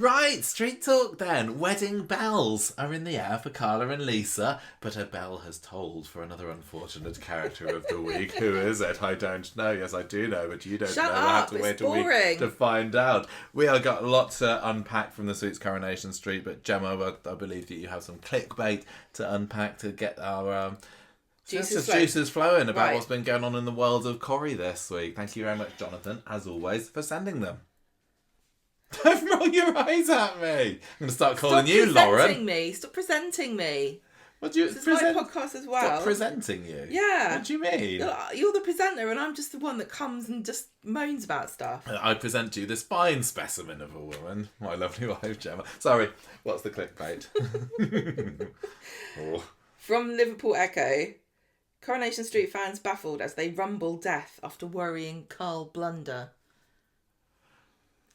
Right, street talk then. Wedding bells are in the air for Carla and Lisa, but a bell has tolled for another unfortunate character of the week. Who is it? I don't know. Yes, I do know, but you don't Shut know. up, We'll have to it's wait a boring. week to find out. We have got lots to unpack from this week's Coronation Street, but Gemma, I believe that you have some clickbait to unpack to get our juices flowing about what's been going on in the world of Corrie this week. Thank you very much, Jonathan, as always, for sending them. Don't roll your eyes at me. I'm going to start calling you Lauren. Stop presenting me. What do you This is my podcast as well. Stop presenting you? Yeah. What do you mean? You're the presenter and I'm just the one that comes and just moans about stuff. I present you this fine specimen of a woman, my lovely wife Gemma. Sorry, what's the clickbait? Oh. From Liverpool Echo, Coronation Street fans baffled as they rumble death after worrying Carl blunder.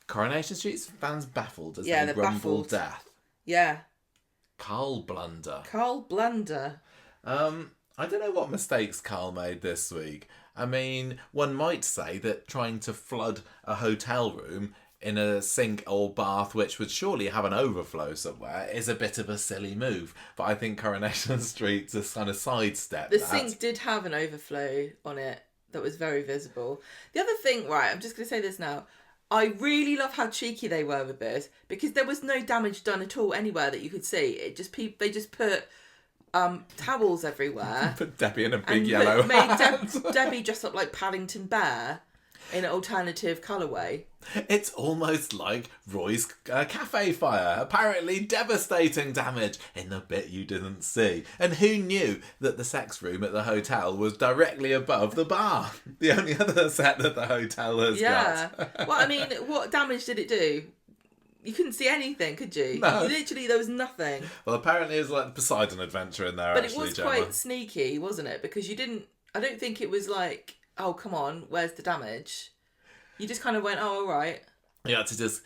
Coronation Street's fans baffled as they rumble death. Yeah. Carl blunder. I don't know what mistakes Carl made this week. I mean, one might say that trying to flood a hotel room in a sink or bath which would surely have an overflow somewhere is a bit of a silly move. But I think Coronation Street just kind of sidestepped that. The sink did have an overflow on it that was very visible. The other thing, right, I'm just going to say this now. I really love how cheeky they were with this because there was no damage done at all anywhere that you could see. They just put towels everywhere. Put Debbie in a big yellow hat. Made Debbie dress up like Paddington Bear in an alternative colourway. It's almost like Roy's cafe fire. Apparently devastating damage in the bit you didn't see. And who knew that the sex room at the hotel was directly above the bar? The only other set that the hotel has got. Well, I mean, what damage did it do? You couldn't see anything, could you? No. Literally, there was nothing. Well, apparently it was like the Poseidon adventure in there, but actually, it was Gemma. quite sneaky, wasn't it? Because I don't think it was like, oh, come on, where's the damage? You just kind of went, oh, all right. You had to just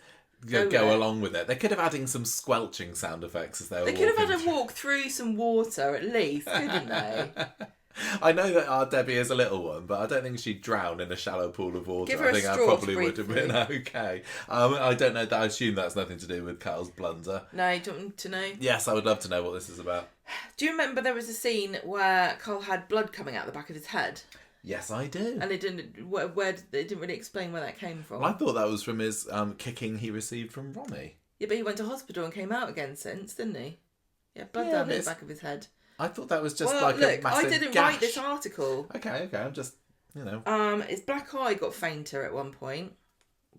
go along with it. They could have added some squelching sound effects as they were walking. They could have had a walk through some water at least, couldn't they? I know that our Debbie is a little one, but I don't think she'd drown in a shallow pool of water. Give her I think a that straw probably to breathe would have been okay. I don't know. I assume that's nothing to do with Carl's blunder. No, do you want to know? Yes, I would love to know what this is about. Do you remember there was a scene where Carl had blood coming out the back of his head? Yes, I do. And it didn't really explain where that came from. Well, I thought that was from his kicking he received from Ronny. Yeah, but he went to hospital and came out again since, didn't he? Yeah, blood down the back of his head. I thought that was just a massive I didn't gash. write this article. Okay, I'm just, you know. His black eye got fainter at one point,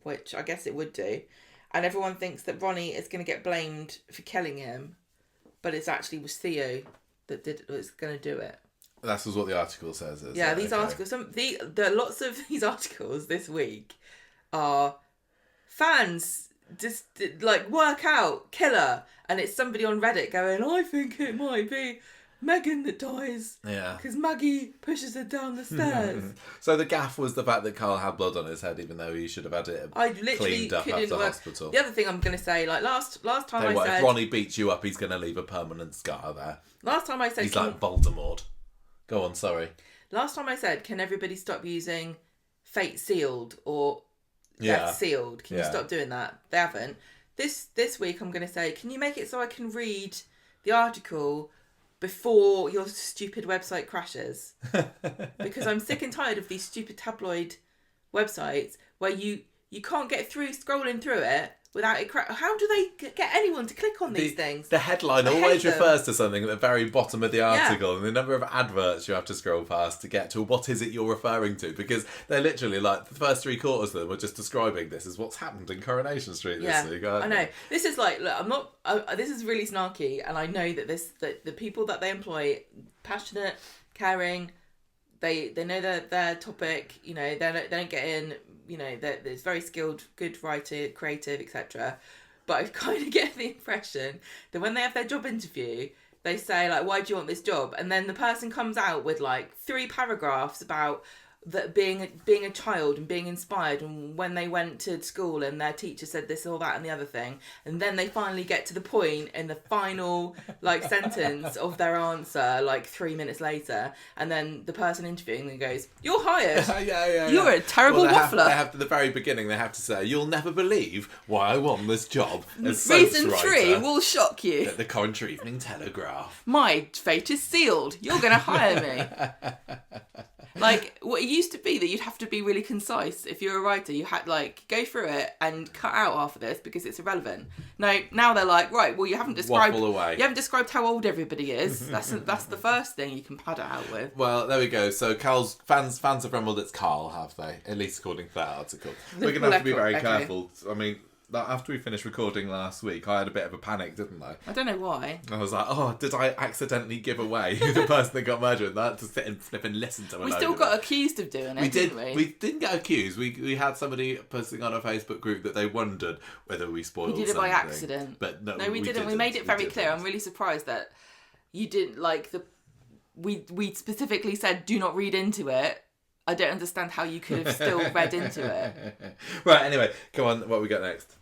which I guess it would do. And everyone thinks that Ronny is going to get blamed for killing him, but it actually was Theo that was going to do it. That's what the article says. Yeah, these articles. Lots of these articles this week are fans just like work out killer, and it's somebody on Reddit going, "I think it might be Megan that dies." Yeah, because Maggie pushes her down the stairs. So the gaff was the fact that Carl had blood on his head, even though he should have had it cleaned up after hospital. The other thing I'm going to say, like last time I said, if Ronny beats you up, he's going to leave a permanent scar there. Last time I said he's like Voldemort. Go on, sorry. Last time I said, can everybody stop using fate sealed or death sealed? Can you stop doing that? They haven't. This week I'm going to say, can you make it so I can read the article before your stupid website crashes? Because I'm sick and tired of these stupid tabloid websites where you can't get through scrolling through it without it how do they get anyone to click on these things? The headline always refers to something at the very bottom of the article, and the number of adverts you have to scroll past to get to what is it you're referring to, because they're literally like the first 3/4 of them are just describing this as what's happened in Coronation Street this week. I know. This is like, look, I'm not. This is really snarky, and I know that the people that they employ, passionate, caring, they know their topic. You know, they don't get in. You know, there's very skilled, good writer, creative, etc. But I kind of get the impression that when they have their job interview, they say, like, why do you want this job? And then the person comes out with, like, 3 paragraphs about, that being a child and being inspired, and when they went to school and their teacher said this or that and the other thing, and then they finally get to the point in the final like sentence of their answer like 3 minutes later, and then the person interviewing them goes, "You're hired." You're a terrible waffler. They have to, the very beginning they have to say, "You'll never believe why I won this job as Reason 3 will shock you. At the Coventry Evening Telegraph. My fate is sealed. You're going to hire me." Like, what it used to be that you'd have to be really concise. If you're a writer, you had, like, go through it and cut out half of this because it's irrelevant. No, now they're like, right, well, you haven't described how old everybody is. That's the first thing you can pad it out with. Well, there we go. So Carl's fans have rumbled it's Carl, have they? At least according to that article. We're going to have to be very careful. I mean, after we finished recording last week, I had a bit of a panic, didn't I? I don't know why. I was like, oh, did I accidentally give away the person that got murdered? And that to sit and flip and listen to. We still got accused of doing it, didn't we? We didn't get accused. We had somebody posting on a Facebook group that they wondered whether we spoiled something. We did it by accident. But no, we didn't. We made it very clear. I'm really surprised that you didn't like the... We specifically said, do not read into it. I don't understand how you could have still read into it. Right, anyway, come on, what we got next?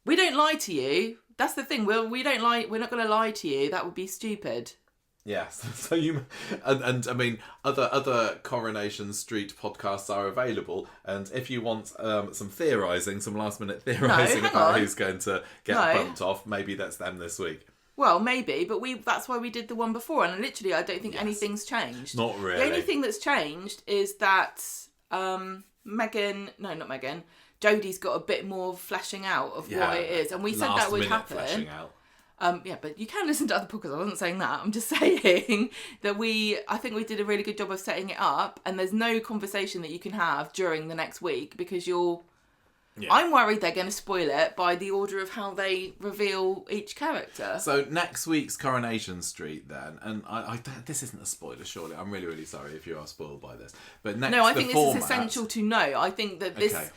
We don't lie to you. That's the thing. We don't lie. We're not going to lie to you. That would be stupid. Yes. So you and I mean other Coronation Street podcasts are available. And if you want some theorising, some last minute theorising about who's going to get bumped off, maybe that's them this week. Well, maybe, but that's why we did the one before. And literally, I don't think anything's changed. Not really. The only thing that's changed is that Jodie's got a bit more fleshing out of what it is, and we said that would happen. Fleshing out. But you can listen to other podcasts. I wasn't saying that. I'm just saying that I think we did a really good job of setting it up, and there's no conversation that you can have during the next week because I'm worried they're going to spoil it by the order of how they reveal each character. So next week's Coronation Street then, and I this isn't a spoiler surely. I'm really, really sorry if you are spoiled by this. But next, I think this is essential to know. I think that this... Okay.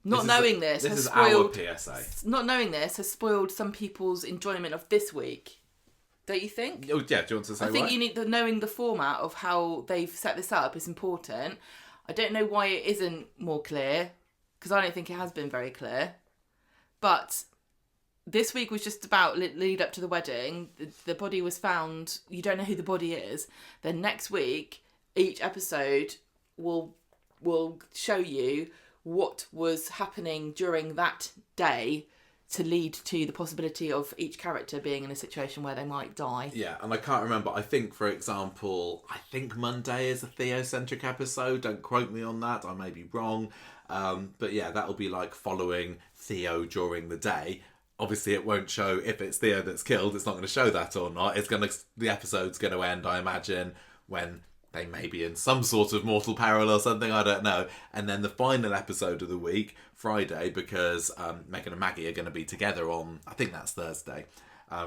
Not knowing this has spoiled... This is our PSA. Not knowing this has spoiled some people's enjoyment of this week. Don't you think? Oh, yeah. Do you want to say I think you need knowing the format of how they've set this up is important. I don't know why it isn't more clear, because I don't think it has been very clear. But this week was just about lead up to the wedding. The body was found. You don't know who the body is. Then next week, each episode will show you what was happening during that day to lead to the possibility of each character being in a situation where they might die. Yeah, and I can't remember. I think, for example, Monday is a Theo-centric episode. Don't quote me on that. I may be wrong. But yeah, that'll be like following Theo during the day. Obviously, it won't show if it's Theo that's killed. It's not going to show that or not. The episode's going to end, I imagine, when they may be in some sort of mortal peril or something, I don't know. And then the final episode of the week, Friday, because Megan and Maggie are going to be together on, I think that's Thursday.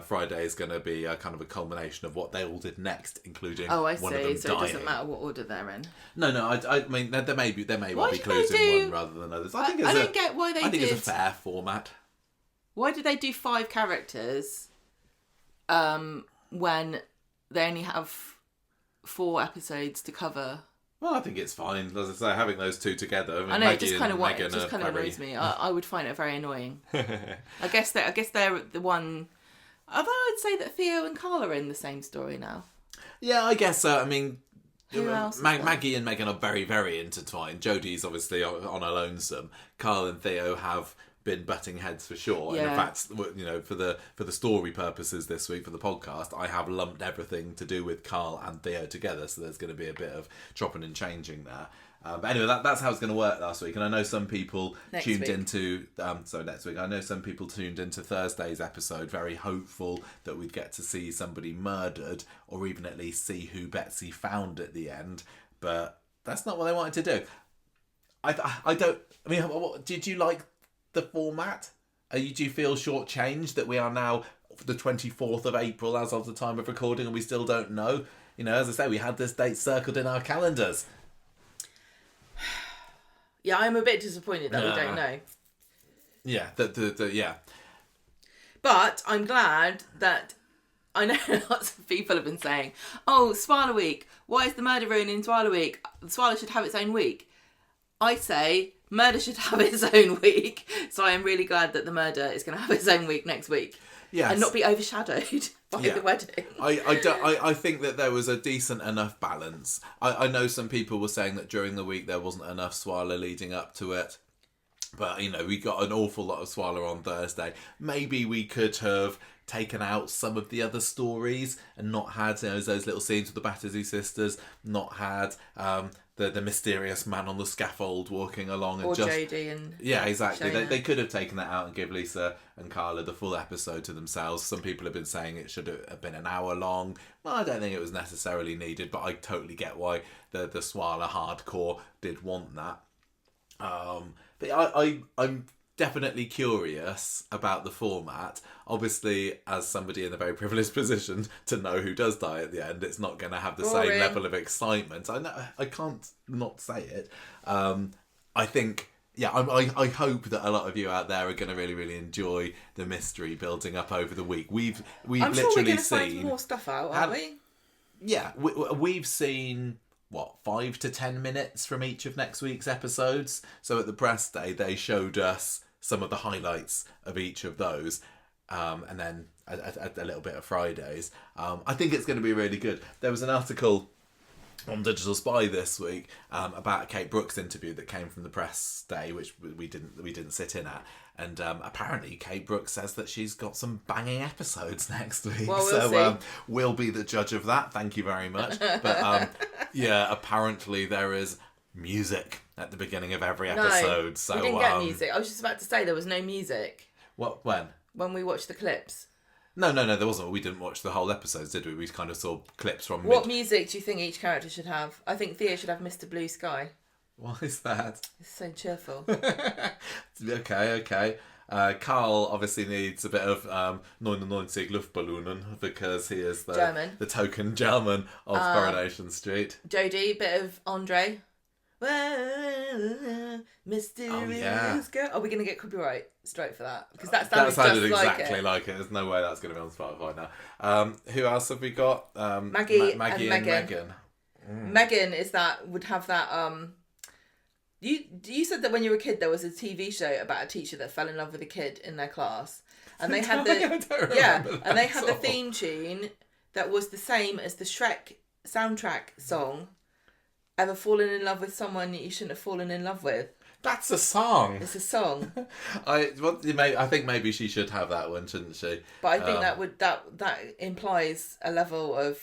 Friday is going to be a kind of a culmination of what they all did next, including one of them dying. So it doesn't matter what order they're in. No. I mean, there may well be clues in one rather than others. I don't get why they did. I think it's a fair format. Why did they do 5 characters when they only have 4 episodes to cover? Well, I think it's fine. As I say, having those two together. I know, it just kind of annoys me. I would find it very annoying. I guess they're the one. Although I'd say that Theo and Carl are in the same story now. Yeah, I guess so. I mean, who else Maggie and Megan are very, very intertwined. Jodie's obviously on her lonesome. Carl and Theo have been butting heads for sure. Yeah. And in fact, you know, for the story purposes this week for the podcast, I have lumped everything to do with Carl and Theo together. So there's going to be a bit of chopping and changing there. But anyway, that's how it's going to work last week. And I know some people tuned into Thursday's episode, very hopeful that we'd get to see somebody murdered or even at least see who Betsy found at the end. But that's not what they wanted to do. Did you like the format? Do you feel shortchanged that we are now the 24th of April as of the time of recording and we still don't know? You know, as I say, we had this date circled in our calendars. Yeah, I'm a bit disappointed that we don't know. Yeah, yeah. But I'm glad that I know lots of people have been saying, oh, Swallow Week, why is the murder ruining Swallow Week? The Swallow should have its own week. I say murder should have its own week, so I am really glad that the murder is going to have its own week next week. Yes. And not be overshadowed by the wedding. I think that there was a decent enough balance. I know some people were saying that during the week there wasn't enough Swallow leading up to it. But, we got an awful lot of Swallow on Thursday. Maybe we could have taken out some of the other stories and not had those little scenes with the Battersea sisters, not had the mysterious man on the scaffold walking along. And or just Jodie and yeah, exactly. They could have taken that out and give Lisa and Carla the full episode to themselves. Some people have been saying it should have been an hour long. Well, I don't think it was necessarily needed, but I totally get why the Swallow hardcore did want that. But I'm definitely curious about the format. Obviously, as somebody in a very privileged position to know who does die at the end, it's not going to have the same level of excitement. I know, I can't not say it. I think, I hope that a lot of you out there are going to really, really enjoy the mystery building up over the week. We've I'm literally sure we're going to seen find more stuff out, aren't we? Yeah, we've seen 5 to 10 minutes from each of next week's episodes. So at the press day, they showed us some of the highlights of each of those, and then a little bit of Fridays. I think it's going to be really good. There was an article on Digital Spy this week about a Kate Brooks interview that came from the press day, which we didn't sit in at. And apparently Kate Brooks says that she's got some banging episodes next week. Well, we'll see. We'll be the judge of that. Thank you very much. But apparently there is music at the beginning of every episode. No, so we didn't get music. I was just about to say there was no music. What? When? When we watched the clips. No, there wasn't. We didn't watch the whole episodes, did we? We kind of saw clips from... What music do you think each character should have? I think Thea should have Mr. Blue Sky. Why is that? It's so cheerful. Okay. Carl obviously needs a bit of 99 Luftballonen because he is the token German of Coronation Street. Jodie, bit of Andre. Mysterious girl. Are we going to get copyright straight for that? Because that sounded just exactly like it. There's no way that's going to be on Spotify now. Who else have we got? Maggie and Megan. Megan would have that... You said that when you were a kid there was a TV show about a teacher that fell in love with a kid in their class, and they had the theme tune that was the same as the Shrek soundtrack song. Ever fallen in love with someone you shouldn't have fallen in love with? That's a song. It's a song. I think maybe she should have that one, shouldn't she? But I think that implies a level of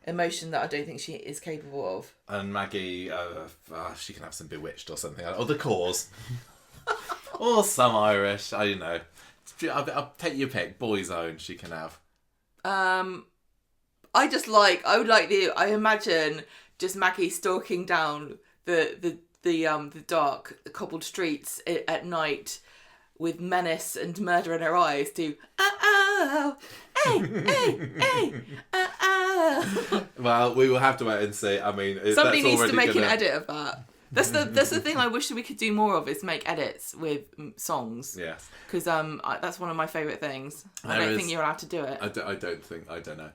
emotion that I don't think she is capable of. And Maggie, she can have some Bewitched or something, or The Cause, or some Irish. I don't know. I'll take your pick. Boy's Own. She can have. I imagine just Maggie stalking down the dark, the cobbled streets at night with menace and murder in her eyes to hey, Well, we will have to wait and see. I mean, somebody needs to make an edit of that. That's the thing I wish we could do more of, is make edits with songs. Yes. Because that's one of my favourite things. I don't think you're allowed to do it. I don't know.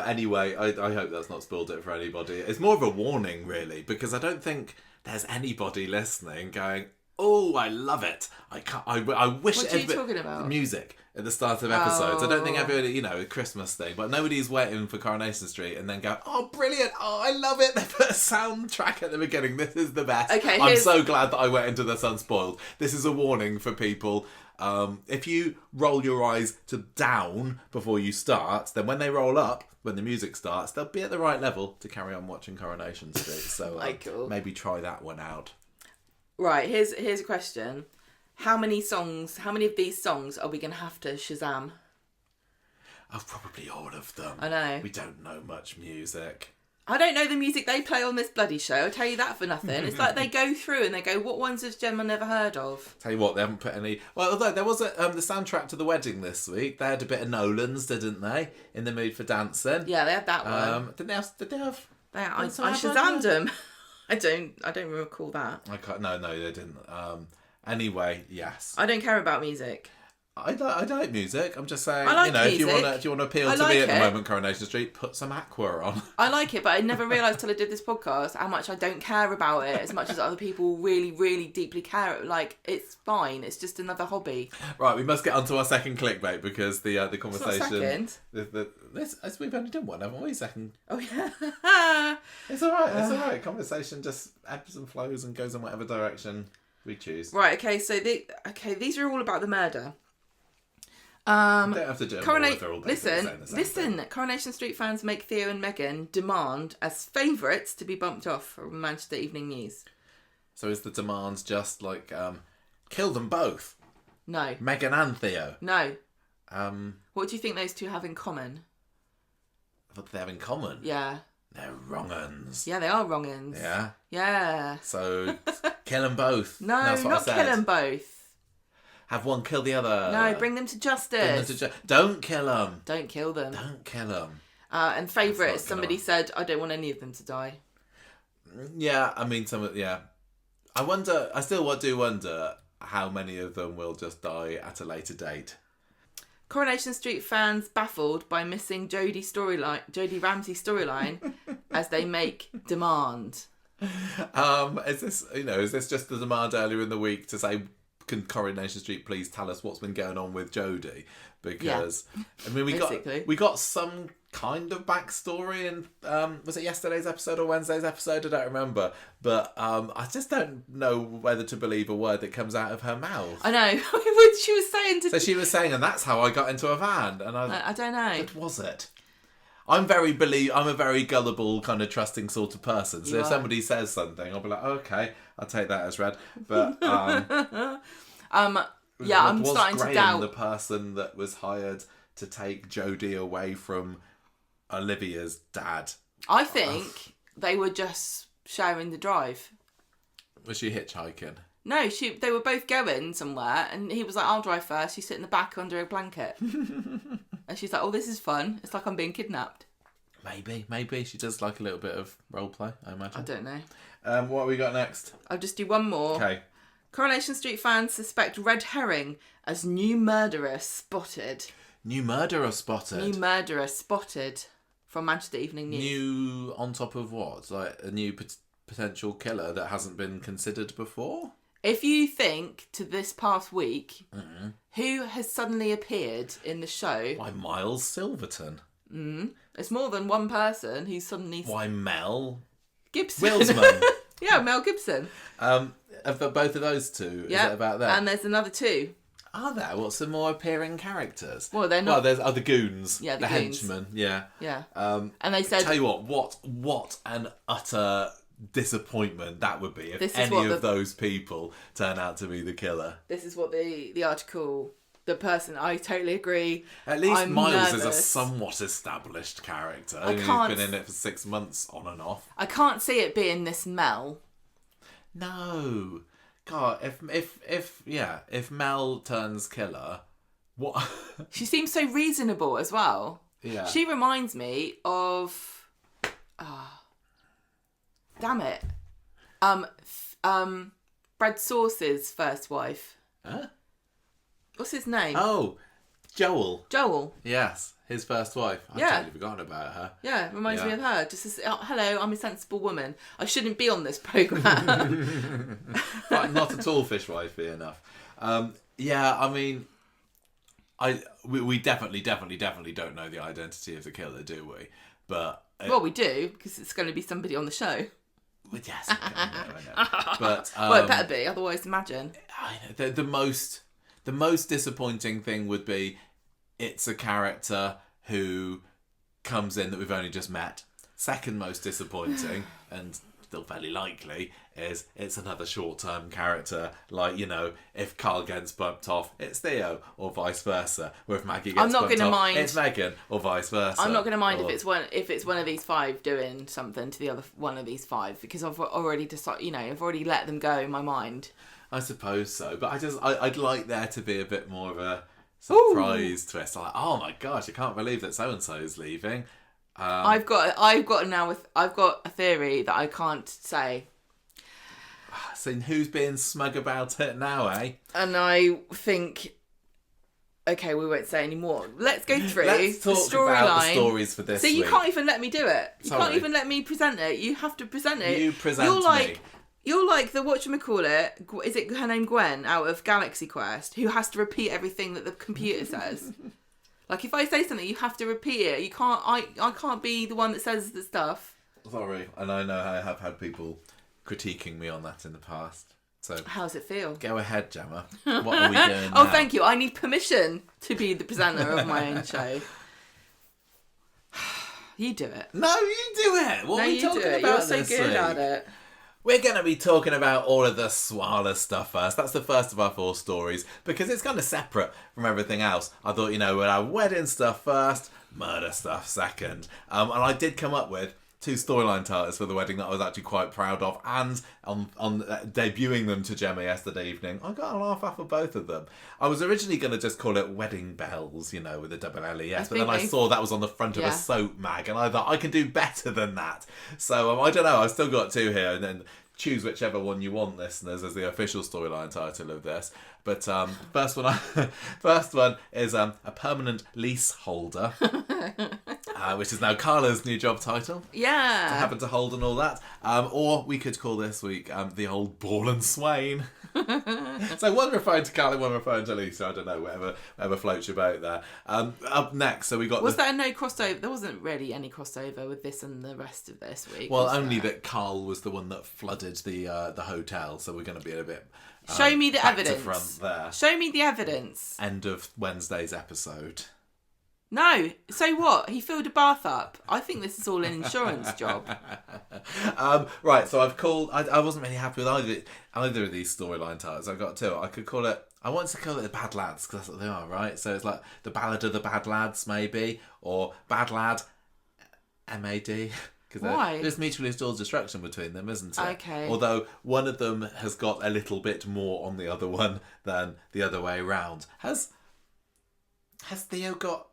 Anyway, I hope that's not spoiled it for anybody. It's more of a warning, really, because I don't think there's anybody listening going, oh, I love it. I wish... What are you talking about? Music at the start of episodes. I don't think everybody, a Christmas thing, but nobody's waiting for Coronation Street and then go, oh, brilliant. Oh, I love it. They put a soundtrack at the beginning. This is the best. Okay, I'm so glad that I went into this unspoiled. This is a warning for people. If you roll your eyes to down before you start, then when they roll up, when the music starts, they'll be at the right level to carry on watching Coronation Street. So maybe try that one out. Right, here's a question. How many of these songs are we going to have to Shazam? Oh, probably all of them. I know. We don't know much music. I don't know the music they play on this bloody show. I'll tell you that for nothing. It's like they go through and they go, what ones has Gemma never heard of? Tell you what, they haven't put any... Well, although there was the soundtrack to the wedding this week. They had a bit of Nolan's, didn't they? In the Mood for Dancing. Yeah, they had that one. Did they have... I Shazammed them. I don't recall that. I can't... No, they didn't. Anyway, yes. I don't care about music. I like music. I'm just saying, I like if you music. want to appeal to me at the moment, Coronation Street, put some Aqua on. I like it, but I never realised till I did this podcast how much I don't care about it as much as other people really, really deeply care. Like, it's fine. It's just another hobby. Right, we must get onto our second clickbait because the conversation. It's not second. We've only done one, haven't we? Second. Oh yeah. It's all right. It's all right. Conversation just ebbs and flows and goes in whatever direction we choose. Right. Okay. So these are all about the murder. You don't have to do it. Listen. Coronation Street fans make Theo and Meghan demand as favourites to be bumped off from Manchester Evening News. So is the demand just like kill them both? No. Meghan and Theo? No. What do you think those two have in common? What do they have in common? Yeah. They're wrong-uns. Yeah, they are wrong-uns. Yeah? Yeah. So kill them both. No, not kill them both. Have one kill the other. No, bring them to justice. Don't kill them. Don't kill them. Don't kill them. And favourites, somebody said, I don't want any of them to die. Yeah, I mean, I still do wonder how many of them will just die at a later date. Coronation Street fans baffled by missing Jodie Ramsey storyline as they make demand. Is this just the demand earlier in the week to say, can Coronation Street please tell us what's been going on with Jodie? Because I mean, we got some kind of backstory in was it yesterday's episode or Wednesday's episode? I don't remember, but I just don't know whether to believe a word that comes out of her mouth. I know what she was saying. So she was saying, and that's how I got into a van, and I don't know. What was it? I'm a very gullible, kind of trusting sort of person. So if somebody says something, I'll be like, okay, I'll take that as read. But I'm starting to doubt the person that was hired to take Jodie away from Olivia's dad. I think they were just sharing the drive. Was she hitchhiking? No, they were both going somewhere, and he was like, I'll drive first. You sit in the back under a blanket. And she's like, oh, this is fun. It's like I'm being kidnapped. Maybe. She does like a little bit of role play, I imagine. I don't know. What have we got next? I'll just do one more. Okay. Coronation Street fans suspect red herring as new murderer spotted. New murderer spotted from Manchester Evening News. New on top of what? Like a new potential killer that hasn't been considered before? If you think to this past week, who has suddenly appeared in the show? Why, Miles Silverton. It's more than one person who's suddenly... Why, Mel Gibson. Willsman. Yeah, Mel Gibson. For both of those two, is it about that? And there's another two. Are there? What's some more appearing characters? Well, they're not... Well, there's other goons. Yeah, the goons. henchmen. Yeah. Yeah. And they said... Tell you what an utter disappointment that would be if any of those people turn out to be the killer. This is what the article... The person, I totally agree. At least Miles nervous. is a somewhat established character. He's been in it for 6 months on and off. I can't see it being this Mel. No. God, if Mel turns killer, what? She seems so reasonable as well. Yeah. She reminds me of... damn it. Bread Sauce's first wife. Huh? What's his name? Oh, Joel. Joel. Yes, his first wife. I've totally forgotten about her. Yeah, reminds me of her. Just as, hello, I'm a sensible woman. I shouldn't be on this programme. But not at all fishwifey enough. Yeah, I mean, we definitely don't know the identity of the killer, do we? But well, we do, because it's going to be somebody on the show. Well, yes, I know. But well, it better be, otherwise imagine. I know, the most disappointing thing would be it's a character who comes in that we've only just met. Second most disappointing, and still fairly likely, is it's another short-term character. Like, if Carl gets bumped off, it's Theo, or vice versa. Or if Maggie gets bumped off, it's Meghan, or vice versa. I'm not going to mind if it's one of these five doing something to the other one of these five, because I've already decided, I've already let them go in my mind. I suppose so, but I'd like there to be a bit more of a surprise twist. Like, oh my gosh, I can't believe that so and so is leaving. I've got a theory that I can't say. So who's being smug about it now, eh? And I think Okay, we won't say any more. Let's go through Let's talk the storyline. about the stories for this So you week. can't even let me do it. You Sorry. can't even let me present it. You have to present it. You present me. You're like the whatchamacallit, is it her name Gwen out of Galaxy Quest, who has to repeat everything that the computer says. Like, if I say something, you have to repeat it. You can't. I can't be the one that says the stuff. Sorry, and I know I have had people critiquing me on that in the past. So how does it feel? Go ahead, Gemma. What are we doing Oh, now? thank you. I need permission to be the presenter of my own show. You do it. No, you do it. What are we talking about You're so this good week? at it. We're going to be talking about all of the swala stuff first. That's the first of our 4 stories because it's kind of separate from everything else. I thought, we'd have wedding stuff first, murder stuff second. And I did come up with 2 storyline titles for the wedding that I was actually quite proud of, and on debuting them to Gemma yesterday evening, I got a laugh off of both of them. I was originally going to just call it Wedding Bells, with a double L-E-S, but then I saw that was on the front of a soap mag, and I thought, I can do better than that. So, I don't know, I've still got 2 here, and then choose whichever one you want, listeners, as the official storyline title of this. But first one is a permanent leaseholder, which is now Carla's new job title. Yeah. To happen to hold and all that. Or we could call this week the old Ball and Swain. So one referring to Carla, one referring to Lisa. I don't know, whatever floats your boat there. Up next, so we got... Was there no crossover? There wasn't really any crossover with this and the rest of this week. Well, only that Carl was the one that flooded the hotel, so we're going to be a bit... Show me the back evidence. To front there. Show me the evidence. End of Wednesday's episode. No. So what? He filled a bath up. I think this is all an insurance job. Right, so I've called... I wasn't really happy with either of these storyline titles. I've got 2. I wanted to call it the Bad Lads, because that's what they are, right? So it's like the Ballad of the Bad Lads, maybe, or Bad Lad, MAD. Why? There's mutually assured destruction between them, isn't it? Okay. Although one of them has got a little bit more on the other one than the other way round. Has Theo got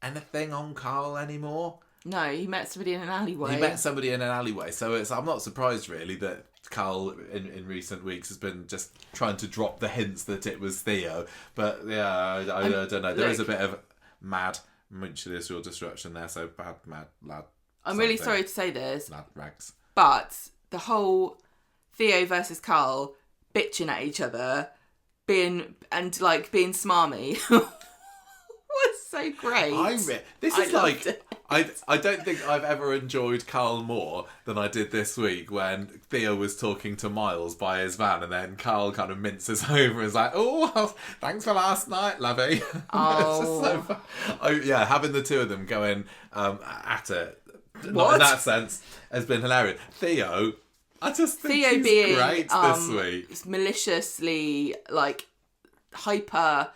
anything on Carl anymore? No, he met somebody in an alleyway. So I'm not surprised really that Carl in recent weeks has been just trying to drop the hints that it was Theo. But yeah, I don't know. There is a bit of mad mutually assured destruction there. So bad, mad lad. I'm really sorry to say this, rags. But the whole Theo versus Carl bitching at each other, being smarmy, was so great. I don't think I've ever enjoyed Carl more than I did this week when Theo was talking to Miles by his van, and then Carl kind of minces over and is like, "Oh, well, thanks for last night, lovey." Oh, having the 2 of them going at it. What? In that sense, has been hilarious. Theo, I just think he's being great this week. Maliciously, hyper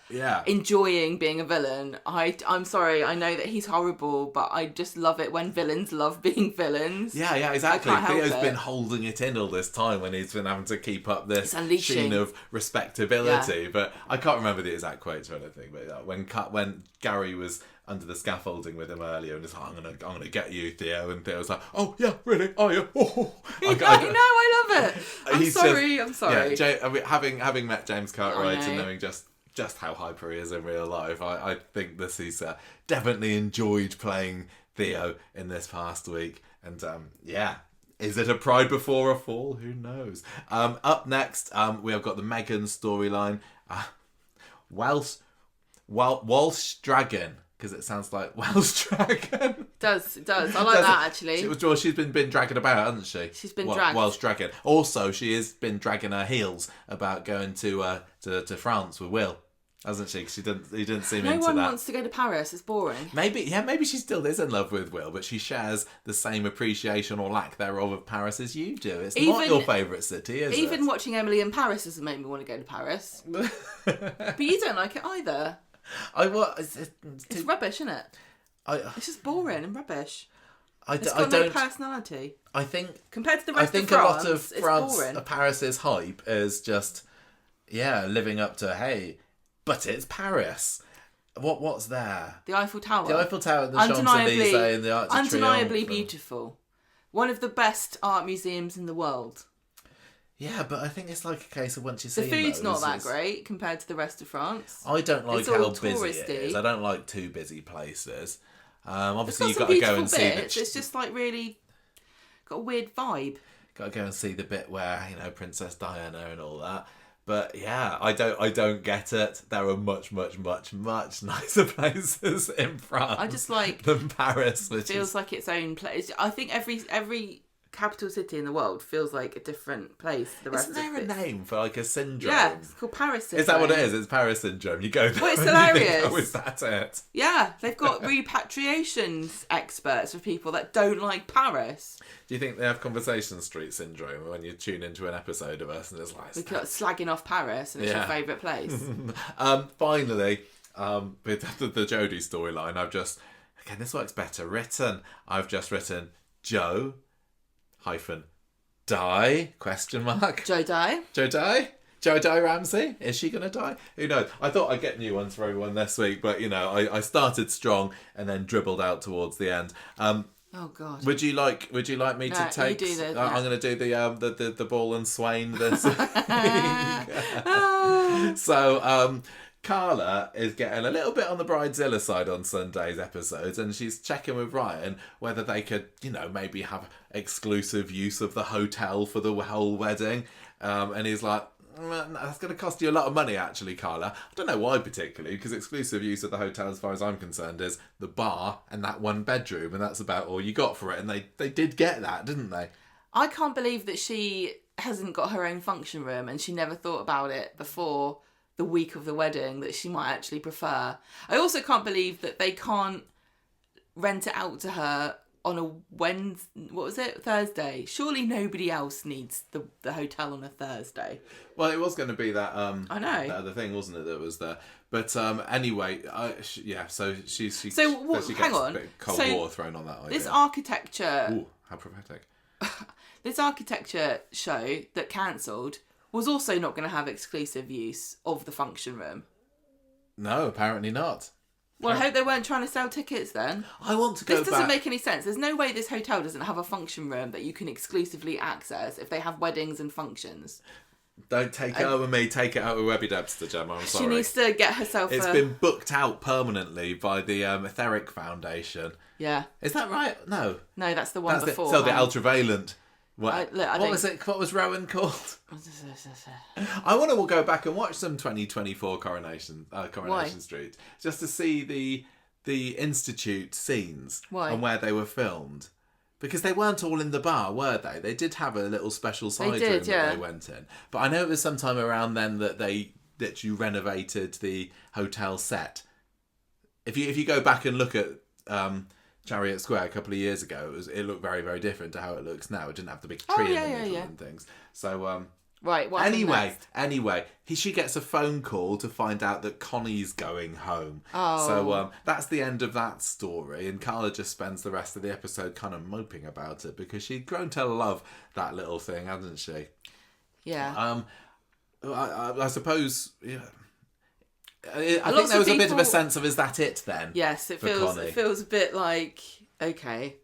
enjoying being a villain. I'm sorry, I know that he's horrible, but I just love it when villains love being villains. Yeah, exactly. Theo's been holding it in all this time when he's been having to keep up this sheen of respectability. Yeah. But I can't remember the exact quotes or anything. But when Gary was under the scaffolding with him earlier, and it's like, I'm gonna get you, Theo, and Theo was like, "Oh yeah, really? Oh yeah." Oh. I love it. I'm sorry. Yeah, having met James Cartwright and knowing just how hyper he is in real life, I think this is definitely enjoyed playing Theo in this past week, and is it a pride before a fall? Who knows? Up next, we have got the Meghan storyline. Welsh Dragon. Because it sounds like Welsh Dragon. It does. I like that, actually. She's been dragging about, hasn't she? She's been dragged. Welsh Dragon. Also, she has been dragging her heels about going to France with Will, hasn't she? Because he didn't seem into that. No one wants to go to Paris. It's boring. Maybe she still is in love with Will, but she shares the same appreciation or lack thereof of Paris as you do. It's not your favourite city, is it? Even watching Emily in Paris doesn't make me want to go to Paris. But you don't like it either. It's rubbish, isn't it? It's just boring and rubbish. It's got no personality. I think compared to the rest of France, a lot of France, boring. Paris's hype is just living up to but it's Paris. What's there? The Eiffel Tower. The Eiffel Tower, the Champs-Élysées, and the Arc de Triomphe. Undeniably beautiful. One of the best art museums in the world. Yeah, but I think it's like a case of once you see the food's not that great compared to the rest of France. I don't like how busy it is. I don't like too busy places. Obviously, you've got to go and see It's just like really got a weird vibe. Got to go and see the bit where Princess Diana and all that. But yeah, I don't get it. There are much nicer places in France. I just like than Paris, which feels like its own place. I think every capital city in the world feels like a different place. Isn't there a name for like a syndrome? Yeah, it's called Paris syndrome. Is that what it is? It's Paris syndrome. You go there. Well, it's hilarious. Oh, is that it? Yeah, they've got repatriations experts for people that don't like Paris. Do you think they have Conversation Street syndrome when you tune into an episode of us and it's like slagging off Paris and it's your favourite place? Finally, with the Jodie storyline, this works better written. I've just written Joe die ? Jodie Ramsey? Is she going to die? Who knows? I thought I'd get new ones for everyone this week, but I started strong and then dribbled out towards the end. Oh God! Would you like me to take? You do I'm going to do the ball and swain this. So Carla is getting a little bit on the Bridezilla side on Sunday's episodes, and she's checking with Ryan whether they could, maybe have exclusive use of the hotel for the whole wedding. And he's like, that's going to cost you a lot of money, actually, Carla. I don't know why particularly, because exclusive use of the hotel, as far as I'm concerned, is the bar and that one bedroom, and that's about all you got for it. And they did get that, didn't they? I can't believe that she hasn't got her own function room, and she never thought about it before the week of the wedding, that she might actually prefer. I also can't believe that they can't rent it out to her on a Thursday. Surely nobody else needs the hotel on a Thursday. Well, it was going to be that I know, that other thing, wasn't it, that was there. But anyway, so she hang on. A bit of Cold War thrown on that idea. This architecture... Ooh, how prophetic. This architecture show that cancelled was also not going to have exclusive use of the function room. No, apparently not. Well, I hope they weren't trying to sell tickets then. I want to go back. This doesn't make any sense. There's no way this hotel doesn't have a function room that you can exclusively access if they have weddings and functions. Don't take it out with me, take it out with Webby Debster, Gemma, I'm sorry. She needs to get herself It's been booked out permanently by the Etheric Foundation. Yeah. Is that right? No. No, that's the one before. So the Ultraviolent. What was it? What was Rowan called? I want to go back and watch some 2024 Coronation Street, just to see the Institute scenes. Why? And where they were filmed. Because they weren't all in the bar, were they? They did have a little special side room that they went in. But I know it was sometime around then that you renovated the hotel set. If you go back and look at Chariot Square a couple of years ago, it looked very, very different to how it looks now. It didn't have the big tree in the middle and things. So right. What anyway, she gets a phone call to find out that Connie's going home. Oh. So that's the end of that story, and Carla just spends the rest of the episode kind of moping about it because she'd grown to love that little thing, hasn't she? Yeah. I suppose. Yeah. I think there was a bit of a sense of, is that it then? Yes, it feels a bit like, okay.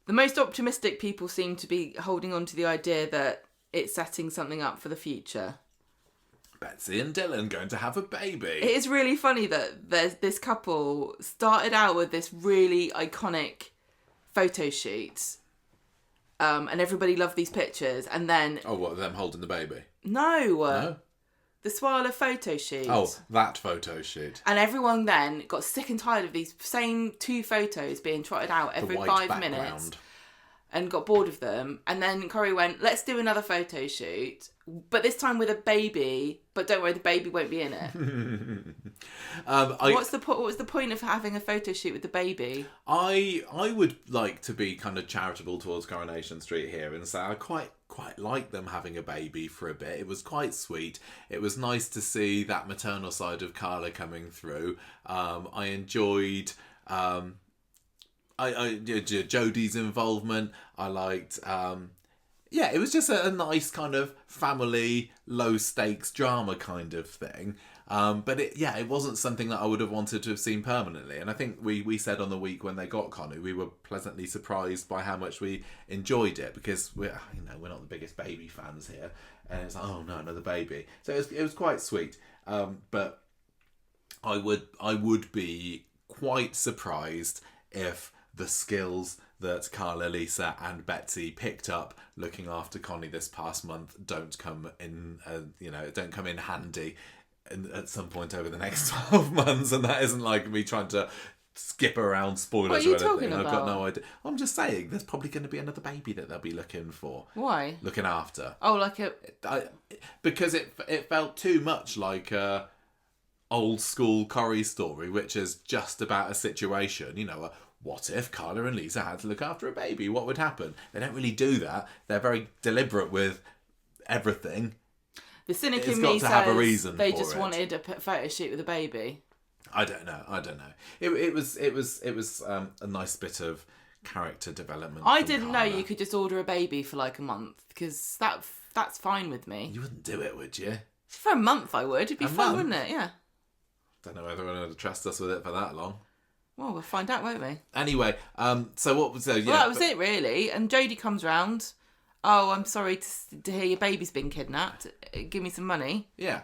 The most optimistic people seem to be holding on to the idea that it's setting something up for the future. Betsy and Dylan going to have a baby. It is really funny that this couple started out with this really iconic photo shoot. And everybody loved these pictures, and then... Oh, what, them holding the baby? No. The Swala photo shoot. Oh, that photo shoot. And everyone then got sick and tired of these same two photos being trotted out every 5 minutes. And got bored of them. And then Corrie went, let's do another photo shoot. But this time with a baby. But don't worry, the baby won't be in it. What's the point of having a photo shoot with the baby? I would like to be kind of charitable towards Coronation Street here and say I quite like them having a baby for a bit. It was quite sweet. It was nice to see that maternal side of Carla coming through. I enjoyed Jodie's involvement. I liked Yeah, it was just a nice kind of family, low-stakes drama kind of thing. But it wasn't something that I would have wanted to have seen permanently. And I think we said on the week when they got Connie, we were pleasantly surprised by how much we enjoyed it, because we're not the biggest baby fans here. And it's like, oh no, another baby. So it was quite sweet. But I would be quite surprised if the skills that Carla, Lisa and Betsy picked up looking after Connie this past month don't come in handy at some point over the next 12 months. And that isn't like me trying to skip around spoilers. What are you talking about? I've got no idea. I'm just saying there's probably going to be another baby that they'll be looking for. Why? Looking after. Oh, like because it felt too much like a old school Corrie story, which is just about a situation, what if Carla and Lisa had to look after a baby? What would happen? They don't really do that. They're very deliberate with everything. The cynic in me says they just wanted a photo shoot with a baby. I don't know. It was a nice bit of character development. I didn't know you could just order a baby for like a month, because that's fine with me. You wouldn't do it, would you? For a month, I would. It'd be fun, wouldn't it? Yeah. Don't know whether anyone would trust us with it for that long. Well, we'll find out, won't we? Anyway, so what was... Well, that was it, really. And Jodie comes round. Oh, I'm sorry to hear your baby's been kidnapped. Give me some money. Yeah.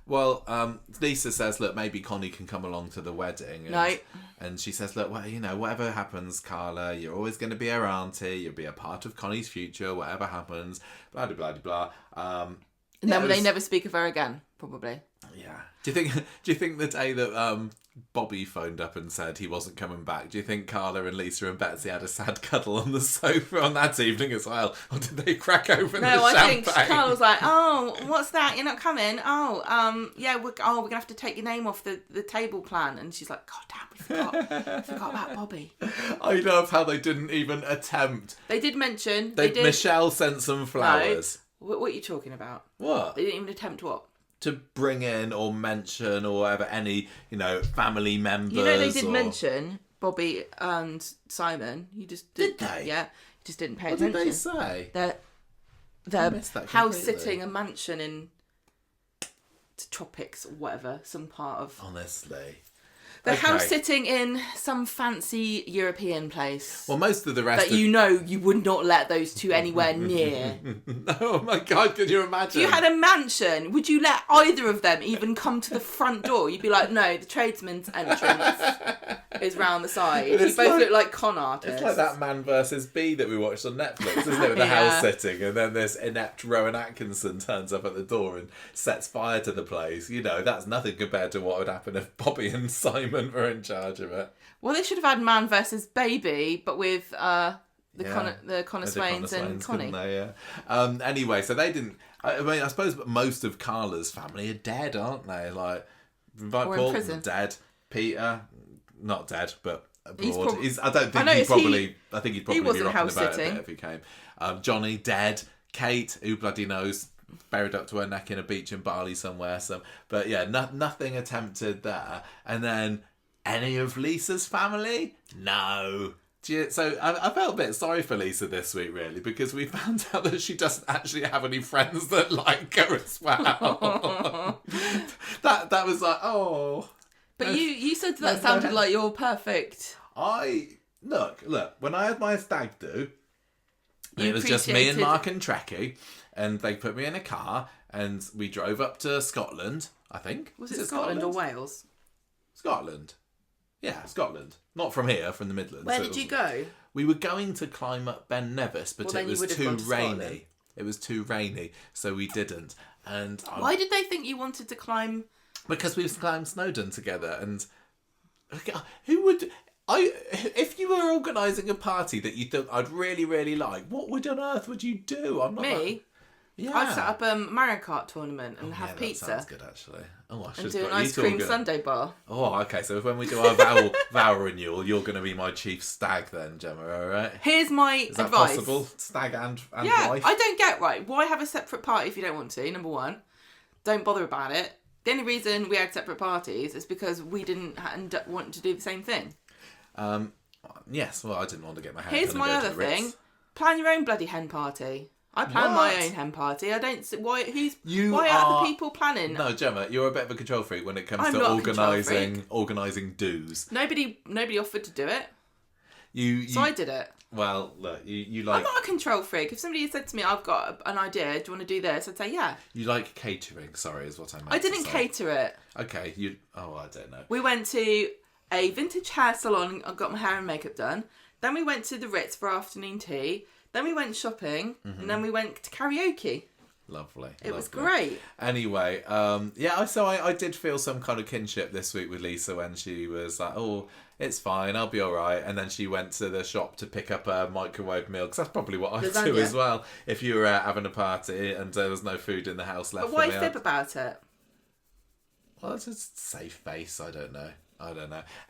Well, Lisa says, look, maybe Connie can come along to the wedding. No. And she says, look, well, whatever happens, Carla, you're always going to be her auntie. You'll be a part of Connie's future, whatever happens. Blah, blah, blah, blah. And then they never speak of her again, probably. Yeah. Do you think the day that Bobby phoned up and said he wasn't coming back, do you think Carla and Lisa and Betsy had a sad cuddle on the sofa on that evening as well? Or did they crack open the champagne? No, I think Carla was like, oh, what's that? You're not coming? Oh, yeah, we're going to have to take your name off the table plan. And she's like, God damn, we forgot about Bobby. I love how they didn't even attempt. They did mention. Michelle sent some flowers. No. What are you talking about? What? They didn't even attempt what? To bring in or mention or whatever any, family members. They did mention Bobby and Simon. You just did they? Yeah, you just didn't pay attention. What did they say? They're house sitting a mansion in the tropics or whatever, some part of. Honestly. They're house sitting in some fancy European place. Well, most of the rest that you would not let those two anywhere near. Oh my God, could you imagine? If you had a mansion, would you let either of them even come to the front door? You'd be like, no, the tradesman's entrance is round the side. You both look like con artists. It's like that Man vs. Bee that we watched on Netflix, isn't it? With the house sitting, and then this inept Rowan Atkinson turns up at the door and sets fire to the place. That's nothing compared to what would happen if Bobby and Simon were in charge of it. Well, they should have had Man vs. Baby, but with the Connor Swains and Connie. They, yeah. Anyway, so they didn't. I suppose most of Carla's family are dead, aren't they? Like, or Paul, in prison. Dead. Peter, not dead, but abroad. I think he'd probably be rocking about a bit if he came. Johnny, dead. Kate, who bloody knows, buried up to her neck in a beach in Bali somewhere. But yeah, nothing attempted there. And then any of Lisa's family? No. So I felt a bit sorry for Lisa this week, really, because we found out that she doesn't actually have any friends that like her as well. that was like, oh. But you said that sounded like you're perfect. Look, when I had my stag do, it was just me and Mark and Trekkie, and they put me in a car, and we drove up to Scotland, I think. Was it Scotland or Wales? Scotland. Yeah, Scotland. Not from here, from the Midlands. Where did you go? We were going to climb up Ben Nevis, but it was too rainy. It was too rainy, so we didn't. And why did they think you wanted to climb? Because we climbed Snowdon together, and who would... if you were organising a party that you thought I'd really, really like, what on earth would you do? I'm not me. Yeah. I'd set up a Mario Kart tournament and have pizza. That sounds good, actually. Oh, I should and do an ice cream sundae bar. Oh, okay. So when we do our vow renewal, you're going to be my chief stag then, Gemma. All right. Here's my advice. Is that possible? Stag and yeah, wife? I don't get why have a separate party if you don't want to. Number one, don't bother about it. The only reason we had separate parties is because we didn't want to do the same thing. Yes. Well, I didn't want to get my hair. Here's my other thing. Plan your own bloody hen party. I plan my own hen party. I don't. Why are other people planning? No, Gemma, you're a bit of a control freak when it comes to organising do's. Nobody offered to do it. So I did it. Well, look, you like... I'm not a control freak. If somebody had said to me, I've got an idea, do you want to do this? I'd say, yeah. You like catering, sorry, is what I meant I didn't cater it. Okay, I don't know. We went to a vintage hair salon and got my hair and makeup done. Then we went to the Ritz for afternoon tea. Then we went shopping. Mm-hmm. And then we went to karaoke. Lovely. It was great. Anyway, so I did feel some kind of kinship this week with Lisa when she was like, oh, it's fine, I'll be all right. And then she went to the shop to pick up a microwave meal, because that's probably what I do as well. If you were having a party and there was no food in the house left. But why fib about it? Well, it's just safe face. I don't know.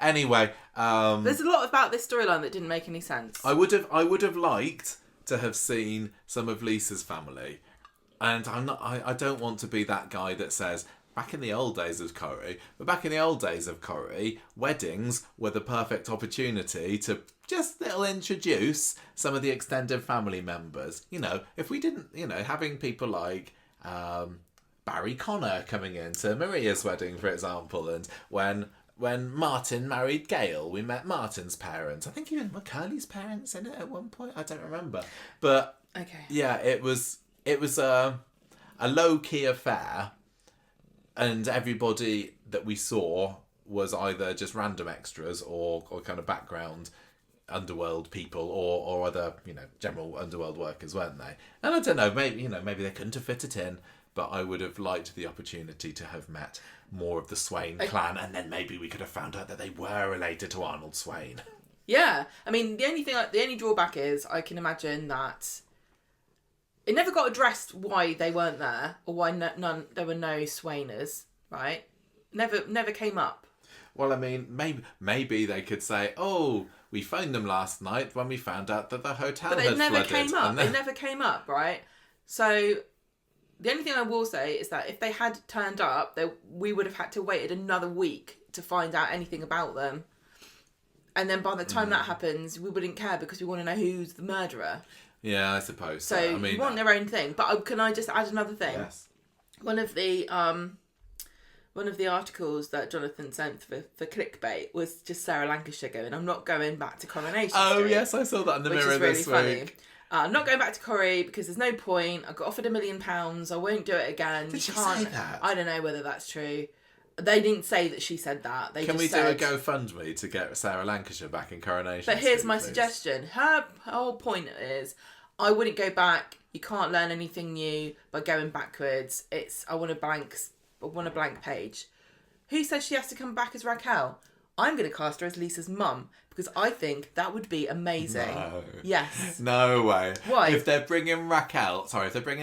Anyway, there's a lot about this storyline that didn't make any sense. I would have liked to have seen some of Lisa's family. And I don't want to be that guy that says, back in the old days of Corrie, weddings were the perfect opportunity to just introduce some of the extended family members. You know, if we didn't, having people like Barry Connor coming into Maria's wedding, for example, and when Martin married Gail, we met Martin's parents. I think even Curly's parents in it at one point. I don't remember. But, okay. Yeah, it was a low-key affair, and everybody that we saw was either just random extras or kind of background underworld people or other, general underworld workers, weren't they? And I don't know, maybe they couldn't have fit it in, but I would have liked the opportunity to have met more of the Swain clan, and then maybe we could have found out that they were related to Arnold Swain. Yeah, I mean, the only drawback is I can imagine that it never got addressed why they weren't there or why there were no Swainers, right? Never came up. Well, I mean, maybe they could say, "Oh, we phoned them last night when we found out that the hotel had flooded." But it never came up, right? So the only thing I will say is that if they had turned up, we would have had to wait another week to find out anything about them. And then by the time that happens, we wouldn't care because we want to know who's the murderer. Yeah, I suppose. So you want their own thing. But can I just add another thing? Yes. One of the articles that Jonathan sent for Clickbait was just Sarah Lancashire going, I'm not going back to Coronation Street. Yes, I saw that in the Mirror this week. Funny. I'm not going back to Corrie because there's no point. I got offered £1 million. I won't do it again. Did she say that? I don't know whether that's true. They didn't say that she said that. Can we do a GoFundMe to get Sarah Lancashire back in Coronation But here's my please? suggestion. Her whole point is, I wouldn't go back. You can't learn anything new by going backwards. I want a blank page. Who says she has to come back as Raquel? I'm going to cast her as Lisa's mum because I think that would be amazing. No. Yes. No way. Why? If they're bringing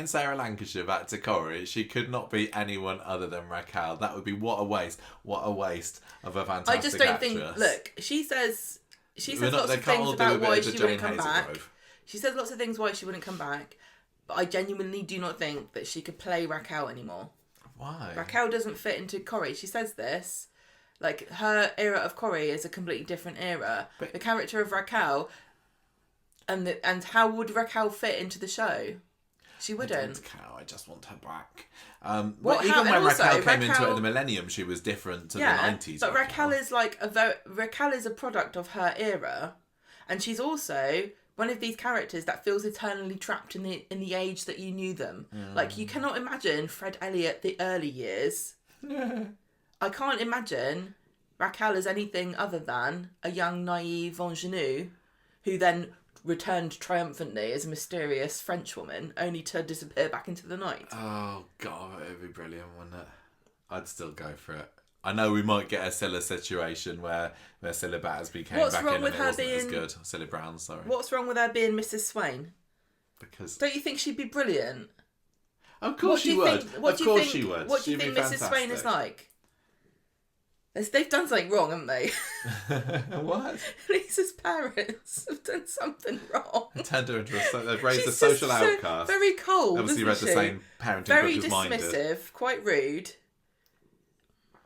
Sarah Lancashire back to Corrie, she could not be anyone other than Raquel. That would be what a waste. What a waste of a fantastic actress. I just don't think. Look, she says lots of things about why she wouldn't come back. She says lots of things why she wouldn't come back, but I genuinely do not think that she could play Raquel anymore. Why? Raquel doesn't fit into Corrie. She says this. Like, her era of Corrie is a completely different era. But the character of Raquel, and how would Raquel fit into the show? She wouldn't. I just want her back. Even when Raquel came into it in the millennium, she was different to the 90s. But Raquel is Raquel is a product of her era, and she's also one of these characters that feels eternally trapped in the age that you knew them. Like, you cannot imagine Fred Elliott the early years. I can't imagine Raquel as anything other than a young, naive ingenue who then returned triumphantly as a mysterious Frenchwoman, only to disappear back into the night. Oh, God, it would be brilliant, wouldn't it? I'd still go for it. I know we might get a Scylla situation where Scylla Battersby came back in and it wasn't as good. Scylla Brown, sorry. What's wrong with her being Mrs. Swain? Because... Don't you think she'd be brilliant? Of course she would. Of course she would. What do you think Mrs. Swain is like? They've done something wrong, haven't they? What? Lisa's parents have done something wrong. Turned her into they've raised a social outcast. Very cold. Obviously read the same parenting very book as mine did. Very dismissive, quite rude.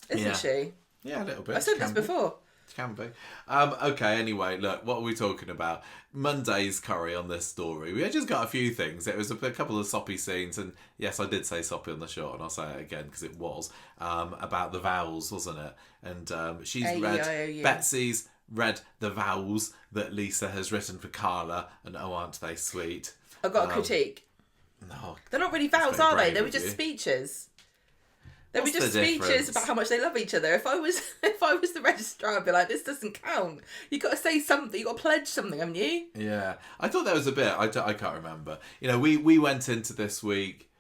Isn't she? Yeah, a little bit. I said this before. Can be. Okay, anyway, look, what are we talking about? Monday's Corrie on this story. We just got a few things. It was a couple of soppy scenes, and yes, I did say soppy on the short, and I'll say it again because it was, about the vowels, wasn't it? And she's read, Betsy's read the vowels that Lisa has written for Carla, and oh, aren't they sweet? I've got a critique. No. They're not really vowels, are they? They were just speeches. They were just speeches about how much they love each other. If I was the registrar, I'd be like, this doesn't count. You've got to say something. You've got to pledge something, haven't you? Yeah. I thought there was a bit. I can't remember. You know, we went into this week.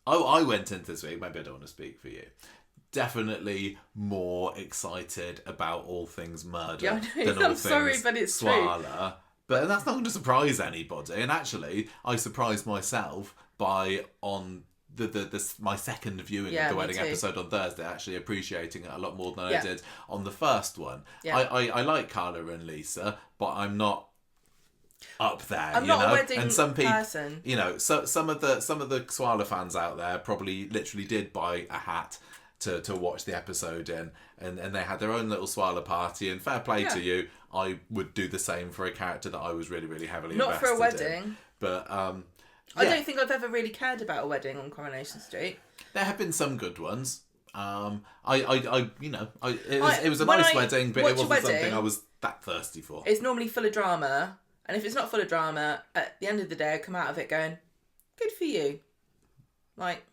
I went into this week. Maybe I don't want to speak for you. Definitely more excited about all things murder than all things but it's Swala. true. But that's not going to surprise anybody. And actually, I surprised myself by on my second viewing of the wedding episode on Thursday, actually appreciating it a lot more than I did on the first one. Yeah. I like Carla and Lisa, but I'm not up there. I'm not a wedding person. You know, so some of the Swala fans out there probably literally did buy a hat to watch the episode in, and they had their own little Swala party, and fair play to you. I would do the same for a character that I was really, really heavily invested in. Not for a wedding. But I don't think I've ever really cared about a wedding on Coronation Street. There have been some good ones. It was a nice wedding, but it wasn't something I was that thirsty for. It's normally full of drama, and if it's not full of drama, at the end of the day, I come out of it going, "Good for you," like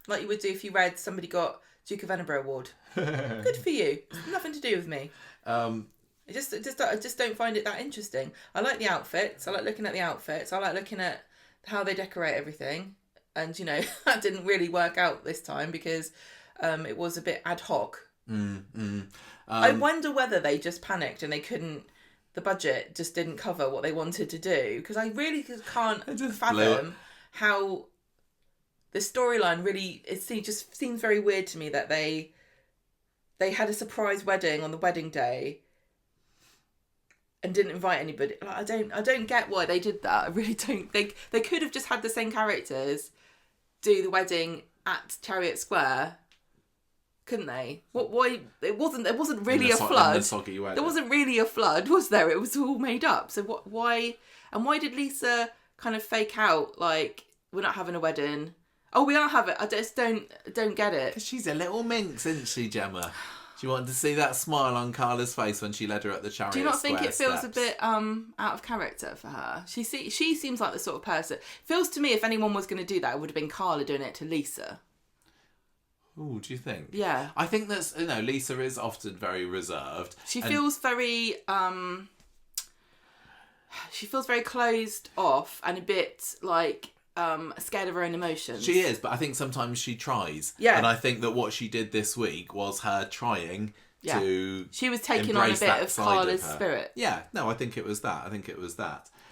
you would do if you read somebody got Duke of Edinburgh award. Good for you. It's nothing to do with me. I just don't find it that interesting. I like the outfits. I like looking at the outfits. I like looking at how they decorate everything, and that didn't really work out this time because it was a bit ad hoc. I wonder whether they just panicked and the budget just didn't cover what they wanted to do, because I really can't fathom how the storyline just seems very weird to me that they had a surprise wedding on the wedding day and didn't invite anybody. I don't get why they did that. I really don't. They could have just had the same characters do the wedding at Chariot Square, couldn't they? Why it wasn't really a flood. There wasn't really a flood, was there? It was all made up. So why did Lisa kind of fake out like, we're not having a wedding? Oh, we are having. I just don't get it. Because she's a little minx, isn't she, Gemma? She wanted to see that smile on Carla's face when she led her up the Chariot Square. Do you not think it feels steps. a bit out of character for her? She seems like the sort of person. Feels to me, if anyone was going to do that, it would have been Carla doing it to Lisa. Oh, do you think? Yeah. I think that's, Lisa is often very reserved. She feels very closed off and a bit like scared of her own emotions. She is, but I think sometimes she tries. Yeah. And I think that what she did this week was her trying to She was taking on a bit of Carla's spirit. Yeah, no, I think it was that.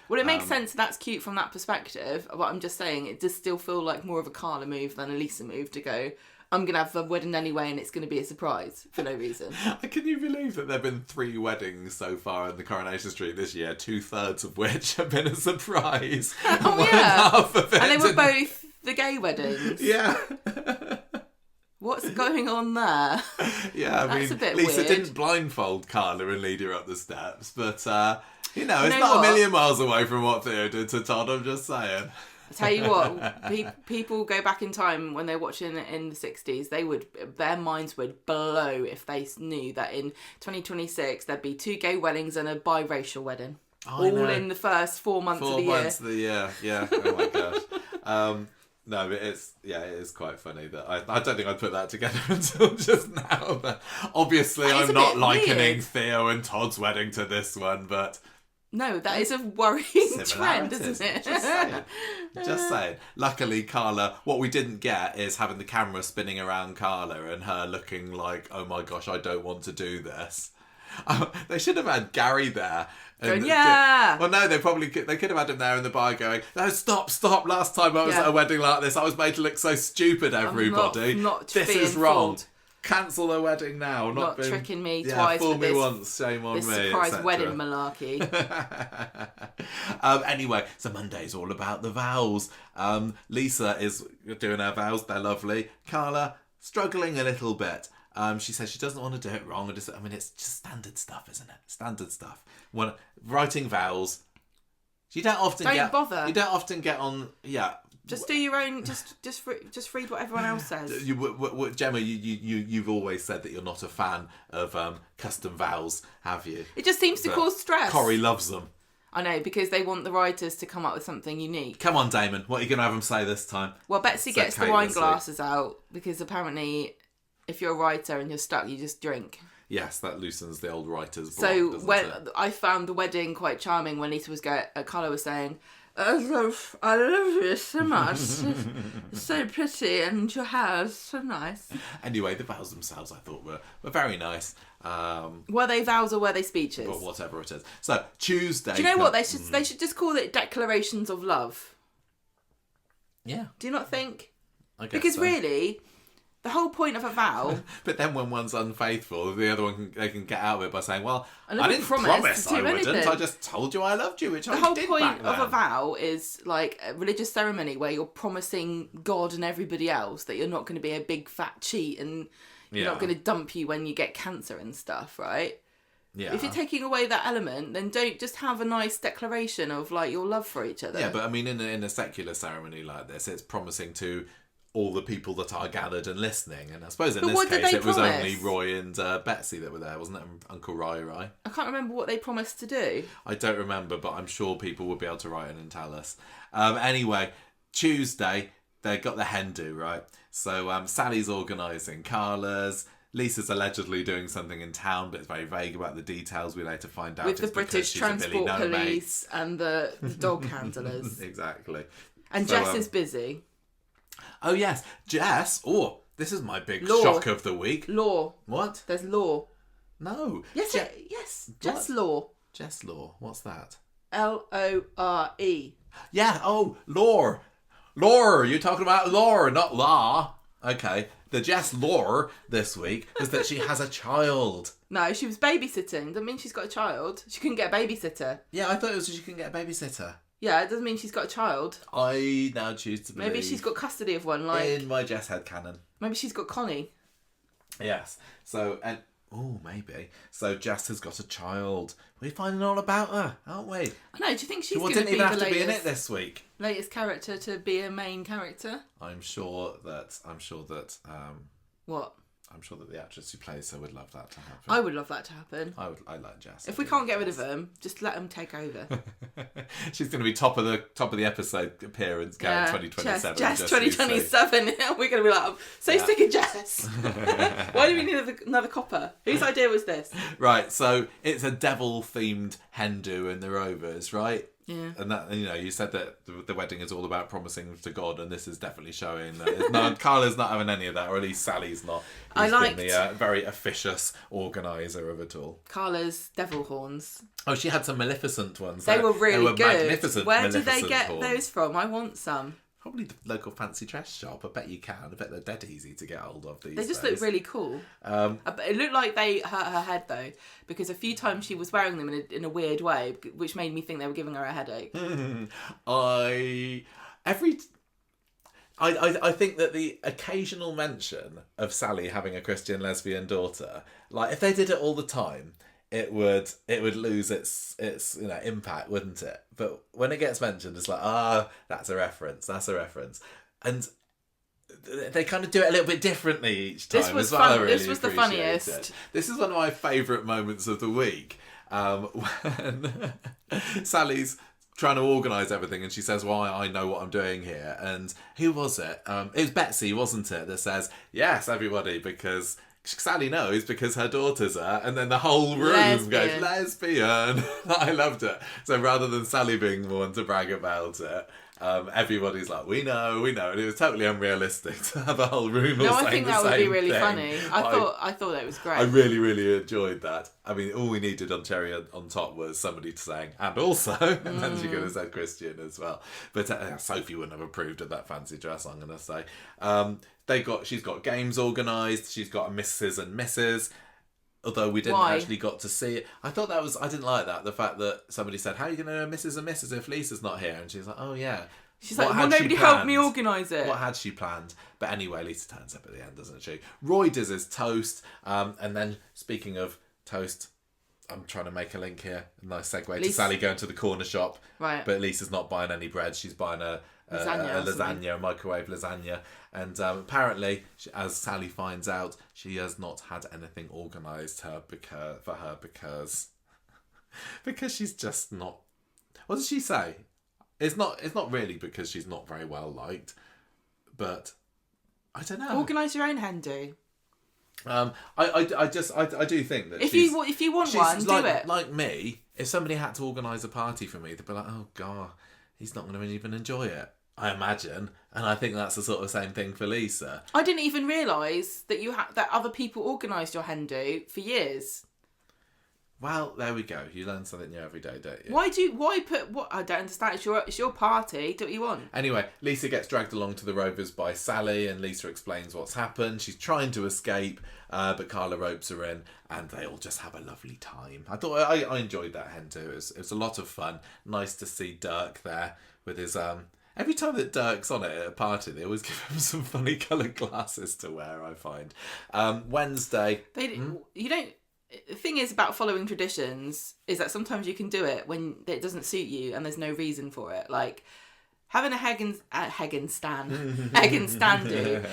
Well, it makes sense. That's cute from that perspective. But I'm just saying, it does still feel like more of a Carla move than a Lisa move to go, I'm going to have a wedding anyway and it's going to be a surprise for no reason. Can you believe that there have been 3 weddings so far in the Coronation Street this year, 2/3 of which have been a surprise? Oh, yeah. And they were both the gay weddings. Yeah. What's going on there? Yeah, That's a bit Lisa weird. didn't blindfold Carla and lead her up the steps, but, it's not a million miles away from what Theo did to Todd, I'm just saying. I tell you what, people go back in time when they're watching it in the 60s, their minds would blow if they knew that in 2026 there'd be 2 gay weddings and a biracial wedding. All in the first 4 months of the year. 4 months of the year, yeah. Oh my gosh. No, but it is quite funny that I don't think I'd put that together until just now. But obviously I'm not likening weird. Theo and Todd's wedding to this one, but... No, that is a worrying trend, isn't it? Just saying. Luckily, Carla, what we didn't get is having the camera spinning around Carla and her looking like, oh my gosh, I don't want to do this. They should have had Gary there. Going, yeah. Well, no, they could have had him there in the bar going, no, stop. Last time I was at a wedding like this, I was made to look so stupid, everybody. This is wrong. Fooled. Cancel the wedding now. Not tricking me twice. Fool with me this, once, shame on this me. Surprise wedding malarkey. Anyway, so Monday's all about the vows. Lisa is doing her vows. They're lovely. Carla struggling a little bit. She says she doesn't want to do it wrong. It's just standard stuff, isn't it? Standard stuff. Writing vowels. You don't often bother. You don't often get on. Yeah. Just do your own. Just read what everyone else says. Gemma, you've always said that you're not a fan of custom vowels, have you? It just seems to cause stress. Corrie loves them. I know, because they want the writers to come up with something unique. Come on, Damon. What are you going to have them say this time? Well, Betsy gets the wine glasses out because apparently, if you're a writer and you're stuck, you just drink. Yes, that loosens the old writer's block, So I found the wedding quite charming when Lisa Carla was saying, I love you so much. It's so pretty and your hair is so nice. Anyway, the vows themselves I thought were very nice. Were they vows or were they speeches? But whatever it is. So, Tuesday... Do you know what? They should just call it declarations of love. Yeah. Do you not think? I guess because so. Really... The whole point of a vow... But then when one's unfaithful, the other one they can get out of it by saying, well, I didn't promise I wouldn't. anything. I just told you I loved you, which I did back then. The whole point of a vow is like a religious ceremony where you're promising God and everybody else that you're not going to be a big fat cheat and you're not going to dump you when you get cancer and stuff, right? Yeah. If you're taking away that element, then don't just have a nice declaration of like your love for each other. Yeah, but I mean, in a secular ceremony like this, it's promising to all the people that are gathered and listening. And I suppose in this case, it was only Roy and Betsy that were there, wasn't it? And Uncle Rai. I can't remember what they promised to do. I don't remember, but I'm sure people will be able to write in and tell us. Anyway, Tuesday, they got the hen do, right? So Sally's organising Carla's. Lisa's allegedly doing something in town, but it's very vague about the details. We later find out with the British Transport Police and the dog handlers. Exactly. And so, Jess is busy. Oh, yes. Jess. Oh, this is my big shock of the week. Law. What? There's law. No. Yes, yes. Jess Law. Jess Law. What's that? Lore. Yeah. Oh, lore. Lore. You're talking about lore, not law. Okay. The Jess lore this week is that she has a child. No, she was babysitting. Doesn't mean she's got a child. She couldn't get a babysitter. Yeah, I thought it was she couldn't get a babysitter. Yeah, it doesn't mean she's got a child. I now choose to believe... Maybe she's got custody of one, like... In my Jess headcanon. Maybe she's got Connie. Yes. So, oh, maybe. So Jess has got a child. We're finding all about her, aren't we? I know, do you think she's going to be the latest... didn't even have to be in it this week. Latest character to be a main character? I'm sure that... What? I'm sure that the actress who plays her would love that to happen. I would love that to happen. I like Jess. If we can't get rid of them, just let them take over. She's going to be top of the episode appearance count 2027. Jess 2027. We're going to be like, sick of Jess. Why do we need another copper? Whose idea was this? Right, so it's a devil-themed hen do in the Rovers, right? Yeah. And that, you said that the wedding is all about promising to God, and this is definitely showing that Carla's not having any of that, or at least Sally's not. I liked been the very officious organiser of it all. Carla's devil horns. Oh, she had some Maleficent ones. They were really good. Magnificent. Where did they get horns. those from? I want some. Probably the local fancy dress shop. I bet you can. I bet they're dead easy to get hold of these days. They just look really cool. It looked like they hurt her head though, because a few times she was wearing them in a weird way, which made me think they were giving her a headache. I think that the occasional mention of Sally having a Christian lesbian daughter, like if they did it all the time, it would lose its impact, wouldn't it? But when it gets mentioned, it's like, that's a reference, and they kind of do it a little bit differently each time. This was fun. Really this was the funniest. This is one of my favourite moments of the week, when Sally's trying to organise everything and she says, well, I know what I'm doing here. And who was it? It was Betsy, wasn't it, that says, yes, everybody, because Sally knows because her daughters are, and then the whole room goes, lesbian. I loved it. So rather than Sally being the one to brag about it, everybody's like, we know, and it was totally unrealistic to have a whole room all saying the same thing. No, I think that would be really funny. I thought it was great. I really, really enjoyed that. I mean, all we needed on cherry on top was somebody to saying, and also, and then she could have said Christian as well. But Sophie wouldn't have approved of that fancy dress, I'm going to say. She's got games organised. She's got a Mrs. and Mrs. Although we didn't actually got to see it. I didn't like that. The fact that somebody said, how are you going to know Mrs. and Mrs. if Lisa's not here? And she's like, oh yeah. She's like, well, nobody helped me organise it. What had she planned? But anyway, Lisa turns up at the end, doesn't she? Roy does his toast. And then, speaking of toast, I'm trying to make a link here. A nice segue to Sally going to the corner shop. Right. But Lisa's not buying any bread. She's buying a lasagna, a microwave lasagna. And apparently, as Sally finds out, she has not had anything organised for her because she's just not... What does she say? It's not really because she's not very well liked, but I don't know. Organise your own hen do. I do think that if you want one, do it. Like me, if somebody had to organise a party for me, they'd be like, oh god, he's not going to even enjoy it, I imagine. And I think that's the sort of same thing for Lisa. I didn't even realise that that other people organised your hen do for years. Well, there we go. You learn something new every day, don't you? Why put what? I don't understand. It's your party. Do what you want. Anyway, Lisa gets dragged along to the Rovers by Sally, and Lisa explains what's happened. She's trying to escape, but Carla ropes her in, and they all just have a lovely time. I enjoyed that hen too. It was a lot of fun. Nice to see Dirk there with his Every time that Dirk's on it at a party, they always give him some funny coloured glasses to wear. I find Wednesday. You don't. The thing is about following traditions is that sometimes you can do it when it doesn't suit you and there's no reason for it. Like having a egg and stand do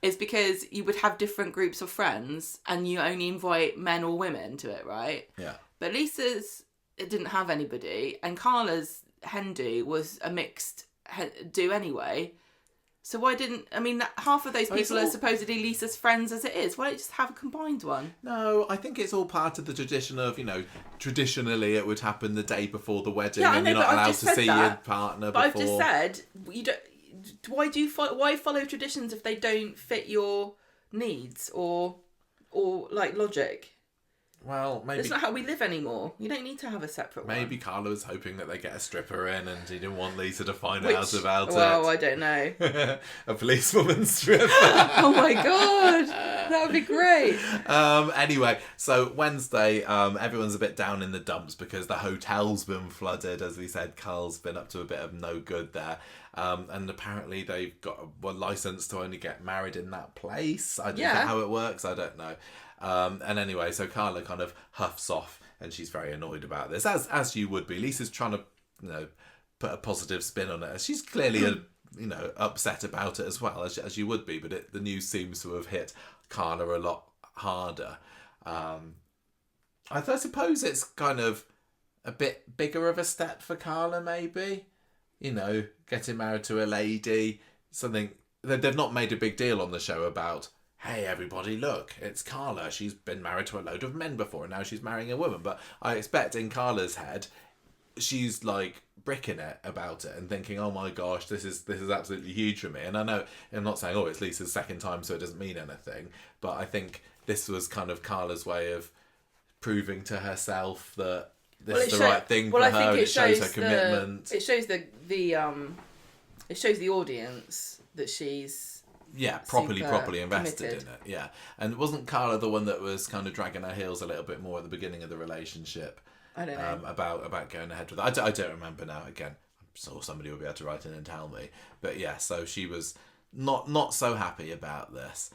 is because you would have different groups of friends and you only invite men or women to it, right? Yeah. But Lisa's, it didn't have anybody, and Carla's hen do was a mixed do anyway. So why didn't... I mean, half of those people are supposedly Lisa's friends as it is. Why don't you just have a combined one? No, I think it's all part of the tradition of, traditionally it would happen the day before the wedding and you're not allowed to see your partner before. But I've just said, you don't... Why follow traditions if they don't fit your needs or like logic? Well, maybe... That's not how we live anymore. You don't need to have a separate one. Maybe Carla was hoping that they get a stripper in and he didn't want Lisa to find out about it. Well, I don't know. A policewoman stripper. Oh my god. That would be great. Anyway, so Wednesday, everyone's a bit down in the dumps because the hotel's been flooded. As we said, Carl's been up to a bit of no good there. And apparently they've got a licence to only get married in that place. Is that how it works? I don't know. And anyway, so Carla kind of huffs off and she's very annoyed about this, as you would be. Lisa's trying to, put a positive spin on it. She's clearly, upset about it as well, as you would be, but the news seems to have hit Carla a lot harder. I suppose it's kind of a bit bigger of a step for Carla, maybe. Getting married to a lady, something that they've not made a big deal on the show about. Hey everybody, look, it's Carla. She's been married to a load of men before and now she's marrying a woman. But I expect in Carla's head, she's like bricking it about it and thinking, oh my gosh, this is absolutely huge for me. And I know, I'm not saying, it's Lisa's second time so it doesn't mean anything. But I think this was kind of Carla's way of proving to herself that this is the right thing for her. And it shows her commitment. It shows it shows the audience that she's... Yeah, properly invested committed in it. Yeah, and wasn't Carla the one that was kind of dragging her heels a little bit more at the beginning of the relationship? I don't know about going ahead with it. I don't remember now. Again, I'm sure somebody will be able to write in and tell me. But yeah, so she was not so happy about this.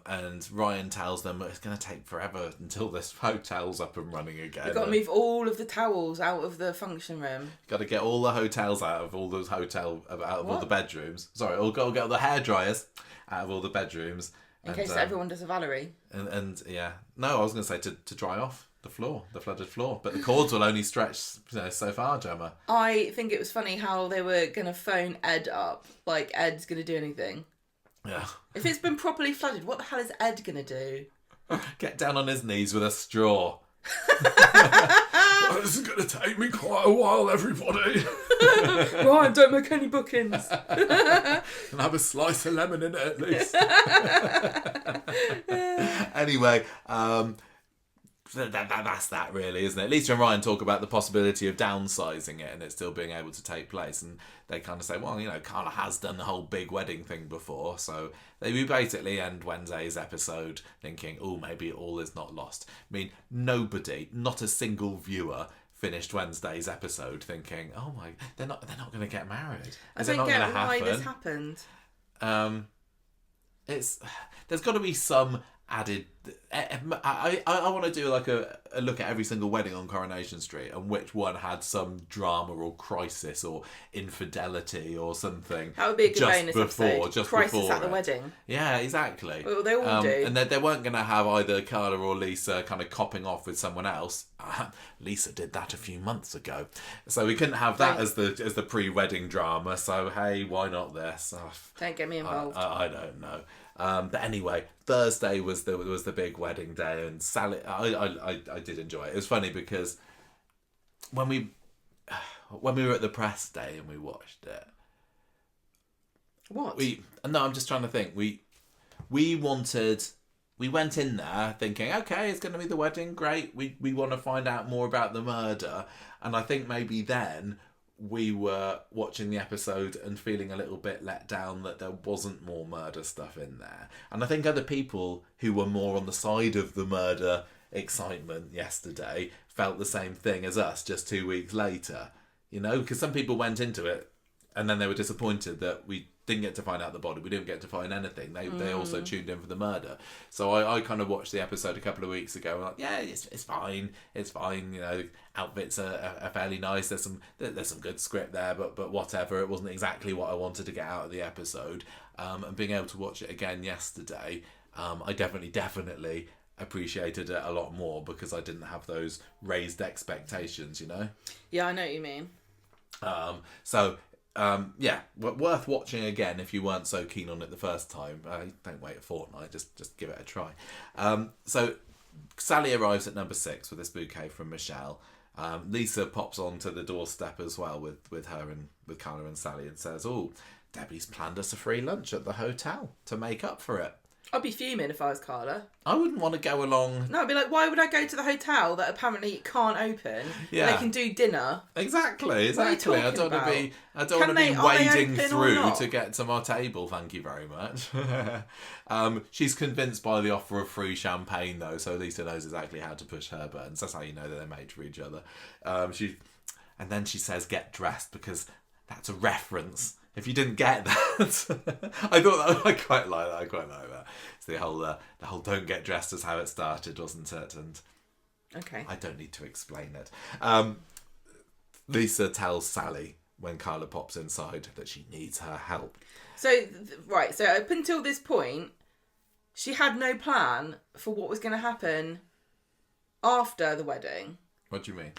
And Ryan tells them it's going to take forever until this hotel's up and running again. You've got to move all of the towels out of the function room. Got to get all the hotels out of all those all the bedrooms. Sorry, got to get all the hairdryers out of all the bedrooms. In case everyone does a Valerie. And yeah. No, I was going to say to dry off the flooded floor. But the cords will only stretch so far, Gemma. I think it was funny how they were going to phone Ed up. Like, Ed's going to do anything. Yeah. If it's been properly flooded, what the hell is Ed going to do? Get down on his knees with a straw. This is going to take me quite a while, everybody. Ryan, don't make any bookings. And have a slice of lemon in it at least. Anyway, that's that really, isn't it? Lisa and Ryan talk about the possibility of downsizing it and it still being able to take place, and they kind of say, well, Carla has done the whole big wedding thing before, so they basically end Wednesday's episode thinking, maybe all is not lost. I mean, nobody, not a single viewer finished Wednesday's episode thinking, oh my, they're not going to get married. I don't get why this happened. There's got to be some added. I want to do like a look at every single wedding on Coronation Street and which one had some drama or crisis or infidelity or something. That would be a good bonus episode. Just crisis before at the wedding. Yeah, exactly. Well, they all do. And they weren't going to have either Carla or Lisa kind of copping off with someone else. Lisa did that a few months ago, so we couldn't have that as the pre-wedding drama. So hey, why not this? Don't get me involved. I don't know. But anyway, Thursday was the big wedding day, and Sally. I did enjoy it. It was funny because when we were at the press day and we watched it. What? I'm just trying to think. We went in there thinking, okay, it's going to be the wedding. Great. We want to find out more about the murder, and I think maybe then we were watching the episode and feeling a little bit let down that there wasn't more murder stuff in there. And I think other people who were more on the side of the murder excitement yesterday felt the same thing as us just 2 weeks later. You know, because some people went into it and then they were disappointed that we didn't get to find out the body. We didn't get to find anything. They also tuned in for the murder. So I kind of watched the episode a couple of weeks ago and like, yeah, it's fine. It's fine. You know, outfits are fairly nice. There's some good script there, but whatever. It wasn't exactly what I wanted to get out of the episode. And being able to watch it again yesterday, I definitely appreciated it a lot more because I didn't have those raised expectations, you know? Yeah, I know what you mean. Worth watching again if you weren't so keen on it the first time. Don't wait a fortnight, just give it a try. So Sally arrives at number 6 with this bouquet from Michelle. Lisa pops onto the doorstep as well with her and with Carla and Sally and says, oh, Debbie's planned us a free lunch at the hotel to make up for it. I'd be fuming if I was Carla. I wouldn't want to go along. No, I'd be like, why would I go to the hotel that apparently can't open? Yeah. They can do dinner. Exactly. What are you talking I don't want to be wading through to get to my table. Thank you very much. She's convinced by the offer of free champagne though, so Lisa knows exactly how to push her buttons. That's how you know that they're made for each other. And then she says, "Get dressed," because that's a reference. If you didn't get that, I quite like that. It's the whole don't get dressed is how it started, wasn't it? And okay, I don't need to explain it. Lisa tells Sally when Carla pops inside that she needs her help. So up until this point, she had no plan for what was going to happen after the wedding. What do you mean?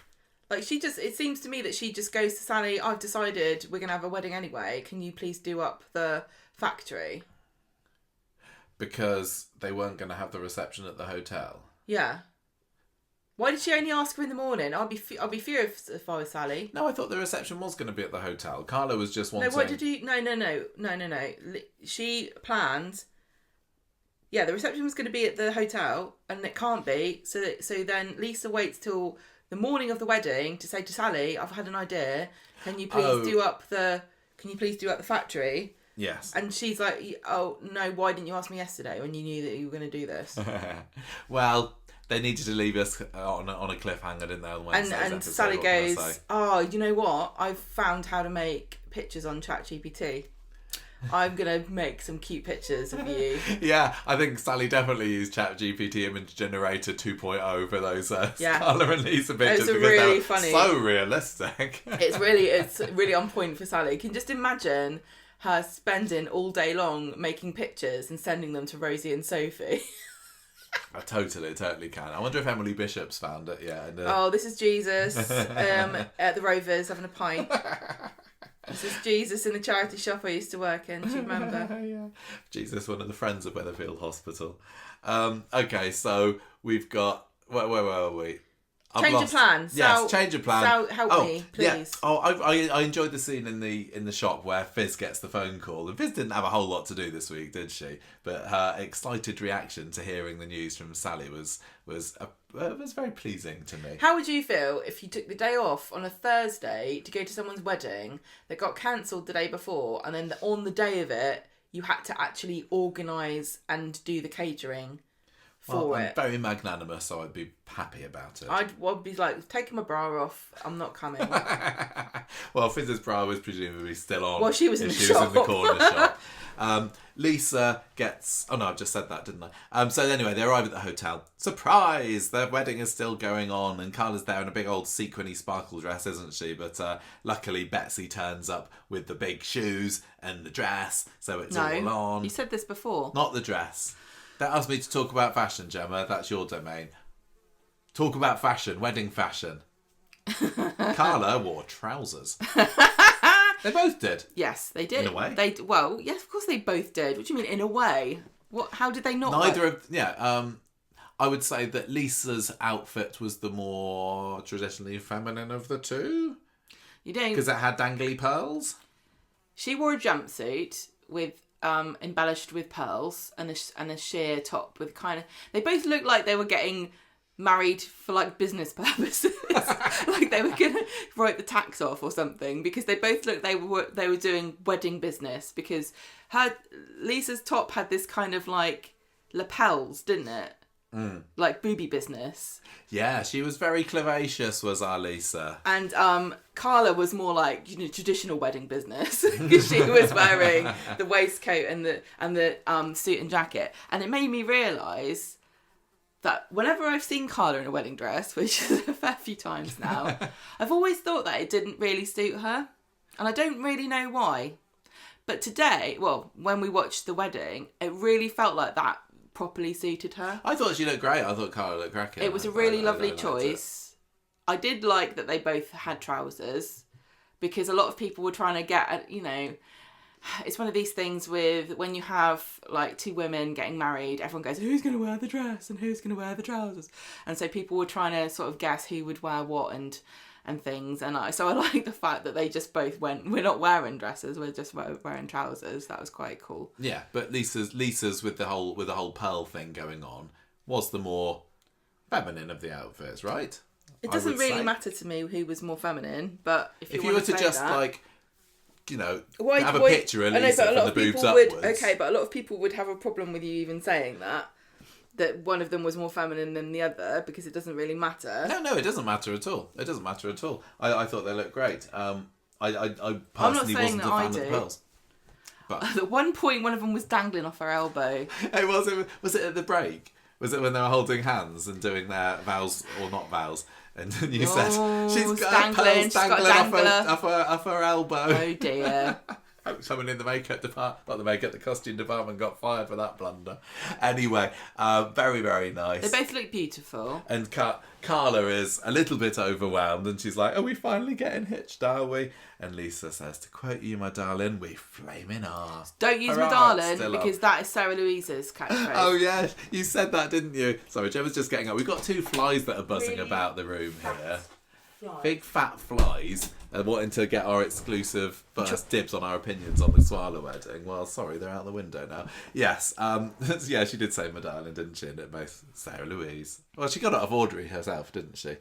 Like, it seems to me that she just goes to Sally, I've decided we're going to have a wedding anyway. Can you please do up the factory? Because they weren't going to have the reception at the hotel. Yeah. Why did she only ask her in the morning? I'll be furious if I was Sally. No, I thought the reception was going to be at the hotel. Carla was just wanting... No, what did you... No. She planned... Yeah, the reception was going to be at the hotel, and it can't be. So then Lisa waits till the morning of the wedding to say to Sally, I've had an idea. Can you please do up the factory? Yes. And she's like, oh, no, why didn't you ask me yesterday when you knew that you were going to do this? Well, they needed to leave us on a cliffhanger, didn't they? On Wednesday's and episode, Sally goes, oh, you know what? I've found how to make pictures on ChatGPT. I'm going to make some cute pictures of you. Yeah, I think Sally definitely used ChatGPT Image Generator 2.0 for those Carla and Lisa pictures. It was really funny. So realistic. It's really on point for Sally. You can just imagine her spending all day long making pictures and sending them to Rosie and Sophie. I totally can. I wonder if Emily Bishop's found it yet. Oh, this is Jesus at the Rovers having a pint. This is Jesus in the charity shop I used to work in. Do you remember? Yeah. Jesus, one of the friends of Weatherfield Hospital. Okay, so we've got... Where were we? Change of plan. Yes, change of plan. Sal, help me, please. Yeah. Oh, I enjoyed the scene in the shop where Fizz gets the phone call. And Fizz didn't have a whole lot to do this week, did she? But her excited reaction to hearing the news from Sally was very pleasing to me. How would you feel if you took the day off on a Thursday to go to someone's wedding that got cancelled the day before, and then on the day of it, you had to actually organise and do the catering I'm very magnanimous, so I'd be happy about it. I'd be like, taking my bra off, I'm not coming. Well, Fizz's bra was presumably still on. Well, she was in the shop. She was in the corner shop. Lisa gets... Oh, no, I've just said that, didn't I? So anyway, they arrive at the hotel. Surprise! Their wedding is still going on, and Carla's there in a big old sequiny sparkle dress, isn't she? But luckily, Betsy turns up with the big shoes and the dress, so it's all on. You said this before. Not the dress. That asked me to talk about fashion, Gemma. That's your domain. Talk about fashion, wedding fashion. Carla wore trousers. They both did. Yes, they did. In a way. Yes, of course they both did. What do you mean, in a way? What? How did they not? Neither of... Yeah, I would say that Lisa's outfit was the more traditionally feminine of the two. You don't... Because it had dangly pearls. She wore a jumpsuit with... embellished with pearls and a sheer top with kind of... They both looked like they were getting married for like business purposes. Like they were gonna write the tax off or something, because they both looked they were doing wedding business, because Lisa's top had this kind of like lapels, didn't it? Like booby business. Yeah, she was very clavacious, was our Lisa. And Carla was more like, traditional wedding business, because she was wearing the waistcoat and the suit and jacket. And it made me realise that whenever I've seen Carla in a wedding dress, which is a fair few times now, I've always thought that it didn't really suit her. And I don't really know why. But today, when we watched the wedding, it really felt like that properly suited her. I thought she looked great. I thought Carla looked cracking. It was a really lovely choice. I did like that they both had trousers, because a lot of people were trying to get at, it's one of these things with when you have like two women getting married, everyone goes, who's going to wear the dress and who's going to wear the trousers? And so people were trying to sort of guess who would wear what and things. And so I like the fact that they just both went, we're not wearing dresses, we're just wearing trousers. That was quite cool. Yeah, but Lisa's with the whole pearl thing going on was the more feminine of the outfits, right? It doesn't really matter to me who was more feminine, but if you were to just have a picture of Lisa from the boobs upwards. Okay, but a lot of people would have a problem with you even saying that one of them was more feminine than the other, because it doesn't really matter. No, it doesn't matter at all. It doesn't matter at all. I thought they looked great. I personally wasn't a fan of the pearls. But at one point, one of them was dangling off her elbow. Was it at the break? Was it when they were holding hands and doing their vows or not vows? And you said, she's got pearls dangling off her elbow. Oh dear. Someone in the makeup department, not the makeup, the costume department got fired for that blunder. Anyway, very, very nice. They both look beautiful. And Carla is a little bit overwhelmed, and she's like, are we finally getting hitched, are we? And Lisa says, to quote you, my darling, we flaming are. Don't use my darling, because that is Sarah Louise's catchphrase. Oh yeah, you said that, didn't you? Sorry, Gemma's just getting up. We've got two flies that are buzzing about the room here. Big fat flies wanting to get our exclusive first dibs on our opinions on the Swala wedding. Well, sorry, they're out the window now. Yes, yeah, she did say my darling, didn't she? And it both Sarah Louise. Well, she got it off Audrey herself, didn't she?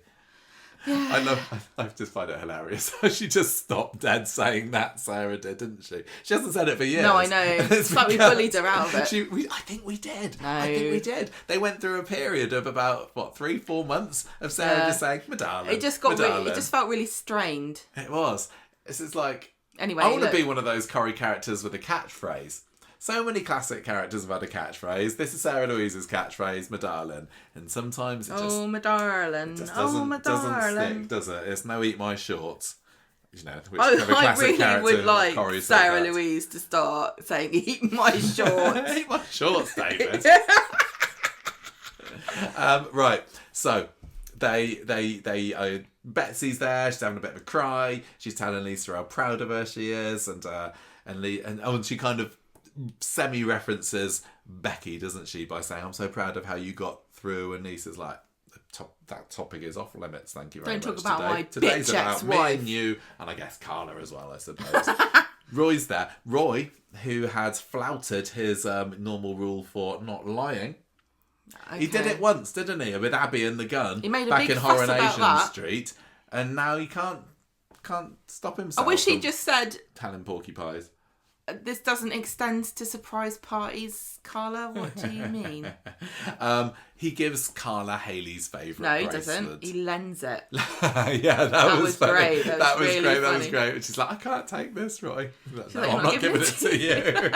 Yeah. I just find it hilarious. She just stopped dead saying that, Sarah did, didn't she? She hasn't said it for years. No, I know. It's like we bullied her out of it. I think we did. No. I think we did. They went through a period of about, 3-4 months of Sarah just saying, my darling, it just felt really strained. It was. This is like... Anyway, I want to be one of those Corrie characters with a catchphrase. So many classic characters have had a catchphrase. This is Sarah Louise's catchphrase, my darling. And sometimes it just... Oh, my darling. Doesn't stick, does it? It's no eat my shorts. Which I really would like Sarah Louise to start saying, eat my shorts. Eat my shorts, David. Right, so Betsy's there, she's having a bit of a cry. She's telling Lisa how proud of her she is. And she kind of semi-references Becky, doesn't she, by saying, I'm so proud of how you got through. And Lisa's like, that topic is off limits, thank you very much. Don't talk about my Today's bitch about ex-wife. me and you, and I guess Carla as well, I suppose. Roy's there. Roy, who had flouted his normal rule for not lying. Okay. He did it once, didn't he, with Abby and the gun? He made a back big in fuss Coronation about that. Street, and now he can't stop himself. I wish he just said, telling porky pies. this doesn't extend to surprise parties, Carla? What do you mean? He gives Carla Haley's favourite bracelet. No, he doesn't. He lends it. Yeah, that was great. That was really great. That was great. She's like, I can't take this, Roy. Like, no, like, I'm not giving it to you.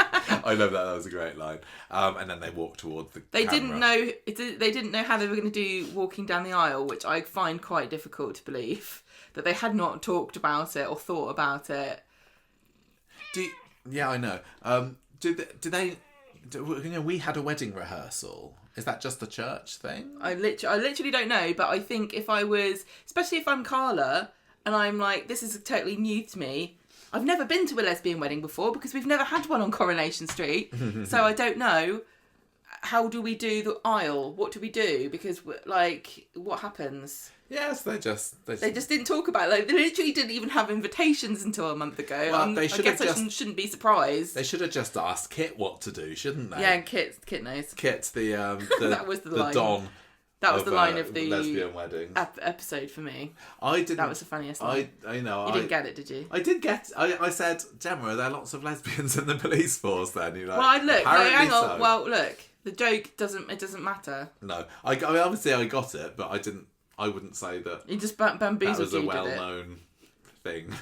I love that. That was a great line. And then they walk towards the camera. They didn't know how they were going to do walking down the aisle, which I find quite difficult to believe. That they had not talked about it or thought about it. Yeah, I know. We had a wedding rehearsal. Is that just a church thing? I literally don't know, but I think especially if I'm Carla, and I'm like, this is totally new to me. I've never been to a lesbian wedding before because we've never had one on Coronation Street, so I don't know. How do we do the aisle? What do we do? Because, like, what happens? Yes, they just didn't talk about it. Like, they literally didn't even have invitations until a month ago. Well, I shouldn't be surprised. They should have just asked Kit what to do, shouldn't they? Yeah, and Kit knows. Kit's the that was the line. Don. That was the line of the lesbian wedding episode for me. I didn't. That was the funniest line. I know. You didn't get it, did you? I did get. I said, Gemma, are there lots of lesbians in the police force? Then you're like, well, look. No, hang on. So. Well, look. The joke doesn't matter. No, I mean, obviously I got it, but I didn't. I wouldn't say that. You just bamboozled. That was a well-known thing.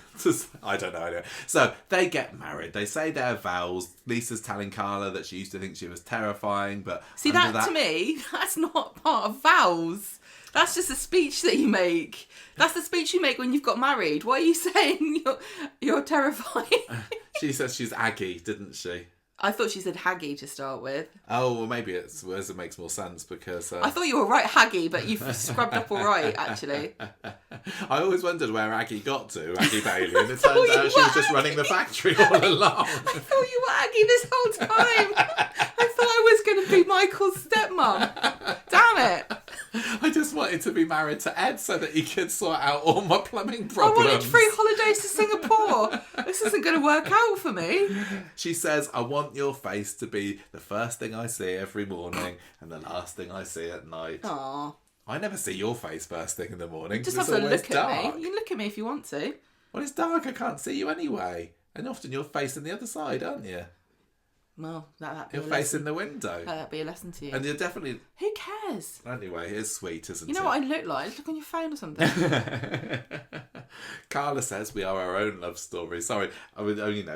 I don't know. Anyway. So they get married. They say their vows. Lisa's telling Carla that she used to think she was terrifying, but see that to me, that's not part of vows. That's just a speech that you make. That's the speech you make when you've got married. Why are you saying you're terrifying? She says she's Aggie, didn't she? I thought she said Haggy to start with. Oh, well, maybe it makes more sense because... I thought you were right, Haggy, but you've scrubbed up all right, actually. I always wondered where Aggie got to, Aggie Bailey, and it turns out she was just running the factory all along. I thought you were Aggie this whole time. I thought I was going to be Michael's stepmom. Damn it. I just wanted to be married to Ed so that he could sort out all my plumbing problems. I wanted free holidays to Singapore. This isn't going to work out for me. She says, I want your face to be the first thing I see every morning and the last thing I see at night. Aww. I never see your face first thing in the morning. Just have to look at me. You can look at me if you want to. Well, it's dark. I can't see you anyway. And often you're facing the other side, aren't you? Well, that'd be you're facing the window. That'd be a lesson to you. And you're definitely... Who cares? Anyway, it's sweet, isn't it? You know what I look like? Look on your phone or something. Carla says we are our own love story. Sorry, we're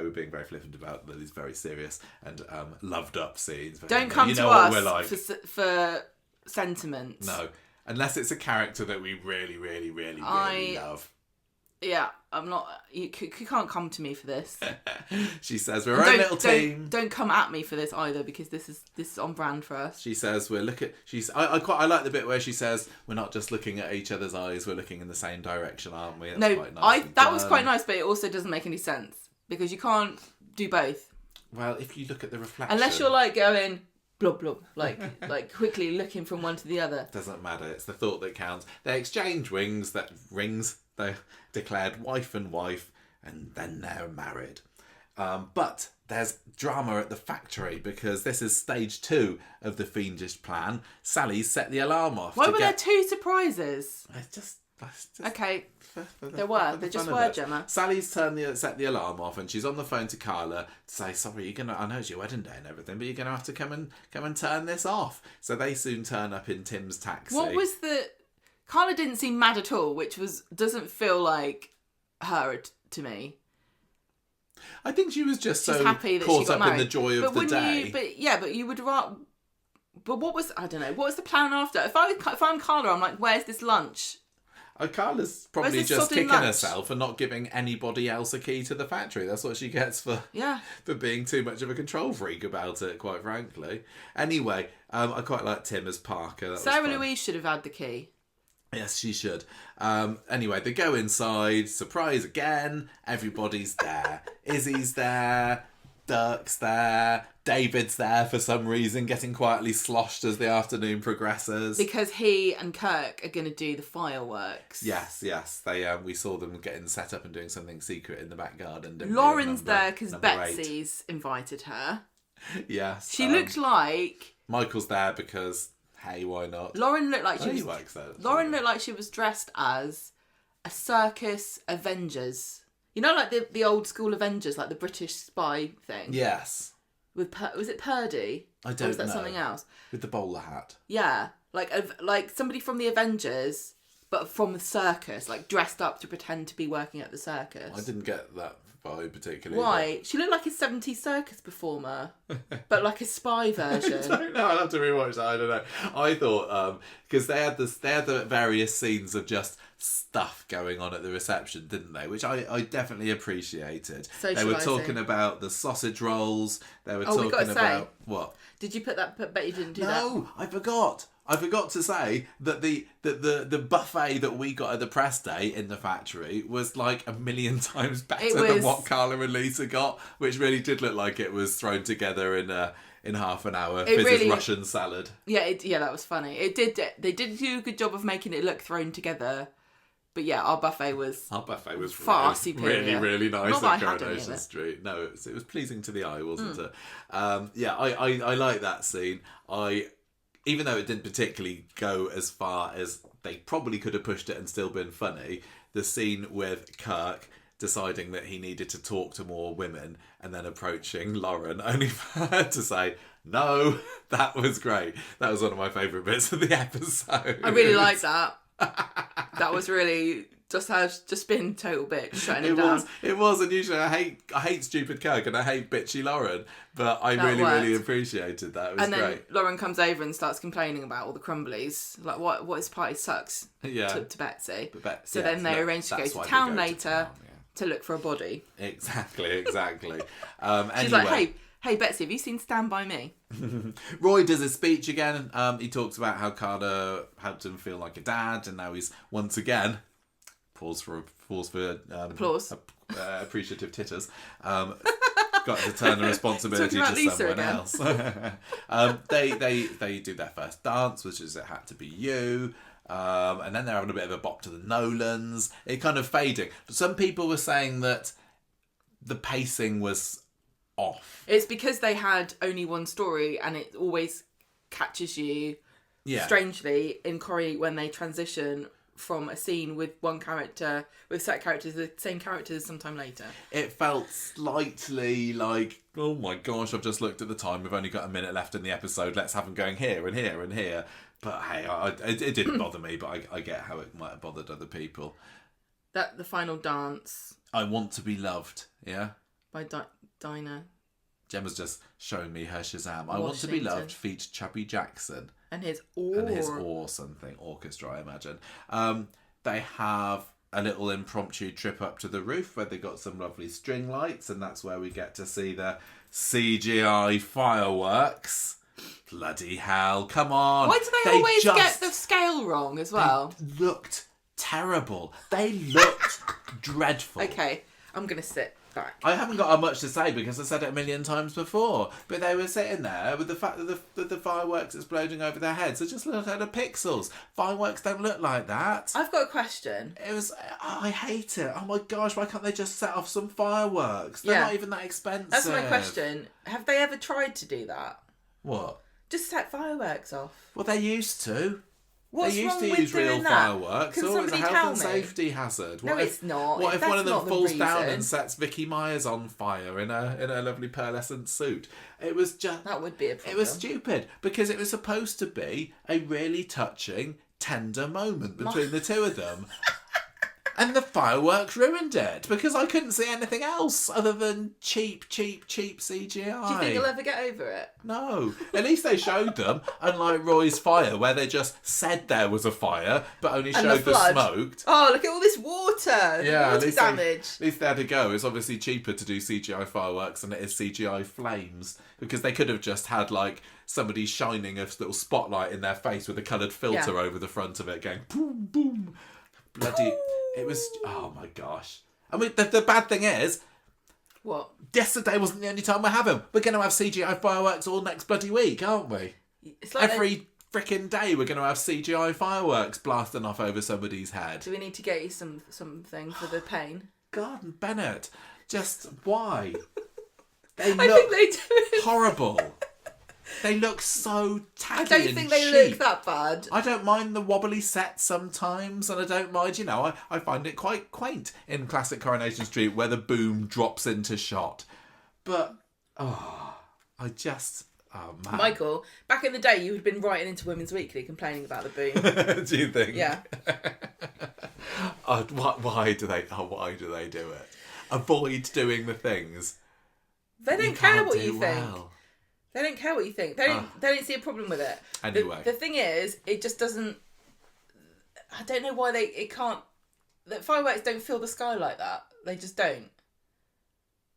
being very flippant about these very serious and loved up scenes. Don't come to us for sentiment. No, unless it's a character that we really, really, really, really love. Yeah, I'm not. You can't come to me for this. She says we're our own little team. Don't come at me for this either, because this is on brand for us. She says I like the bit where she says we're not just looking at each other's eyes, we're looking in the same direction, aren't we? That's quite nice. That was quite nice, but it also doesn't make any sense because you can't do both. Well, if you look at the reflection, unless you're like going blub blub, like quickly looking from one to the other. Doesn't matter. It's the thought that counts. They exchange rings. They declared wife and wife, and then they're married. But there's drama at the factory because this is stage 2 of the fiendish plan. Sally's set the alarm off. Why were there 2 surprises? It's just okay. There were, Gemma. Sally's set the alarm off, and she's on the phone to Carla to say, "Sorry, I know it's your wedding day and everything, but you're gonna have to come and turn this off." So they soon turn up in Tim's taxi. What was Carla didn't seem mad at all, which doesn't feel like her to me. I think she was just so happy that caught she got up married. in the joy of the day. But you would rather. But what was the plan after? If I'm Carla, I'm like, where's this lunch? Carla's probably just kicking herself and not giving anybody else a key to the factory. That's what she gets for being too much of a control freak about it, quite frankly. Anyway, I quite like Tim as Parker. Sarah Louise should have had the key. Yes, she should. Anyway, they go inside. Surprise again. Everybody's there. Izzy's there. Dirk's there. David's there for some reason, getting quietly sloshed as the afternoon progresses. Because he and Kirk are going to do the fireworks. Yes. We saw them getting set up and doing something secret in the back garden. Lauren's there because Betsy's invited her. Yes. She looked like... Michael's there because... Hey, why not? Lauren looked like looked like she was dressed as a circus Avengers. You know, like the old school Avengers, like the British spy thing? Yes. With was it Purdy? I don't know. Or was that something else? With the bowler hat. Yeah. Like somebody from the Avengers, but from the circus, like dressed up to pretend to be working at the circus. I didn't get that vibe particularly. Why? But... She looked like a 70s circus performer, but like a spy version. I don't know. I'll have to rewatch that. I don't know. I thought because they had the various scenes of just stuff going on at the reception, didn't they? Which I definitely appreciated. They were talking about the sausage rolls. They were talking about what? Did you put that? Bet you didn't do that. No, I forgot. I forgot to say that the buffet that we got at the press day in the factory was like 1,000,000 times better than what Carla and Lisa got, which really did look like it was thrown together in half an hour. Really, Russian salad. Yeah, that was funny. It did. They did do a good job of making it look thrown together. But yeah, our buffet was far superior. Really, really nice at Coronation Street. No, it was pleasing to the eye, wasn't it? Yeah, I like that scene. Even though it didn't particularly go as far as they probably could have pushed it and still been funny, the scene with Kirk deciding that he needed to talk to more women and then approaching Lauren only for her to say, no, that was great. That was one of my favourite bits of the episode. I really liked that. That was really just been total bitch shutting him down. It was, and usually I hate stupid Kirk and I hate bitchy Lauren, but I really appreciated that. It was great. And then Lauren comes over and starts complaining about all the crumblies, like what his party sucks. Yeah. To Betsy. So then they arrange to go to town later to look for a body. Exactly. She's like, Hey Betsy, have you seen Stand By Me? Roy does his speech again. He talks about how Carter helped him feel like a dad, and now he's once again applause. Appreciative titters. Got to turn the responsibility to someone else. They do their first dance, which is It Had to Be You. And then they're having a bit of a bop to the Nolans. It kind of fading. But some people were saying that the pacing was off. It's because they had only one story, and it always catches you strangely in Corrie when they transition from a scene with one character, with set characters, the same characters sometime later. It felt slightly like, oh my gosh, I've just looked at the time, we've only got a minute left in the episode, let's have them going here and here and here. But hey, it didn't bother me, but I get how it might have bothered other people. The final dance. I Want to Be Loved, yeah? By Dinah. Gemma's just showing me her Shazam. I Want to Be Loved feat Chubby Jackson. And his oar. Or something. Orchestra, I imagine. They have a little impromptu trip up to the roof where they got some lovely string lights, and that's where we get to see the CGI fireworks. Bloody hell, come on. Why do they always get the scale wrong as well? They looked terrible. They looked dreadful. Okay, I'm going to sit back. I haven't got much to say because I said it 1,000,000 times before, but they were sitting there with the fact that the fireworks exploding over their heads. So just look at the pixels. Fireworks don't look like that. I've got a question. I hate it. Oh my gosh, why can't they just set off some fireworks? They're not even that expensive. That's my question. Have they ever tried to do that? What? Just set fireworks off. Well, they used to. What's they used wrong to with use real doing that? fireworks. Can It's a somebody health tell and me? safety hazard. No, it's not. What if one of them falls down reason. and sets Vicky Myers on fire in a lovely pearlescent suit? It was just that would be a problem. It was stupid because it was supposed to be a really touching, tender moment between the two of them. And the fireworks ruined it because I couldn't see anything else other than cheap CGI. Do you think you'll ever get over it? No. At least they showed them, unlike Roy's fire, where they just said there was a fire, but only showed the smoke. Oh, look at all this water. Yeah, water damage. At least they had to go. It's obviously cheaper to do CGI fireworks than it is CGI flames because they could have just had like somebody shining a little spotlight in their face with a coloured filter over the front of it, going boom, boom. Bloody. It was, oh my gosh. I mean, the bad thing is... What? Yesterday wasn't the only time we're having. We're going to have CGI fireworks all next bloody week, aren't we? It's like every freaking day we're going to have CGI fireworks blasting off over somebody's head. Do we need to get you something for the pain? God, Bennett. Just, why? I think they do. Horrible. They look so tacky. I don't think they cheap. look that bad. I don't mind the wobbly set sometimes, and I don't mind, I find it quite quaint in classic Coronation Street where the boom drops into shot. But, oh man. Michael, back in the day, you had been writing into Women's Weekly complaining about the boom. Do you think? Yeah. Why do they do it? Avoid doing the things. They don't care what you think. They don't care what you think. They don't see a problem with it. Anyway. The thing is, it just doesn't... I don't know why that fireworks don't fill the sky like that. They just don't.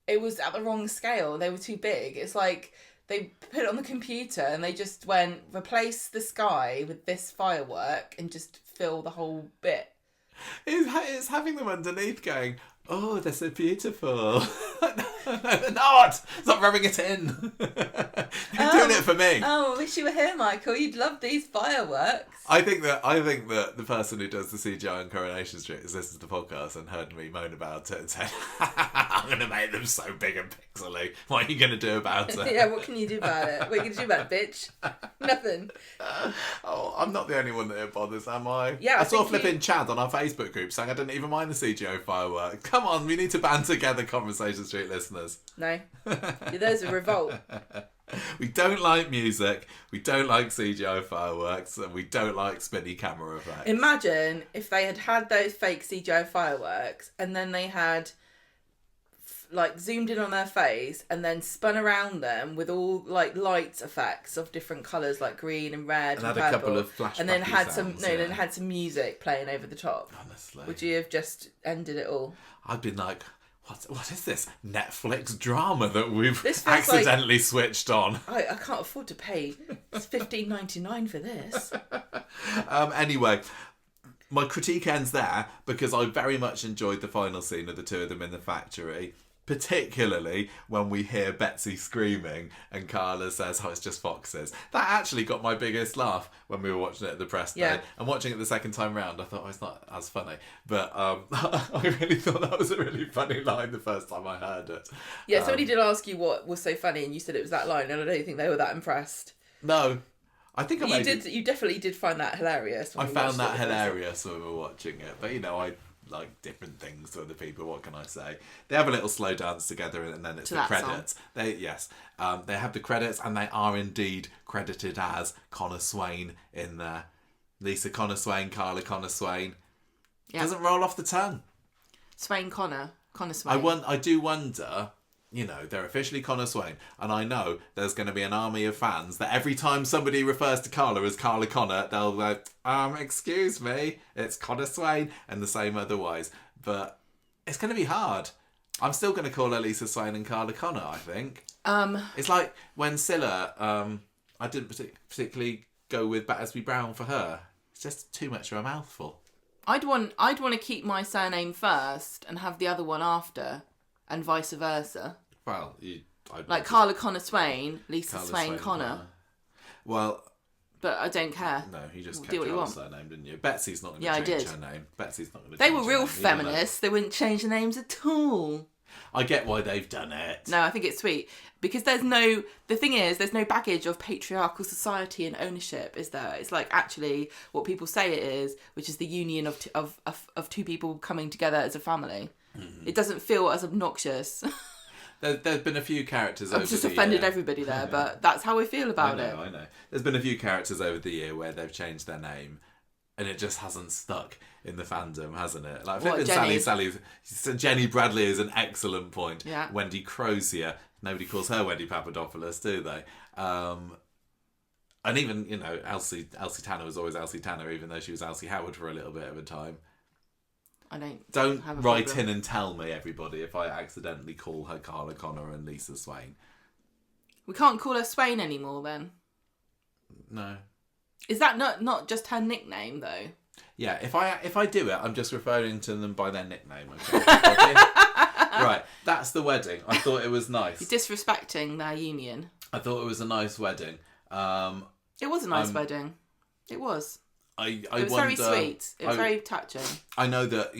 It was at the wrong scale. They were too big. It's like they put it on the computer and they just went, replace the sky with this firework and just fill the whole bit. It's having them underneath going, oh, they're so beautiful. No, they're not. Stop rubbing it in. You're doing it for me. Oh, I wish you were here, Michael. You'd love these fireworks. I think that the person who does the CGI on Coronation Street has listened to the podcast and heard me moan about it and said, I'm going to make them so big and pixely. What are you going to do about it? Yeah, what can you do about it? What are you going to do about it, bitch? Nothing. Oh, I'm not the only one that it bothers, am I? Yeah, I saw flipping Chad on our Facebook group saying I didn't even mind the CGI firework. Come on, we need to band together, Conversation Street listeners. No. There's a revolt. We don't like music, we don't like CGI fireworks, and we don't like spinny camera effects. Imagine if they had those fake CGI fireworks and then they had zoomed in on their face and then spun around them with all light effects of different colours like green and red and had purple, a couple of flashbacks and then had sounds, then had some music playing over the top. Honestly, would you have just ended it all? I'd been like, what is this Netflix drama that we've accidentally switched on? I can't afford to pay $15.99 for this. Anyway, my critique ends there because I very much enjoyed the final scene of the two of them in the factory. Particularly when we hear Betsy screaming and Carla says, oh, it's just foxes. That actually got my biggest laugh when we were watching it at the press day. And watching it the second time round, I thought, oh, it's not as funny. But I really thought that was a really funny line the first time I heard it. Yeah, somebody did ask you what was so funny and you said it was that line, and I don't think they were that impressed. No. I think you definitely did find that hilarious. I found that hilarious when we were watching it. But, I like different things to other people. What can I say? They have a little slow dance together, and then it's the credits. They have the credits, and they are indeed credited as Connor Swain in there. Lisa Connor Swain, Carla Connor Swain. Yep. Doesn't roll off the tongue. Swain Connor Swain. I do wonder. They're officially Connor Swain, and I know there's going to be an army of fans that every time somebody refers to Carla as Carla Connor, they'll go, excuse me, it's Connor Swain, and the same otherwise. But it's going to be hard. I'm still going to call her Lisa Swain and Carla Connor, I think. It's like when Scylla, I didn't particularly go with Battersby Brown for her. It's just too much of a mouthful. I'd want to keep my surname first and have the other one after, and vice versa. Well, Carla Connor Swain, Lisa Swain Connor. Well, but I don't care. No, you just kept your surname, didn't you? Betsy's not going to change her name. Betsy's not going to. They were real feminists. They wouldn't change the names at all. I get why they've done it. No, I think it's sweet because there's no baggage of patriarchal society and ownership, is there? It's actually what people say it is, which is the union of two people coming together as a family. Mm-hmm. It doesn't feel as obnoxious. There's been a few characters over the year. I've just offended everybody there, but that's how I feel about it. I know. There's been a few characters over the year where they've changed their name and it just hasn't stuck in the fandom, hasn't it? Like Jenny Bradley is an excellent point. Yeah. Wendy Crozier, nobody calls her Wendy Papadopoulos, do they? And even, Elsie Tanner was always Elsie Tanner, even though she was Elsie Howard for a little bit of a time. Don't write in and tell me, everybody, if I accidentally call her Carla Connor and Lisa Swain. We can't call her Swain anymore, then? No. Is that not just her nickname, though? Yeah, if I do it, I'm just referring to them by their nickname. Okay? Right, that's the wedding. I thought it was nice. You're disrespecting their union. I thought it was a nice wedding. It was a nice wedding. It was. It was very sweet. It was very touching. I know that,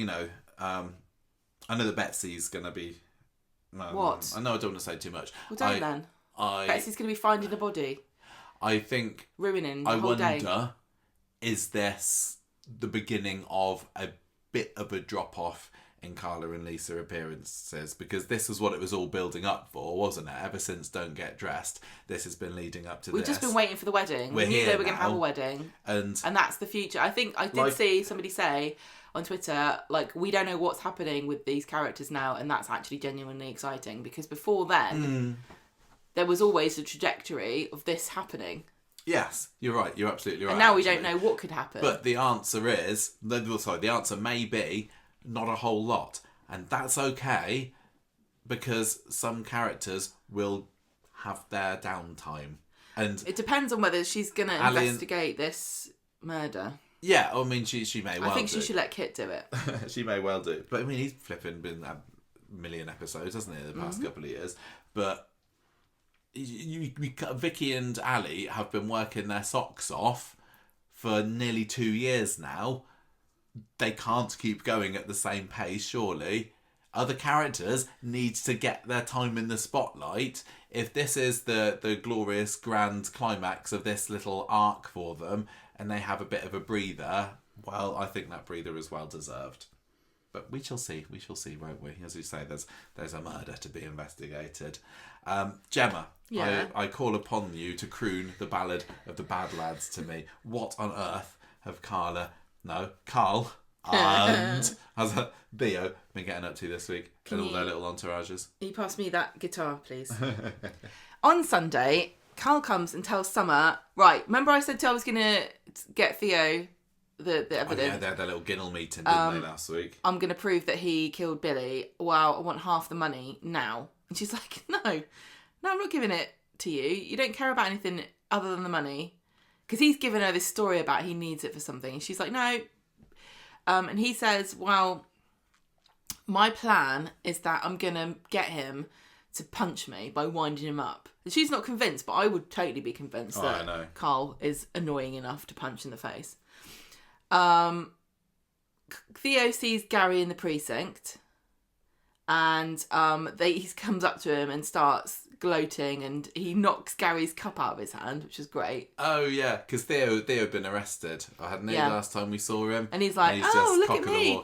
I know that Betsy's going to be... what? I know I don't want to say too much. Well, don't then. Betsy's going to be finding a body. I think... Ruining the whole day. I wonder, is this the beginning of a bit of a drop-off in Carla and Lisa appearances? Because this was what it was all building up for, wasn't it? Ever since Don't Get Dressed, this has been leading up to We've just been waiting for the wedding. We knew they were going to have a wedding. And that's the future. I think I did see somebody say on Twitter, like, we don't know what's happening with these characters now, and that's actually genuinely exciting, because before then, there was always a trajectory of this happening. Yes, you're right. You're absolutely right. And now we don't know what could happen. But the answer is... the answer may be not a whole lot. And that's okay, because some characters will have their downtime. And it depends on whether she's going to investigate this murder. Yeah, I mean, she may well do. I think she should let Kit do it. She may well do. But, I mean, he's flipping been a million episodes, hasn't he, in the past couple of years. But... Vicky and Ali have been working their socks off for nearly 2 years now. They can't keep going at the same pace, surely. Other characters need to get their time in the spotlight. If this is the glorious grand climax of this little arc for them, and they have a bit of a breather, well, I think that breather is well deserved. But we shall see, won't we? As you say, there's a murder to be investigated. Gemma, yeah. I call upon you to croon the ballad of the bad lads to me. What on earth have Carl and Theo been getting up to this week? And all their little entourages. Can you pass me that guitar, please? On Sunday, Carl comes and tells Summer, right, remember I said I was going to get Theo... the evidence. Oh, yeah, they had their little Ginnell meeting, didn't they, last week? I'm going to prove that he killed Billy. Well, I want half the money now. And she's like, no, I'm not giving it to you. You don't care about anything other than the money. Because he's given her this story about he needs it for something. And she's like, no. And he says, well, my plan is that I'm going to get him to punch me by winding him up. She's not convinced, but I would totally be convinced that Carl is annoying enough to punch in the face. Theo sees Gary in the precinct, and he comes up to him and starts gloating, and he knocks Gary's cup out of his hand, which is great. Oh yeah, because Theo had been arrested, hadn't he? Last time we saw him, and he's like, "Oh, look at me!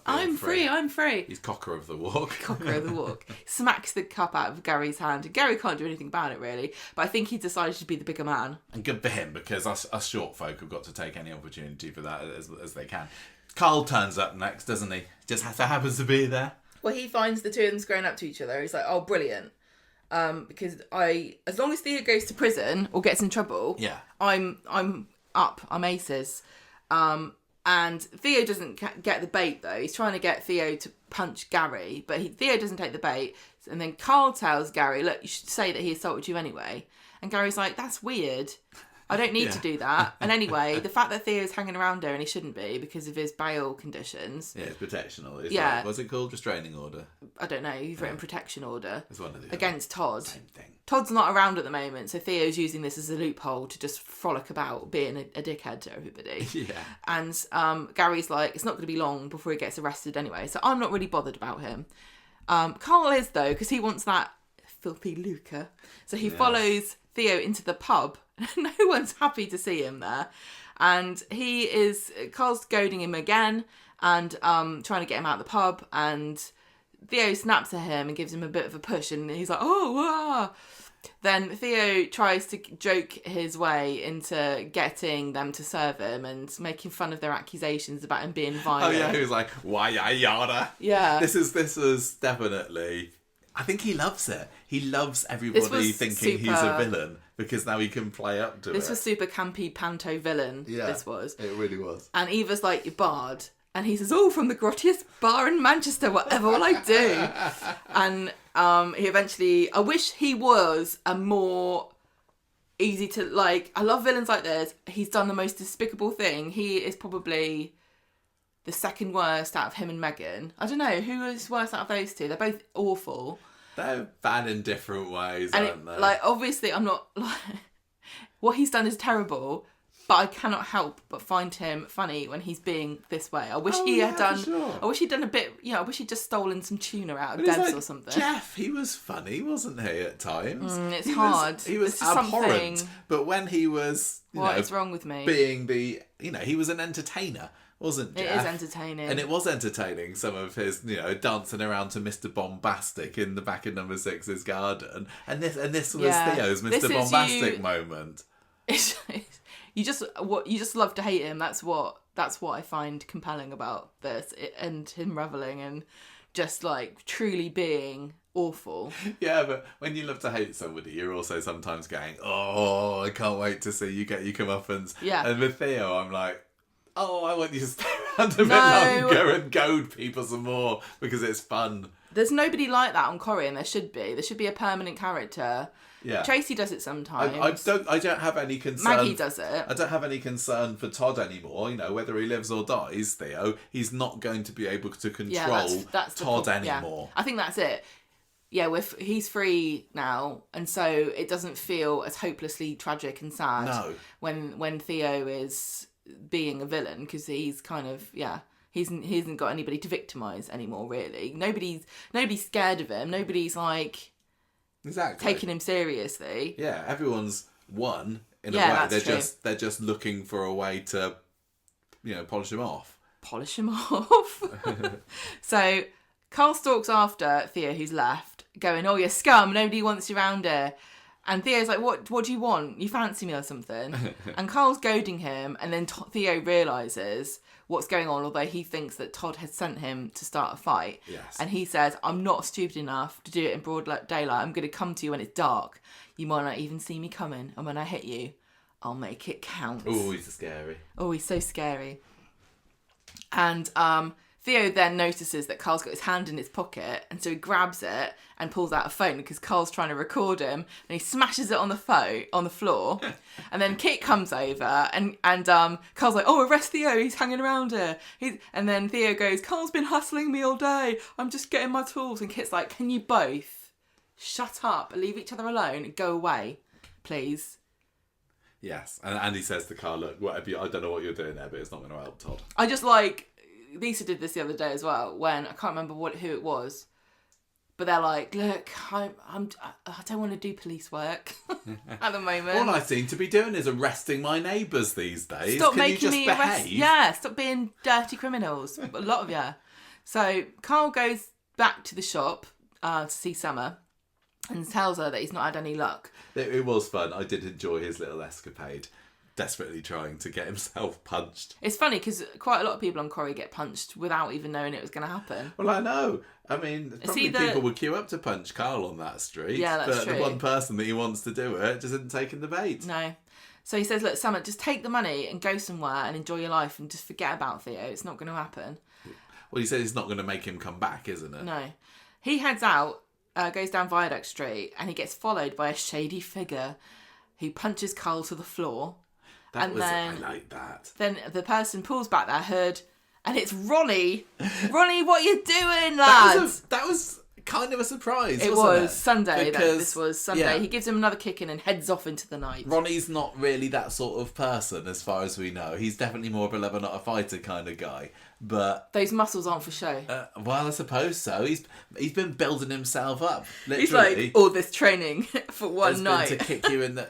I'm free. He's cocker of the walk. Cocker of the walk. Smacks the cup out of Gary's hand, and Gary can't do anything about it really. But I think he decided to be the bigger man. And good for him, because us short folk have got to take any opportunity for that as they can. Carl turns up next, doesn't he? Just happens to be there. Well, he finds the two of them squaring up to each other. He's like, "Oh, brilliant." Because as long as Theo goes to prison or gets in trouble, I'm up. I'm aces. And Theo doesn't get the bait though. He's trying to get Theo to punch Gary, but Theo doesn't take the bait. And then Carl tells Gary, "Look, you should say that he assaulted you anyway." And Gary's like, "That's weird. I don't need to do that." And anyway, the fact that Theo's hanging around her and he shouldn't be because of his bail conditions. Yeah, it's protection order. Like, what's it called? Restraining order? I don't know. You've written protection order. It's one of the against Todd. Same thing. Todd's not around at the moment, so Theo's using this as a loophole to just frolic about being a dickhead to everybody. Yeah. And Gary's like, it's not going to be long before he gets arrested anyway, so I'm not really bothered about him. Carl is, though, because he wants that filthy lucre. So he follows Theo into the pub. No one's happy to see him there. And Carl's goading him again and trying to get him out of the pub. And Theo snaps at him and gives him a bit of a push. And he's like, oh, wow. Then Theo tries to joke his way into getting them to serve him and making fun of their accusations about him being violent. Oh, yeah, he was like, why, yada. Yeah. This was definitely... I think he loves it. He loves everybody thinking he's a villain because now he can play up to it. This was super campy panto villain. Yeah, this was. It really was. And Eva's like, you're barred. And he says, oh, from the grottiest bar in Manchester, whatever will I do? And he eventually... I wish he was a more easy to... Like, I love villains like this. He's done the most despicable thing. He is probably... the second worst out of him and Megan. I don't know, who is worse out of those two? They're both awful. They're bad in different ways, aren't they? Like, obviously, I'm not... Like, what he's done is terrible, but I cannot help but find him funny when he's being this way. I wish he had done. Sure. I wish he'd done a bit. I wish he'd just stolen some tuna out of Debs or something. Jeff, he was funny, wasn't he? At times, it's hard. He was abhorrent. But when he was, what is wrong with me? Being he was an entertainer. Wasn't Jeff? It is entertaining. And it was entertaining, some of his, dancing around to Mr. Bombastic in the back of number 6's garden. And this was Theo's Mr. Bombastic moment. You just love to hate him. That's what I find compelling about this, and him reveling and just like truly being awful. Yeah, but when you love to hate somebody, you're also sometimes going, oh, I can't wait to see you get your comeuppance. Yeah. And with Theo, I'm like, oh, I want you to stay around a bit longer and goad people some more because it's fun. There's nobody like that on Corrie, and there should be. There should be a permanent character. Yeah. Tracy does it sometimes. I don't have any concern. Maggie does it. I don't have any concern for Todd anymore. Whether he lives or dies, Theo, he's not going to be able to control that's Todd anymore. Yeah. I think that's it. Yeah, he's free now, and so it doesn't feel as hopelessly tragic and sad. No. When Theo is being a villain, because he's kind of he hasn't got anybody to victimise anymore, really. Nobody's scared of him. Nobody's like taking him seriously. Yeah, everyone's won in a way. They're just looking for a way to polish him off. So Carl stalks after Theo, who's left, going, oh, you're scum, nobody wants you around here. And Theo's like, what do you want? You fancy me or something? And Carl's goading him, and then Theo realises what's going on, although he thinks that Todd has sent him to start a fight. Yes. And he says, I'm not stupid enough to do it in broad daylight. I'm going to come to you when it's dark. You might not even see me coming. And when I hit you, I'll make it count. Oh, he's scary. Oh, he's so scary. And Theo then notices that Carl's got his hand in his pocket, and so he grabs it and pulls out a phone because Carl's trying to record him, and he smashes it on the floor. And then Kit comes over, and Carl's like, oh, arrest Theo, he's hanging around here. And then Theo goes, Carl's been hustling me all day, I'm just getting my tools. And Kit's like, can you both shut up, leave each other alone, and go away, please? Yes, and Andy says to Carl, look, I don't know what you're doing there, but it's not going to help Todd. I just like... Lisa did this the other day as well, when I can't remember who it was, but they're like, look, I don't want to do police work at the moment. All I seem to be doing is arresting my neighbours these days. Stop Can making you just me behave? arrest. Yeah, stop being dirty criminals. A lot of you. So Carl goes back to the shop to see Summer and tells her that he's not had any luck. It was fun. I did enjoy his little escapade. Desperately trying to get himself punched. It's funny because quite a lot of people on Corrie get punched without even knowing it was going to happen. Well, I know. I mean, probably people would queue up to punch Carl on that street. Yeah, that's true. But the one person that he wants to do it just isn't taking the bait. No. So he says, look, Summer, just take the money and go somewhere and enjoy your life and just forget about Theo. It's not going to happen. Well, he says it's not going to make him come back, isn't it? No. He heads out, goes down Viaduct Street, and he gets followed by a shady figure who punches Carl to the floor. I like that. Then the person pulls back their hood, and it's Ronny. Ronny, what are you doing, lad? That was kind of a surprise, It wasn't was Sunday. This was Sunday. Yeah. He gives him another kick in and heads off into the night. Ronny's not really that sort of person, as far as we know. He's definitely more of a lover, not a fighter kind of guy. But those muscles aren't for show. Well, I suppose so. He's been building himself up. Literally. He's like, all this training for one night to kick you in the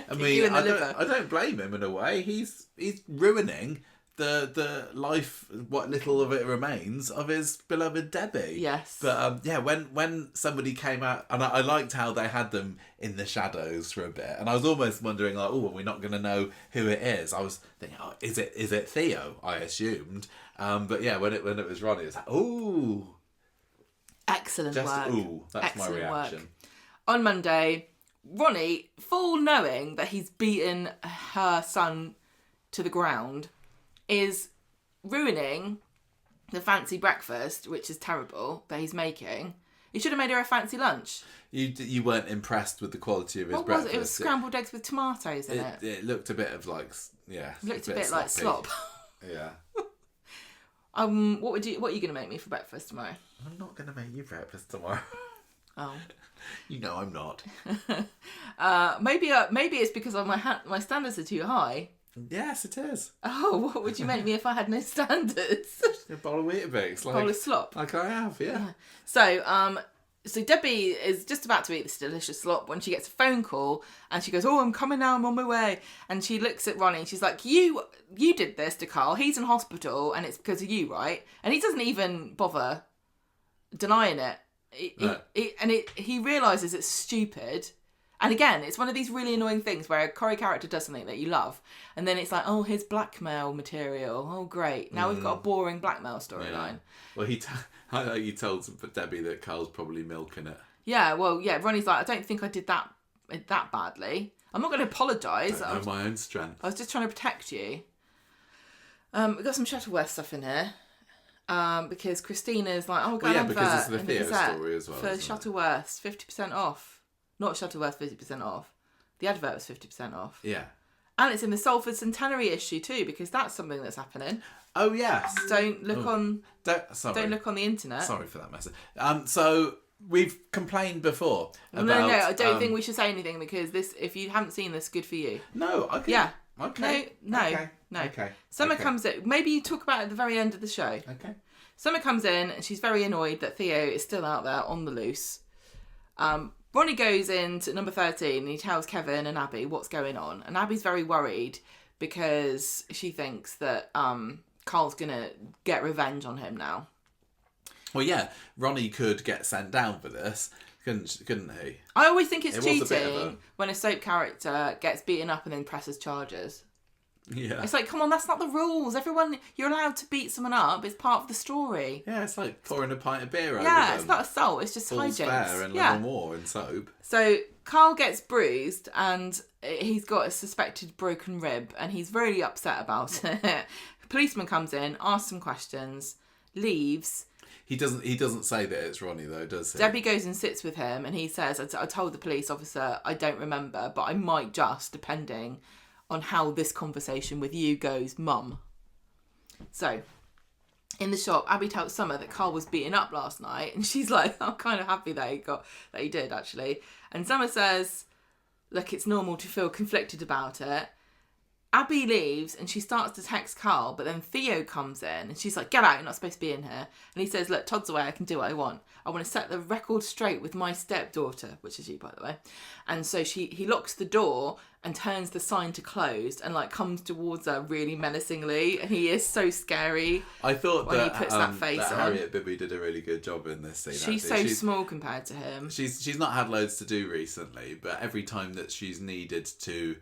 I mean, I don't blame him in a way. He's ruining the life, what little of it remains, of his beloved Debbie. Yes. But when somebody came out, and I liked how they had them in the shadows for a bit, and I was almost wondering like, oh, we're not going to know who it is. I was thinking, oh, is it Theo? I assumed. But yeah, when it was Ronny, it was like, ooh. Excellent work. Ooh, that's excellent my reaction. Work. On Monday, Ronny, full knowing that he's beaten her son to the ground, is ruining the fancy breakfast, which is terrible, that he's making. He should have made her a fancy lunch. You weren't impressed with the quality of his breakfast. Was it? It was scrambled eggs with tomatoes in it. It looked a bit of like, yeah. It looked a bit like slop. Yeah. What are you going to make me for breakfast tomorrow? I'm not going to make you breakfast tomorrow. Oh. You know I'm not. Maybe it's because my standards are too high. Yes, it is. Oh, what would you make me if I had no standards? A bowl of Weetabix. A bowl of slop. Like I have, yeah. So Debbie is just about to eat this delicious slop when she gets a phone call and she goes, "Oh, I'm coming now, I'm on my way." And she looks at Ronny and she's like, You did this to Carl. He's in hospital and it's because of you, right? And he doesn't even bother denying it. He realises it's stupid. And again, it's one of these really annoying things where a Corrie character does something that you love, and then it's like, oh, here's blackmail material. Oh, great. Now we've got a boring blackmail storyline. Yeah. Well, he told Debbie that Carl's probably milking it. Yeah, well, yeah, Ronnie's like, I don't think I did that badly. I'm not going to apologise. I know my own strength. I was just trying to protect you. We've got some Shuttleworth stuff in here. Because Christina's like, because it's the Theo story as well. For Shuttleworths, 50% off. Not Shuttleworth 50% off. The advert was 50% off. Yeah. And it's in the Salford Centenary issue too, because that's something that's happening. Oh yes. Don't look on the internet. Sorry for that message. So we've complained before about... No, I don't think we should say anything because this, if you haven't seen this, good for you. No, okay. Yeah. Okay. No. Okay. Summer comes in. Maybe you talk about it at the very end of the show. Okay. Summer comes in and she's very annoyed that Theo is still out there on the loose. Ronny goes into number 13 and he tells Kevin and Abby what's going on. And Abby's very worried because she thinks that Carl's going to get revenge on him now. Well, yeah, Ronny could get sent down for this, couldn't he? I always think it's cheating when a soap character gets beaten up and then presses charges. Yeah. It's like, come on, that's not the rules. Everyone, you're allowed to beat someone up. It's part of the story. Yeah, it's like pouring a pint of beer over them. Yeah, it's not assault. It's just hijinks. Fair and little more in soap. So Carl gets bruised and he's got a suspected broken rib and he's really upset about it. Policeman comes in, asks some questions, leaves. He doesn't say that it's Ronny though, does he? Debbie goes and sits with him and he says, I told the police officer I don't remember, but I might just, depending on how this conversation with you goes, Mum. So, in the shop, Abby tells Summer that Carl was beaten up last night, and she's like, I'm kind of happy that he did, actually. And Summer says, look, it's normal to feel conflicted about it. Abby leaves, and she starts to text Carl, but then Theo comes in, and she's like, get out, you're not supposed to be in here. And he says, look, Todd's away, I can do what I want. I want to set the record straight with my stepdaughter, which is you, by the way. And so he locks the door and turns the sign to closed and like comes towards her really menacingly, and he is so scary. I thought when he puts that face that on. Harriet Bibby did a really good job in this scene. She's small compared to him. She's not had loads to do recently, but every time that she's needed to,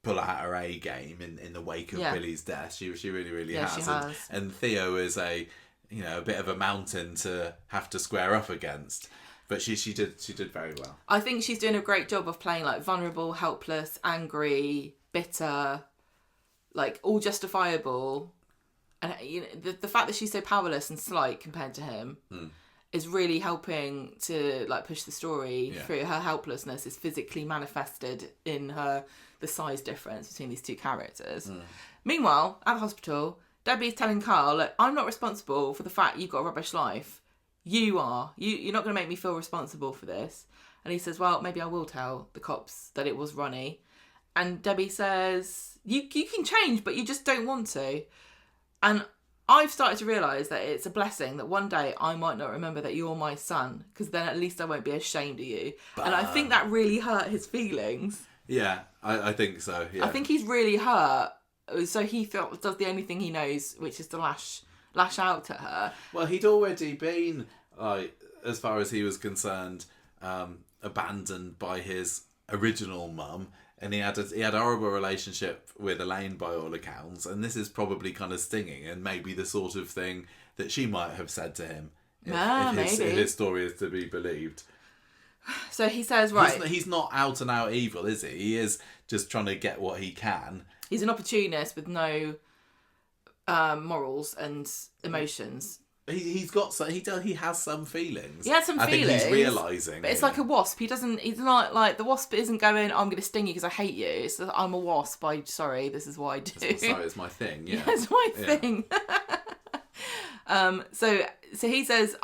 pull out her A game in the wake of Billy's death, she really has. She has. And Theo is a bit of a mountain to have to square up against. But she did very well. I think she's doing a great job of playing like vulnerable, helpless, angry, bitter, like all justifiable. And the fact that she's so powerless and slight compared to him is really helping to like push the story through. Her helplessness is physically manifested in the size difference between these two characters. Meanwhile, at the hospital, Debbie's telling Carl, look, I'm not responsible for the fact you've got a rubbish life. You are. You're not going to make me feel responsible for this. And he says, well, maybe I will tell the cops that it was Ronny. And Debbie says, you can change, but you just don't want to. And I've started to realise that it's a blessing that one day I might not remember that you're my son, because then at least I won't be ashamed of you. And I think that really hurt his feelings. Yeah, I think so, yeah. I think he's really hurt. So he does the only thing he knows, which is to lash out at her. Well, he'd already been, like, as far as he was concerned, abandoned by his original mum, and he had a horrible relationship with Elaine by all accounts, and this is probably kind of stinging, and maybe the sort of thing that she might have said to him if his story is to be believed. So he says, right, he's not out and out evil, is he? He is just trying to get what he can. He's an opportunist with no morals and emotions. He has some feelings. He has some feelings. I think he's realising. But it's like a wasp. He's not like the wasp isn't going, I'm going to sting you because I hate you. It's that I'm a wasp. Sorry, this is what I do. Sorry, it's my thing. Yeah, it's my thing. So he says,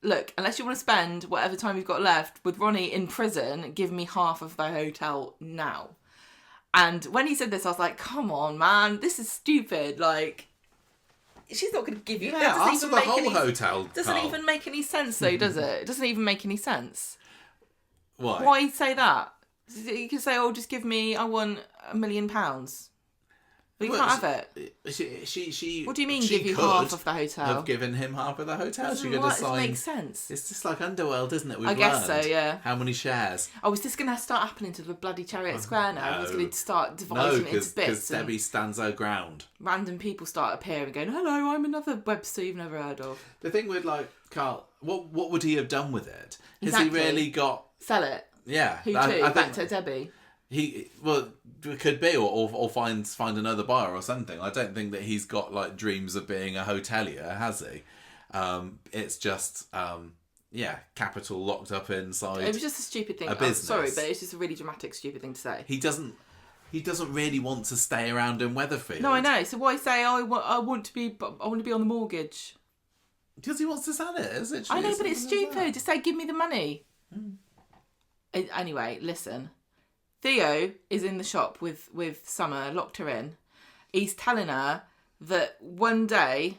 look, unless you want to spend whatever time you've got left with Ronny in prison, give me half of the hotel now. And when he said this, I was like, come on, man, this is stupid. Like, she's not going to give you... Yeah, after the whole hotel. Doesn't even make any sense, though, does it? It doesn't even make any sense. Why? Why say that? You can say, just give me, I want £1 million. But you can't have it. She. What do you mean, give you half of the hotel? Have given him half of the hotel. She could have signed. It makes sense. It's just like Underworld, isn't it? I guess so, yeah. How many shares? Oh, is this going to start happening to the bloody Chariot Square now? He's going to start dividing it into bits. Because Debbie stands her ground. Random people start appearing going, hello, I'm another webster you've never heard of. The thing with, like, Carl, what would he have done with it? Has he really got... Sell it? Yeah. Who to? Back to Debbie? It could be, or find another buyer or something. I don't think that he's got like dreams of being a hotelier, has he? It's just capital locked up inside. It was just a stupid thing. Sorry, but it's just a really dramatic, stupid thing to say. He doesn't really want to stay around in Weatherfield. No, I know. So why say I want to be on the mortgage? Because he wants to sell it. I know, but it's stupid. Just say, give me the money. Anyway, listen. Theo is in the shop with Summer, locked her in. He's telling her that one day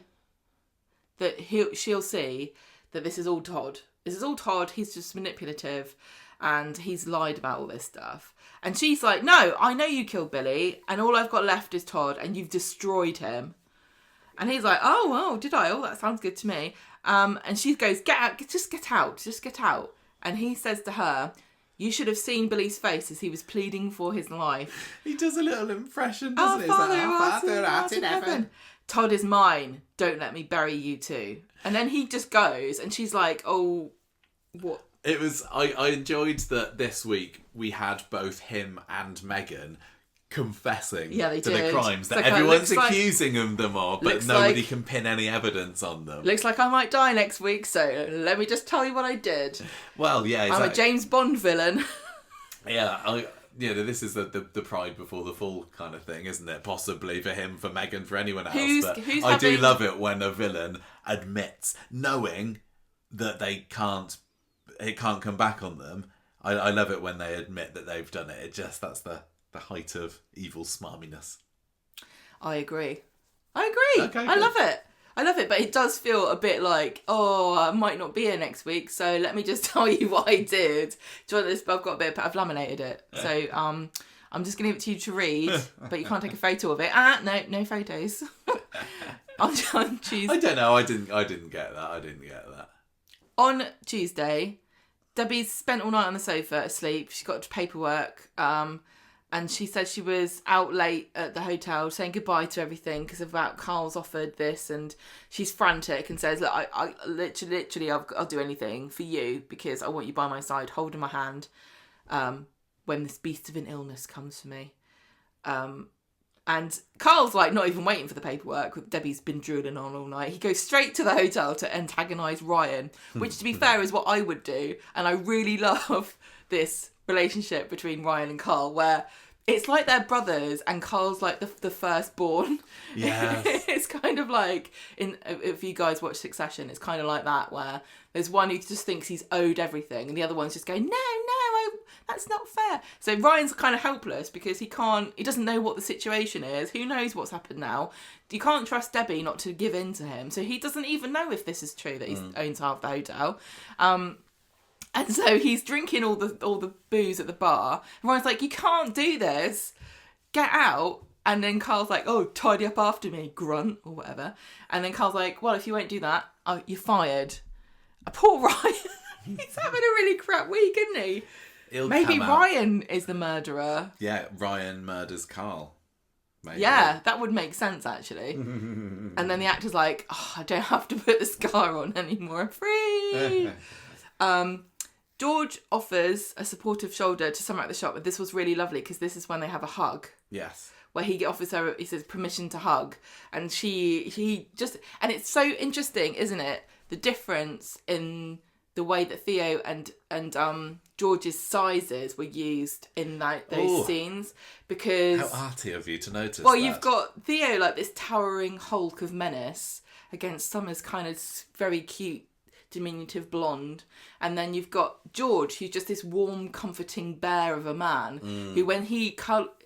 that she'll see that this is all Todd. This is all Todd. He's just manipulative and he's lied about all this stuff. And she's like, no, I know you killed Billy and all I've got left is Todd and you've destroyed him. And he's like, oh, did I? Oh, that sounds good to me. And she goes, get out, just get out. And he says to her, you should have seen Billy's face as he was pleading for his life. He does a little impression, doesn't he? Father, art in heaven. Todd is mine. Don't let me bury you too. And then he just goes, and she's like, oh, what? It was... I enjoyed that this week we had both him and Megan confessing to the crimes that everyone's accusing them of, but nobody can pin any evidence on them. Looks like I might die next week, so let me just tell you what I did. Well, yeah, exactly. I'm a James Bond villain. Yeah, this is the pride before the fall kind of thing, isn't it? Possibly for him, for Megan, for anyone else. I do love it when a villain admits, knowing that it can't come back on them. I love it when they admit that they've done it. That's the height of evil smarminess. I agree. Okay, I love it, but it does feel a bit like, I might not be here next week, so let me just tell you what I did. Do you want this? I've laminated it, so I'm just going to give it to you to read, but you can't take a photo of it. No photos. on Tuesday. I don't know. I didn't get that. On Tuesday, Debbie's spent all night on the sofa asleep. She got to paperwork. And she said she was out late at the hotel saying goodbye to everything because about Carl's offered this, and she's frantic and says, look, I literally I'll do anything for you because I want you by my side, holding my hand when this beast of an illness comes for me. And Carl's like not even waiting for the paperwork. Debbie's been drooling on all night. He goes straight to the hotel to antagonise Ryan, which to be fair is what I would do. And I really love this relationship between Ryan and Carl where it's like they're brothers and Carl's like the firstborn. Yeah. It's kind of like, if you guys watch Succession, it's kind of like that where there's one who just thinks he's owed everything and the other one's just going, no, that's not fair. So Ryan's kind of helpless because he doesn't know what the situation is. Who knows what's happened now? You can't trust Debbie not to give in to him. So he doesn't even know if this is true that he owns half the hotel. And so he's drinking all the booze at the bar. And Ryan's like, you can't do this. Get out. And then Carl's like, oh, tidy up after me, grunt, or whatever. And then Carl's like, well, if you won't do that, you're fired. Poor Ryan. He's having a really crap week, isn't he? Maybe Ryan is the murderer. Yeah, Ryan murders Carl. Maybe. Yeah, that would make sense, actually. And then the actor's like, I don't have to put the scar on anymore. I'm free. George offers a supportive shoulder to Summer at the shop, but this was really lovely because this is when they have a hug. Yes. Where he offers her, he says, permission to hug. And he just, and it's so interesting, isn't it? The difference in the way that Theo and George's sizes were used in those scenes. Because... How arty of you to notice that. You've got Theo like this towering hulk of menace against Summer's kind of very cute, diminutive blonde, and then you've got George, who's just this warm, comforting bear of a man, who when he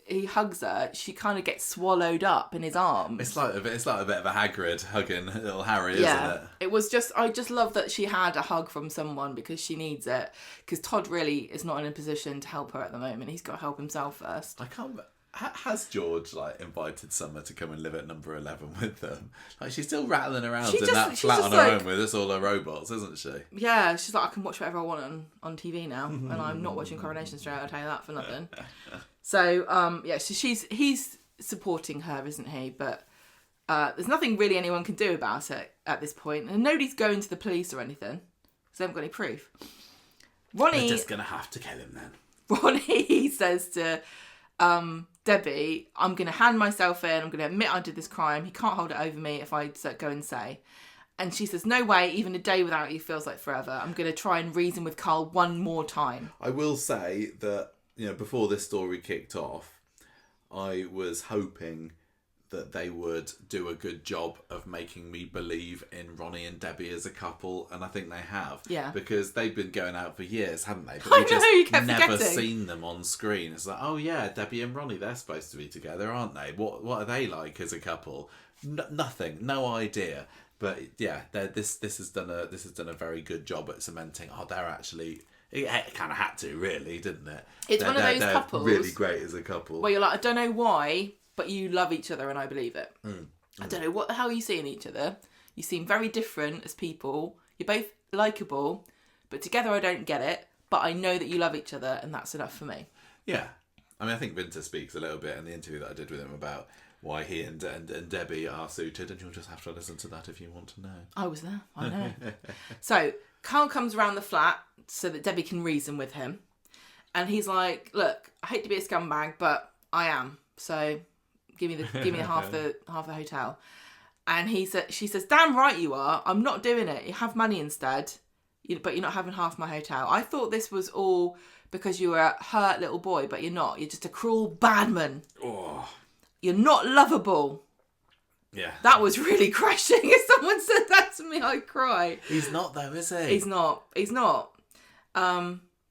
he hugs her, she kind of gets swallowed up in his arms. It's like a bit of a Hagrid hugging little Harry, isn't it? It was just, I just love that she had a hug from someone because she needs it. Because Todd really is not in a position to help her at the moment. He's got to help himself first. I can't. Has George invited Summer to come and live at number 11 with them? She's still rattling around in that flat on her own with us all her robots, isn't she? Yeah, she's like, I can watch whatever I want on TV now, and I'm not watching Coronation Street. I'll tell you that for nothing. So so he's supporting her, isn't he? But there's nothing really anyone can do about it at this point, and nobody's going to the police or anything because they haven't got any proof. Ronny, they're just gonna have to kill him then. Ronny says to Debbie, I'm going to hand myself in. I'm going to admit I did this crime. He can't hold it over me if I go and say. And she says, no way, even a day without you feels like forever. I'm going to try and reason with Carl one more time. I will say that, before this story kicked off, I was hoping that they would do a good job of making me believe in Ronny and Debbie as a couple, and I think they have. Yeah. Because they've been going out for years, haven't they? But you kept never forgetting. Seen them on screen. It's like, oh yeah, Debbie and Ronny, they're supposed to be together, aren't they? What are they like as a couple? Nothing, no idea. But yeah, this has done a very good job at cementing. Oh, they're actually. It kind of had to, really, didn't it? It's one of those couples. Really great as a couple. Where you're like, I don't know why, but you love each other and I believe it. I don't know what the hell you see in each other. You seem very different as people. You're both likeable, but together I don't get it. But I know that you love each other, and that's enough for me. Yeah. I mean, I think Winter speaks a little bit in the interview that I did with him about why he and Debbie are suited, and you'll just have to listen to that if you want to know. I was there. I know. So, Carl comes around the flat so that Debbie can reason with him. And he's like, look, I hate to be a scumbag, but I am. So... Give me half the hotel. And she says, damn right you are. I'm not doing it. You have money instead, but you're not having half my hotel. I thought this was all because you were a hurt little boy, but you're not. You're just a cruel badman. Oh. You're not lovable. Yeah. That was really crushing. If someone said that to me, I'd cry. He's not though, is he? He's not.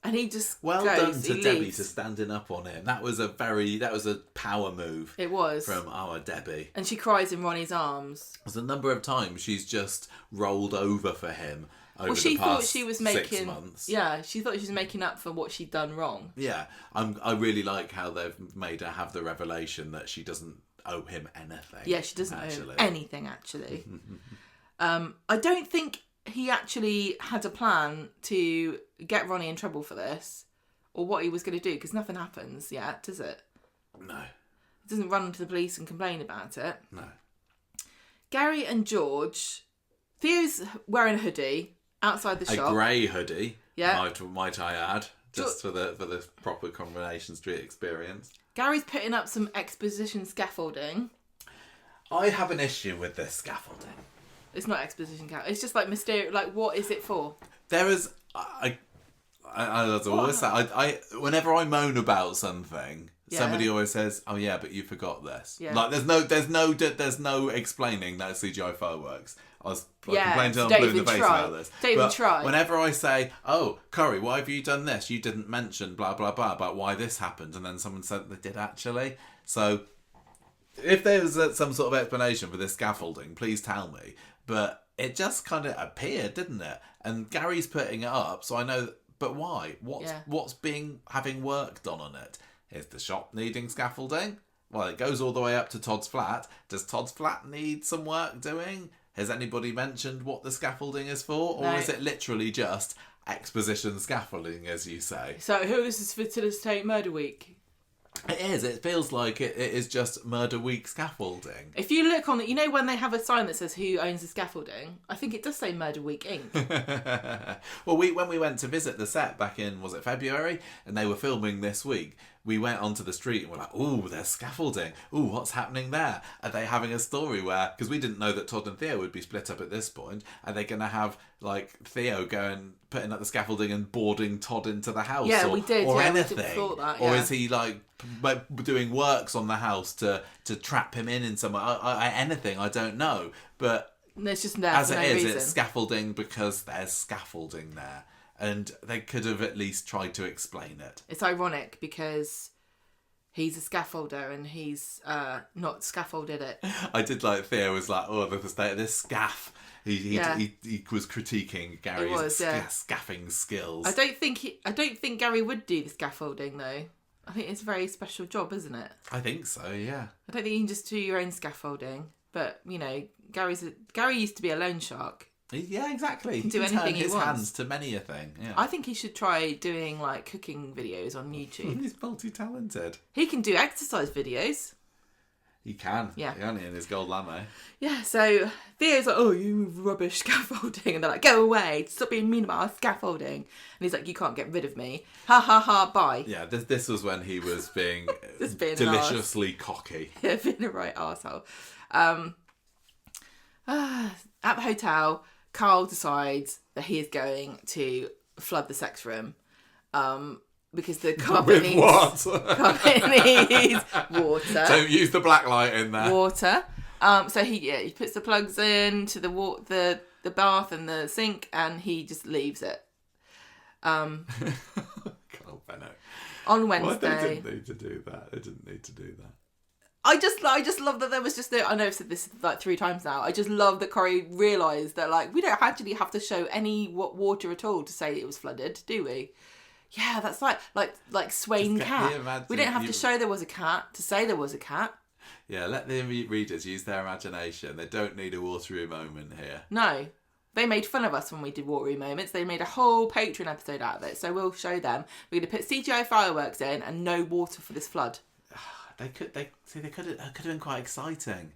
And he just well goes, done to Debbie for standing up on him. That was a power move. It was from our Debbie, and she cries in Ronny's arms. There's a number of times she's just rolled over for him. Over she the past thought she was making 6 months. Yeah, she thought she was making up for what she'd done wrong. Yeah, I really like how they've made her have the revelation that she doesn't owe him anything. Yeah, she doesn't owe anything actually. I don't think he actually had a plan to get Ronny in trouble for this, or what he was going to do, because nothing happens yet, does it? No. He doesn't run to the police and complain about it. No. Gary and George, Theo's wearing a hoodie outside the shop. A grey hoodie, yeah. might I add, just for the proper Coronation Street experience. Gary's putting up some exposition scaffolding. I have an issue with this scaffolding. It's not exposition scaffolding. It's just like mysterious. Like, what is it for? There is... I always say, whenever I moan about something, somebody always says, "Oh yeah, but you forgot this." Yeah. Like there's no explaining that CGI fireworks. I was complaining to them blue in the face about this. Don't even try. Whenever I say, "Oh, Corrie, why have you done this? You didn't mention blah blah blah about why this happened," and then someone said they did actually. So, if there's some sort of explanation for this scaffolding, please tell me. But it just kind of appeared, didn't it? And Gary's putting it up, so I know. But why? What's having work done on it? Is the shop needing scaffolding? Well, it goes all the way up to Todd's flat. Does Todd's flat need some work doing? Has anybody mentioned what the scaffolding is for? Or is it literally just exposition scaffolding, as you say? So who is this facilitate Murder Week? It is. It feels like it is just Murder Week scaffolding. If you look on it, you know when they have a sign that says who owns the scaffolding? I think it does say Murder Week Inc. Well, when we went to visit the set back in, was it February? And they were filming this week. We went onto the street and we're like, ooh, there's scaffolding. Ooh, what's happening there? Are they having a story where... Because we didn't know that Todd and Theo would be split up at this point. Are they going to have, like, Theo going, putting up the scaffolding and boarding Todd into the house? Yeah, we did. Or anything. We thought that, Or is he, like, doing works on the house to trap him in somewhere? Anything, I don't know. But there's just as it is, reason. It's scaffolding because there's scaffolding there. And they could have at least tried to explain it. It's ironic because he's a scaffolder and he's not scaffolded it. I did like Theo was like, oh, the state of this scaff. He was critiquing Gary's scaffing skills. I don't think Gary would do the scaffolding though. I think it's a very special job, isn't it? I think so, yeah. I don't think you can just do your own scaffolding. But, you know, Gary used to be a loan shark. Yeah, exactly. He can do anything he wants. His hands to many a thing. Yeah. I think he should try doing like cooking videos on YouTube. He's multi-talented. He can do exercise videos. He can. Yeah. Only in his gold lamo. Yeah, so Theo's like, oh, you rubbish scaffolding. And they're like, go away. Stop being mean about our scaffolding. And he's like, you can't get rid of me. Ha ha ha, bye. Yeah, this was when he was being deliciously cocky. Yeah, being a right arsehole. At the hotel, Carl decides that he is going to flood the sex room. Because the carpet needs water. Don't use the black light in there. Water. So he puts the plugs in to the bath and the sink, and he just leaves it. God, Benno. On Wednesday. Well, they didn't need to do that. They didn't need to do that. I just love that there was just I know I've said this like 3 times now. I just love that Corrie realised that like we don't actually have to show any water at all to say it was flooded, do we? Yeah, that's like Swain cat. We didn't have to show there was a cat to say there was a cat. Yeah, let the readers use their imagination. They don't need a watery moment here. No. They made fun of us when we did watery moments. They made a whole Patreon episode out of it, so we'll show them. We're going to put CGI fireworks in and no water for this flood. They could have been quite exciting.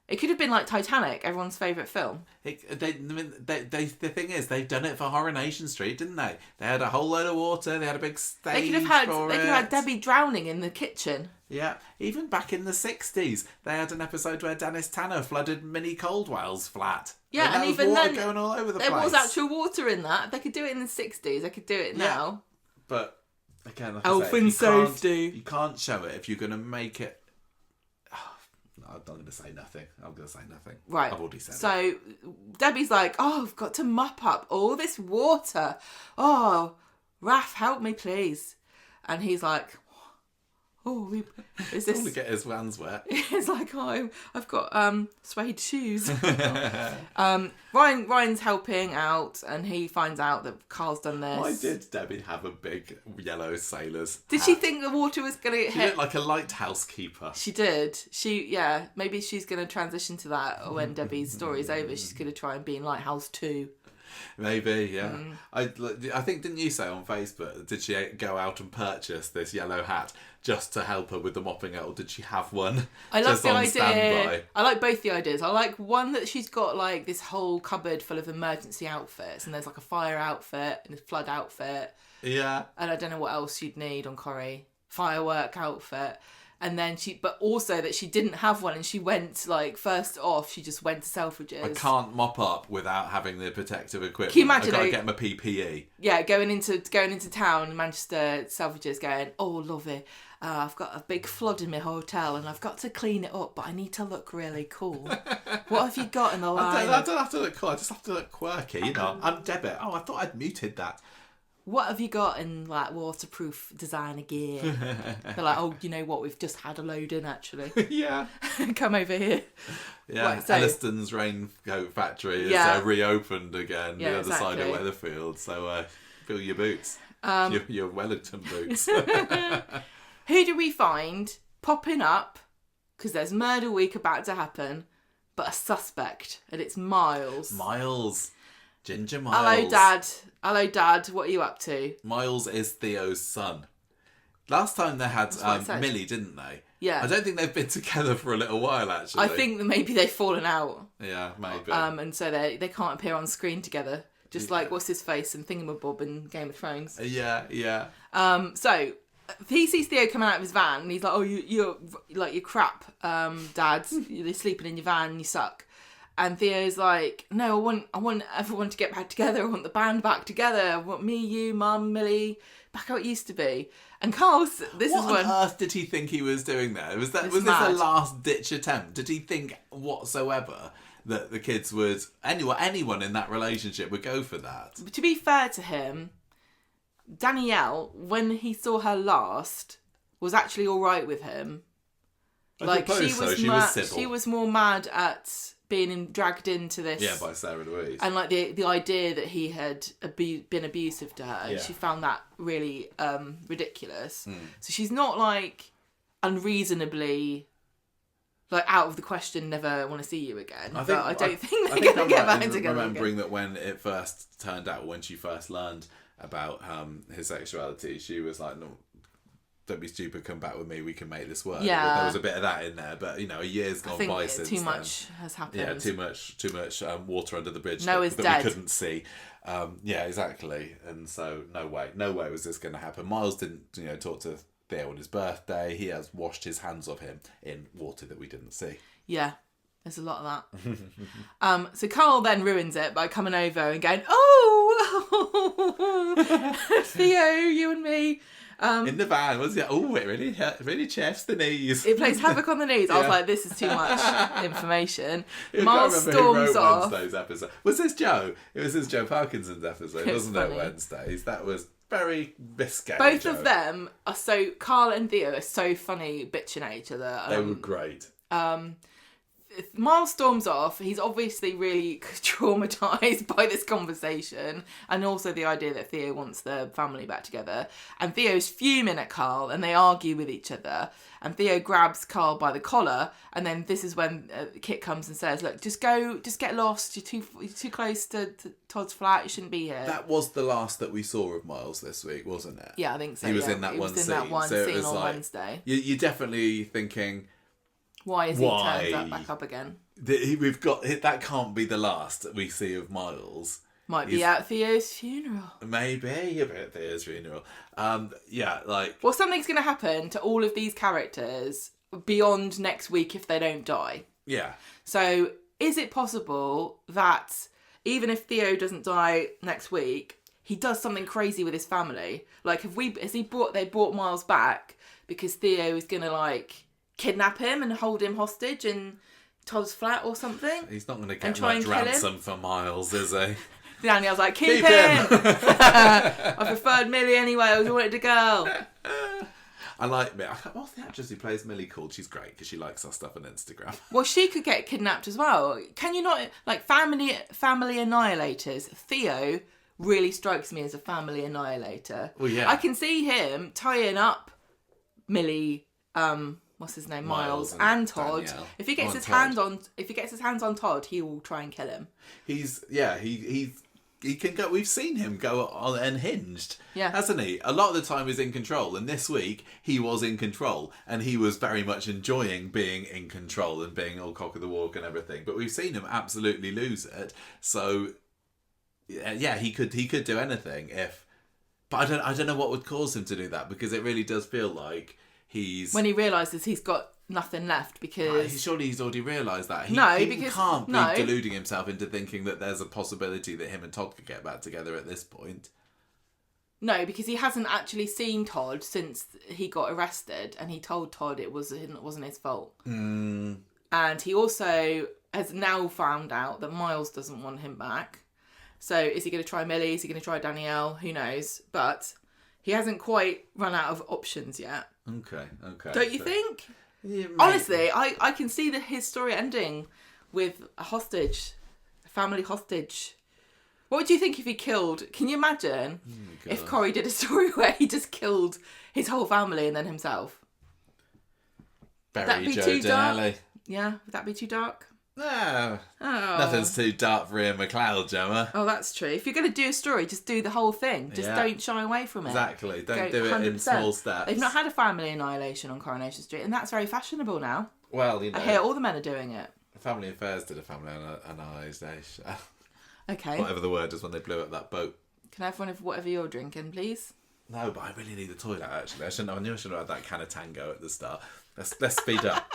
It could have been like Titanic, everyone's favourite film. The thing is, they've done it for Coronation Street, didn't they? They had a whole load of water. They had a big stage. They could have had Debbie drowning in the kitchen. Yeah, even back in the 60s, they had an episode where Dennis Tanner flooded Minnie Caldwell's flat. Yeah, and even then, going all over the place. There was actual water in that. They could do it in the 60s. They could do it now. But again, like health and safety. You can't show it if you're going to make it. I'm not going to say nothing. I'm going to say nothing. Right. I've already said it. So Debbie's like, oh, I've got to mop up all this water. Oh, Raph, help me, please. And he's like, is this... to get his hands wet. It's like, oh, I've got suede shoes. Ryan's helping out, and he finds out that Carl's done this. Why did Debbie have a big yellow sailor's Did she think the water was going to hit? She looked like a lighthouse keeper. She did. Maybe she's going to transition to that when Debbie's story is over. She's going to try and be in Lighthouse 2. Maybe, yeah. I think, didn't you say on Facebook, did she go out and purchase this yellow hat just to help her with the mopping it, or did she have one I love the idea. Standby? I like both the ideas. I like one that she's got like this whole cupboard full of emergency outfits, and there's like a fire outfit and a flood outfit. Yeah. And I don't know what else you'd need on Corrie. Firework outfit. And then but also that she didn't have one, and she went first off, she just went to Selfridges. I can't mop up without having the protective equipment. Can you imagine? I gotta get my PPE. Yeah, going into town in Manchester, Selfridges, going, oh lovely, I've got a big flood in my hotel and I've got to clean it up, but I need to look really cool. What have you got in the line? I don't have to look cool. I just have to look quirky. You know, I'm Debit. Oh, I thought I'd muted that. What have you got in waterproof designer gear? They're like, oh, you know what? We've just had a load in actually. Yeah. Come over here. Yeah. Right, so, Elliston's raincoat factory is reopened again the other side of Weatherfield. So fill your boots. Your Wellington boots. Who do we find popping up? Because there's murder week about to happen, but a suspect, and it's Miles. Ginger Miles. Hello, Dad. What are you up to? Miles is Theo's son. Last time they had Millie, didn't they? Yeah. I don't think they've been together for a little while, actually. I think that maybe they've fallen out. Yeah, maybe. And so they can't appear on screen together. Just like what's his face and Thingamabob in Game of Thrones. Yeah. So he sees Theo coming out of his van, and he's like, "Oh, you're crap, Dad. You're sleeping in your van. And you suck." And Theo's like, no, I want everyone to get back together. I want the band back together. I want me, you, Mum, Millie, back how it used to be. And Carl's, what on earth did he think he was doing there? Was this a last ditch attempt? Did he think whatsoever that the kids would, anyone in that relationship would go for that? To be fair to him, Danielle, when he saw her last, was actually all right with him. Like, she was civil. She was more mad at being dragged into this. Yeah, by Sarah Louise. And like the idea that he had been abusive to her. And she found that really ridiculous. So she's not like unreasonably like out of the question, never want to see you again. I don't think they're going to get back together. Remembering that when it first turned out, when she first learned about his sexuality, she was like, no, don't be stupid, come back with me, we can make this work. Yeah. There was a bit of that in there, but a year's gone by since too much has happened. Yeah, too much water under the bridge Noah's that dead. We couldn't see. Yeah, exactly. And so no way was this going to happen. Miles didn't talk to Theo on his birthday. He has washed his hands of him in water that we didn't see. Yeah, there's a lot of that. So Carl then ruins it by coming over and going, "Oh, Theo, you and me." In the van, was it? Oh, it really chafes the knees. It plays havoc on the knees. I was like, this is too much information. Miles storms off. Wednesday's episode. Was this Joe? It was this Joe Parkinson's episode, wasn't it? Wednesdays. That was very risque. Both Joe. of them are so. Carl and Theo are so funny, bitching at each other. They were great. Miles storms off. He's obviously really traumatised by this conversation and also the idea that Theo wants the family back together. And Theo's fuming at Carl and they argue with each other. And Theo grabs Carl by the collar and then this is when Kit comes and says, look, just get lost. You're too close to Todd's flat. You shouldn't be here. That was the last that we saw of Miles this week, wasn't it? Yeah, I think so. He was in that one scene on Wednesday. You're definitely thinking... Why has he turned back up again? That can't be the last that we see of Miles. Might be at Theo's funeral. Maybe a bit at Theo's funeral. Well, something's going to happen to all of these characters beyond next week if they don't die. Yeah. So, is it possible that even if Theo doesn't die next week, he does something crazy with his family? Like, they brought Miles back because Theo is going to kidnap him and hold him hostage in Todd's flat or something. He's not going to get much ransom for Miles, is he? Danielle's like, keep him! I preferred Millie anyway, I always wanted a girl. I like Millie. What's the actress who plays Millie called? She's great because she likes our stuff on Instagram. Well, she could get kidnapped as well. Can you not, family annihilators? Theo really strikes me as a family annihilator. Well, yeah. I can see him tying up Millie, what's his name, Miles and Todd. Danielle. If he gets his hands on Todd, he will try and kill him. He can go. We've seen him go on Unhinged, yeah, hasn't he? A lot of the time he's in control, and this week he was in control, and he was very much enjoying being in control and being all cock of the walk and everything. But we've seen him absolutely lose it. So yeah, he could do anything but I don't know what would cause him to do that, because it really does feel like when he realises he's got nothing left, because surely he's already realised that. He can't be deluding himself into thinking that there's a possibility that him and Todd could get back together at this point. No, because he hasn't actually seen Todd since he got arrested, and he told Todd it wasn't his fault. And he also has now found out that Miles doesn't want him back. So is he going to try Millie? Is he going to try Danielle? Who knows? But he hasn't quite run out of options yet. Okay. Don't you think? Yeah, honestly, I can see his story ending with a family hostage. What would you think if he killed? Can you imagine if Corrie did a story where he just killed his whole family and then himself? Would that be too dark? Yeah, would that be too dark? No. Nothing's too dark for Ian McLeod, Gemma. Oh, that's true. If you're going to do a story, just do the whole thing. Just don't shy away from it. Exactly. Don't do it 100%. In small steps. They've not had a family annihilation on Coronation Street, and that's very fashionable now. Well, I hear all the men are doing it. Family Affairs did a family annihilation. Okay. Whatever the word is when they blew up that boat. Can I have one of whatever you're drinking, please? No, but I really need the toilet, actually. I knew I should have had that can of Tango at the start. Let's speed up.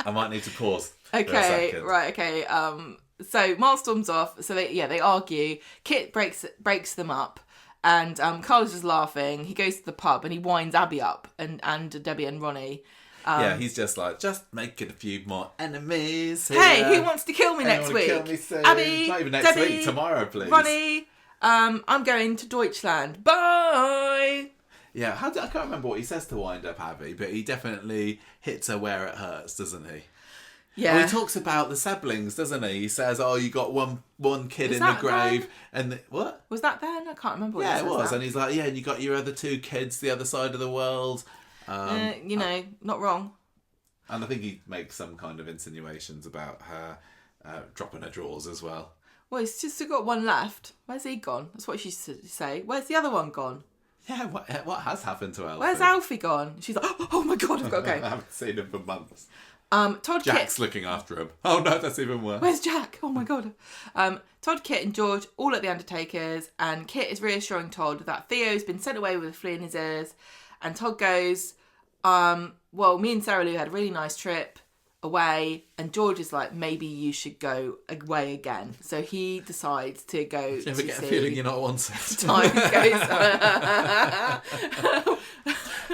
I might need to pause. Okay, right, okay. So Miles storms off. So they argue. Kit breaks them up, and Carl is just laughing. He goes to the pub and he winds Abby up and Debbie and Ronny. He's just like, just making a few more enemies here. Hey, who wants to kill me next week? Kill me soon? Abby, not even next Debbie, week, tomorrow, please. Ronny, I'm going to Deutschland. Bye. Yeah, I can't remember what he says to wind up Abby, but he definitely hits her where it hurts, doesn't he? Yeah. Oh, he talks about the siblings, doesn't he? He says, "Oh, you got one kid in the grave," and what was that then? I can't remember. What yeah, he it was, that. And he's like, "Yeah, and you got your other 2 kids the other side of the world." Not wrong. And I think he makes some kind of insinuations about her dropping her drawers as well. Well, he's just got one left. Where's he gone? That's what she should say. Where's the other one gone? Yeah, what has happened to Alfie? Where's Alfie gone? She's like, oh my God, I've got to go. I haven't seen him for months. Jack's looking after him. Oh no, that's even worse. Where's Jack? Oh my God. Todd, Kit and George all at the Undertakers, and Kit is reassuring Todd that Theo's been sent away with a flea in his ears, and Todd goes, well, me and Sarah Lou had a really nice trip away, and George is like, maybe you should go away again. So he decides to go. Do you ever get a feeling you're not wanted? Time goes.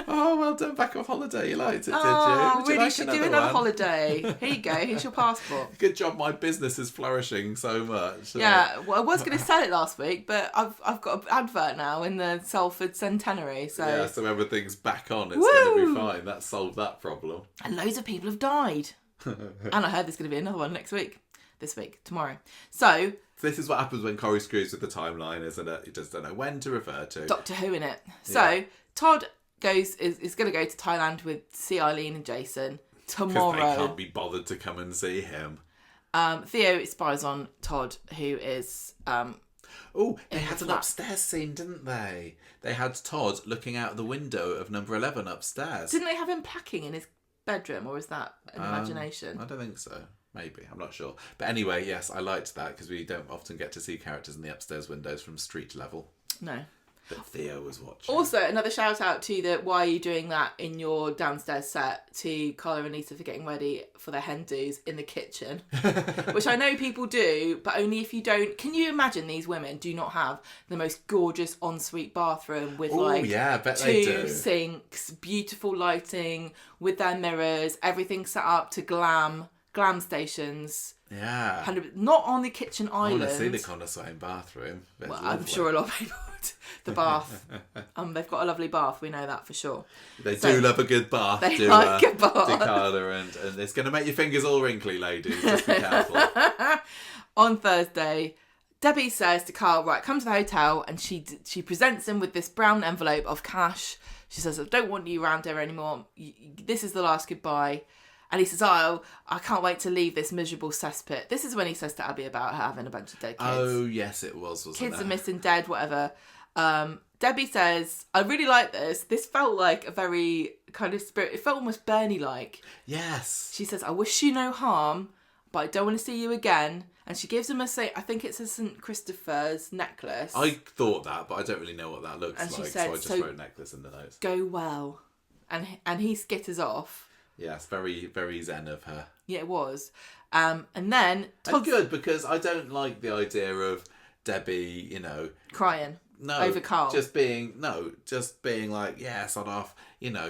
Oh, well done, back off holiday. You liked it, did you? Oh, Would really should do another holiday. Here you go. Here's your passport. Good job. My business is flourishing so much. Yeah, well, I was going to sell it last week, but I've got an advert now in the Salford Centenary. So yeah, so everything's back on. It's going to be fine. That solved that problem. And loads of people have died. And I heard there's going to be another one this week, tomorrow. So this is what happens when Corrie screws with the timeline, isn't it? He just don't know when to refer to. Doctor Who in it. So Todd is going to go to Thailand with see Eileen and Jason tomorrow. Because they can't be bothered to come and see him. Theo spies on Todd, who is... they had an upstairs scene, didn't they? They had Todd looking out the window of number 11 upstairs. Didn't they have him packing in his bedroom, or is that an imagination? I don't think so. Maybe. I'm not sure. But anyway, yes, I liked that because we don't often get to see characters in the upstairs windows from street level. No. But Theo was watching. Also, another shout out to the why are you doing that in your downstairs set to Carla and Lisa for getting ready for their hen do's in the kitchen. Which I know people do, but only if you don't. Can you imagine these women do not have the most gorgeous ensuite bathroom with two sinks, beautiful lighting, with their mirrors, everything set up to glam stations. Yeah. Not on the kitchen island. I want to see the Coronation bathroom. Well, I'm sure a lot of people would. The bath. They've got a lovely bath, we know that for sure. They do love a good bath. They like a bath. Do Carla, and it's going to make your fingers all wrinkly, ladies. Just be careful. On Thursday, Debbie says to Carl, right, come to the hotel, and she presents him with this brown envelope of cash. She says, I don't want you around here anymore. This is the last goodbye. And he says, oh, I can't wait to leave this miserable cesspit. This is when he says to Abby about her having a bunch of dead kids. Oh, yes, it was, wasn't it? Kids are missing, dead, whatever. Debbie says, I really like this. This felt like a very kind of spirit. It felt almost Bernie-like. Yes. She says, I wish you no harm, but I don't want to see you again. And she gives him I think it's a St. Christopher's necklace. I thought that, but I don't really know what that looks like. She said, so I just wrote necklace in the notes. Go well. And he skitters off. Yes, very, very zen of her. Yeah, it was. And then... And good, because I don't like the idea of Debbie, crying. No, over Carl. Just being like, yeah, sod off.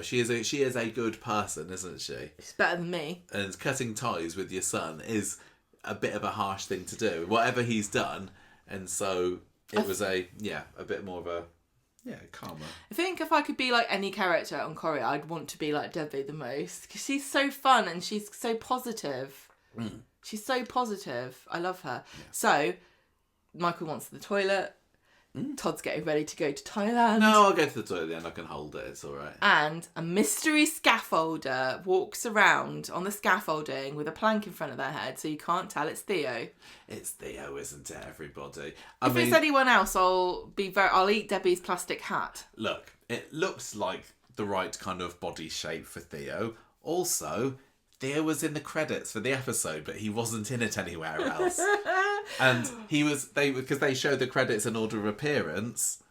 She is a good person, isn't she? She's better than me. And cutting ties with your son is a bit of a harsh thing to do, whatever he's done. And so it was a bit more of a... Yeah, calmer. I think if I could be like any character on Corrie, I'd want to be like Debbie the most. Because she's so fun and she's so positive. Mm. She's so positive. I love her. Yeah. So, Michael wants the toilet. Todd's getting ready to go to Thailand. No, I'll go to the toilet then. I can hold it. It's all right. And a mystery scaffolder walks around on the scaffolding with a plank in front of their head, so you can't tell it's Theo. It's Theo, isn't it, everybody? If it's anyone else, I'll eat Debbie's plastic hat. Look, it looks like the right kind of body shape for Theo. Also, Theo was in the credits for the episode, but he wasn't in it anywhere else. And because they show the credits in order of appearance,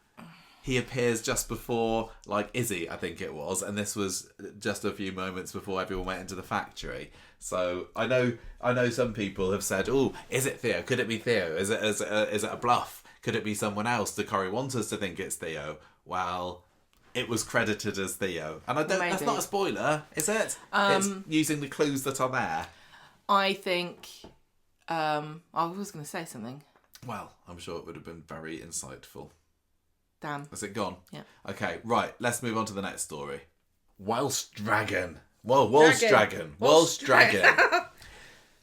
he appears just before, like, Izzy, I think it was, and this was just a few moments before everyone went into the factory. So I know some people have said, "Oh, is it Theo? Could it be Theo? Is it a bluff? Could it be someone else? Did Corrie want us to think it's Theo?" Well, it was credited as Theo, and that's not a spoiler, is it? It's using the clues that are there. I think. I was going to say something. Well, I'm sure it would have been very insightful. Damn. Has it gone? Yeah. Okay, right. Let's move on to the next story. Welsh dragon. Well, Welsh dragon. Welsh dragon.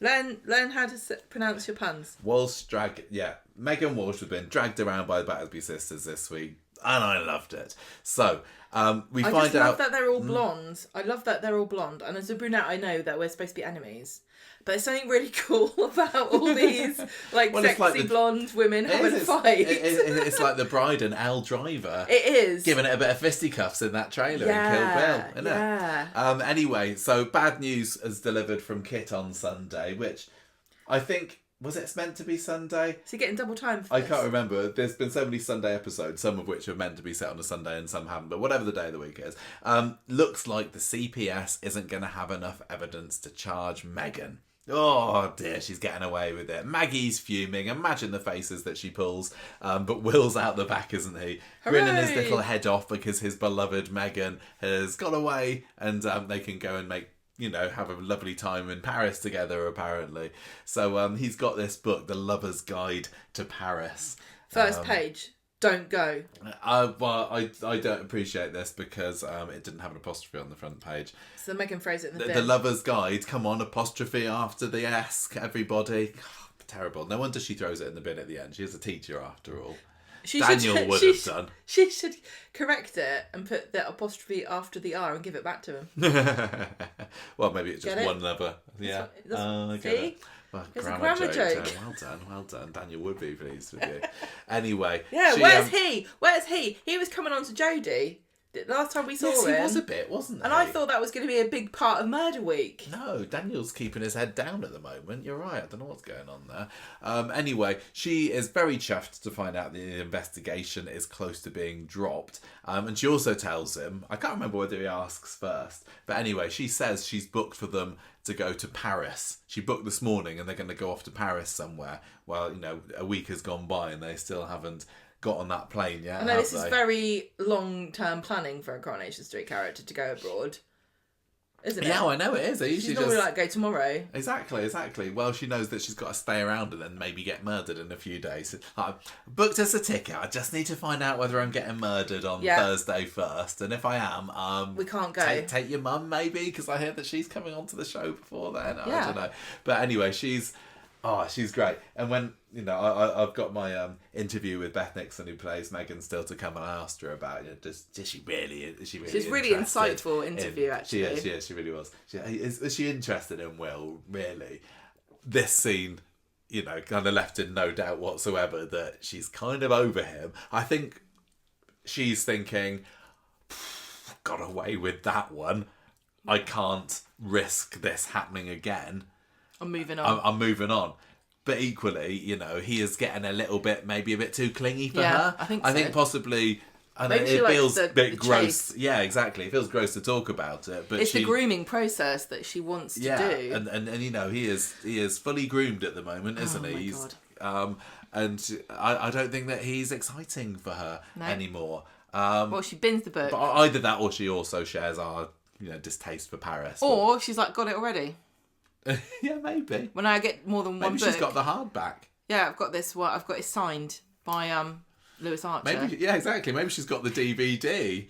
Learn how to pronounce your puns. Welsh dragon. Yeah. Megan Walsh has been dragged around by the Battersby sisters this week, and I loved it. So, we find out... I just love that they're all blonde. I love that they're all blonde. And as a brunette, I know that we're supposed to be enemies. But there's something really cool about all these sexy blonde women having a fight. It's like the bride and Al Driver. It is. Giving it a bit of fisticuffs in that trailer in Kill Bill, isn't it? Anyway, so bad news is delivered from Kit on Sunday, which I think... Was it meant to be Sunday? So you're getting double time for I can't remember. There's been so many Sunday episodes, some of which are meant to be set on a Sunday and some haven't, but whatever the day of the week is. Looks like the CPS isn't going to have enough evidence to charge Megan. Oh dear, she's getting away with it. Maggie's fuming. Imagine the faces that she pulls. But Will's out the back, isn't he? Hooray! Grinning his little head off because his beloved Megan has got away and they can go and make, have a lovely time in Paris together, apparently. So he's got this book, The Lover's Guide to Paris. First page. Don't go. Well, I don't appreciate this because it didn't have an apostrophe on the front page. So Megan phrase it in the bin. The Lover's Guide, come on, apostrophe after the S, everybody. Terrible. No wonder she throws it in the bin at the end. She's a teacher after all. Daniel would have done. She should correct it and put the apostrophe after the R and give it back to him. Well, maybe it's just one lover. Yeah. I get it. Well, it's a grammar joke. Well done. Daniel would be pleased with you. Anyway. Yeah, where's he? Where's he? He was coming on to Jodie. Last time we saw him. He was a bit, wasn't he? And I thought that was going to be a big part of Murder Week. No, Daniel's keeping his head down at the moment. You're right. I don't know what's going on there. Anyway, she is very chuffed to find out the investigation is close to being dropped. And she also tells him, I can't remember whether he asks first, but anyway, she says she's booked for them to go to Paris. She booked this morning and they're going to go off to Paris somewhere. Well, a week has gone by and they still haven't got on that plane yet. I know this is very long-term planning for a Coronation Street character to go abroad, isn't it? Yeah, I know it is. She's normally go tomorrow. Exactly. Well, she knows that she's got to stay around and then maybe get murdered in a few days. I booked us a ticket. I just need to find out whether I'm getting murdered on Thursday first. And if I am, we can't go. Take your mum, maybe, because I hear that she's coming onto the show before then. I don't know. But anyway, she's great. And when, I've got my interview with Beth Nixon, who plays Megan, still to come, and I asked her about, is she really She's really insightful interview, actually. She really was. Is she interested in Will, really? This scene, kind of left in no doubt whatsoever that she's kind of over him. I think she's thinking, got away with that one. I can't risk this happening again. I'm moving on. But equally, he is getting a little bit, maybe a bit too clingy for her. I think so. Possibly, it feels a bit gross. Yeah, exactly. It feels gross to talk about it. But it's the grooming process that she wants to do. And he is fully groomed at the moment, isn't he? God. And I don't think that he's exciting for her anymore. Well, she bins the book. But either that or she also shares our distaste for Paris. Or she's got it already. Yeah, maybe. When I get more than one book. Maybe she's got the hardback. Yeah, I've got this one. I've got it signed by Lewis Archer. Yeah, exactly. Maybe she's got the DVD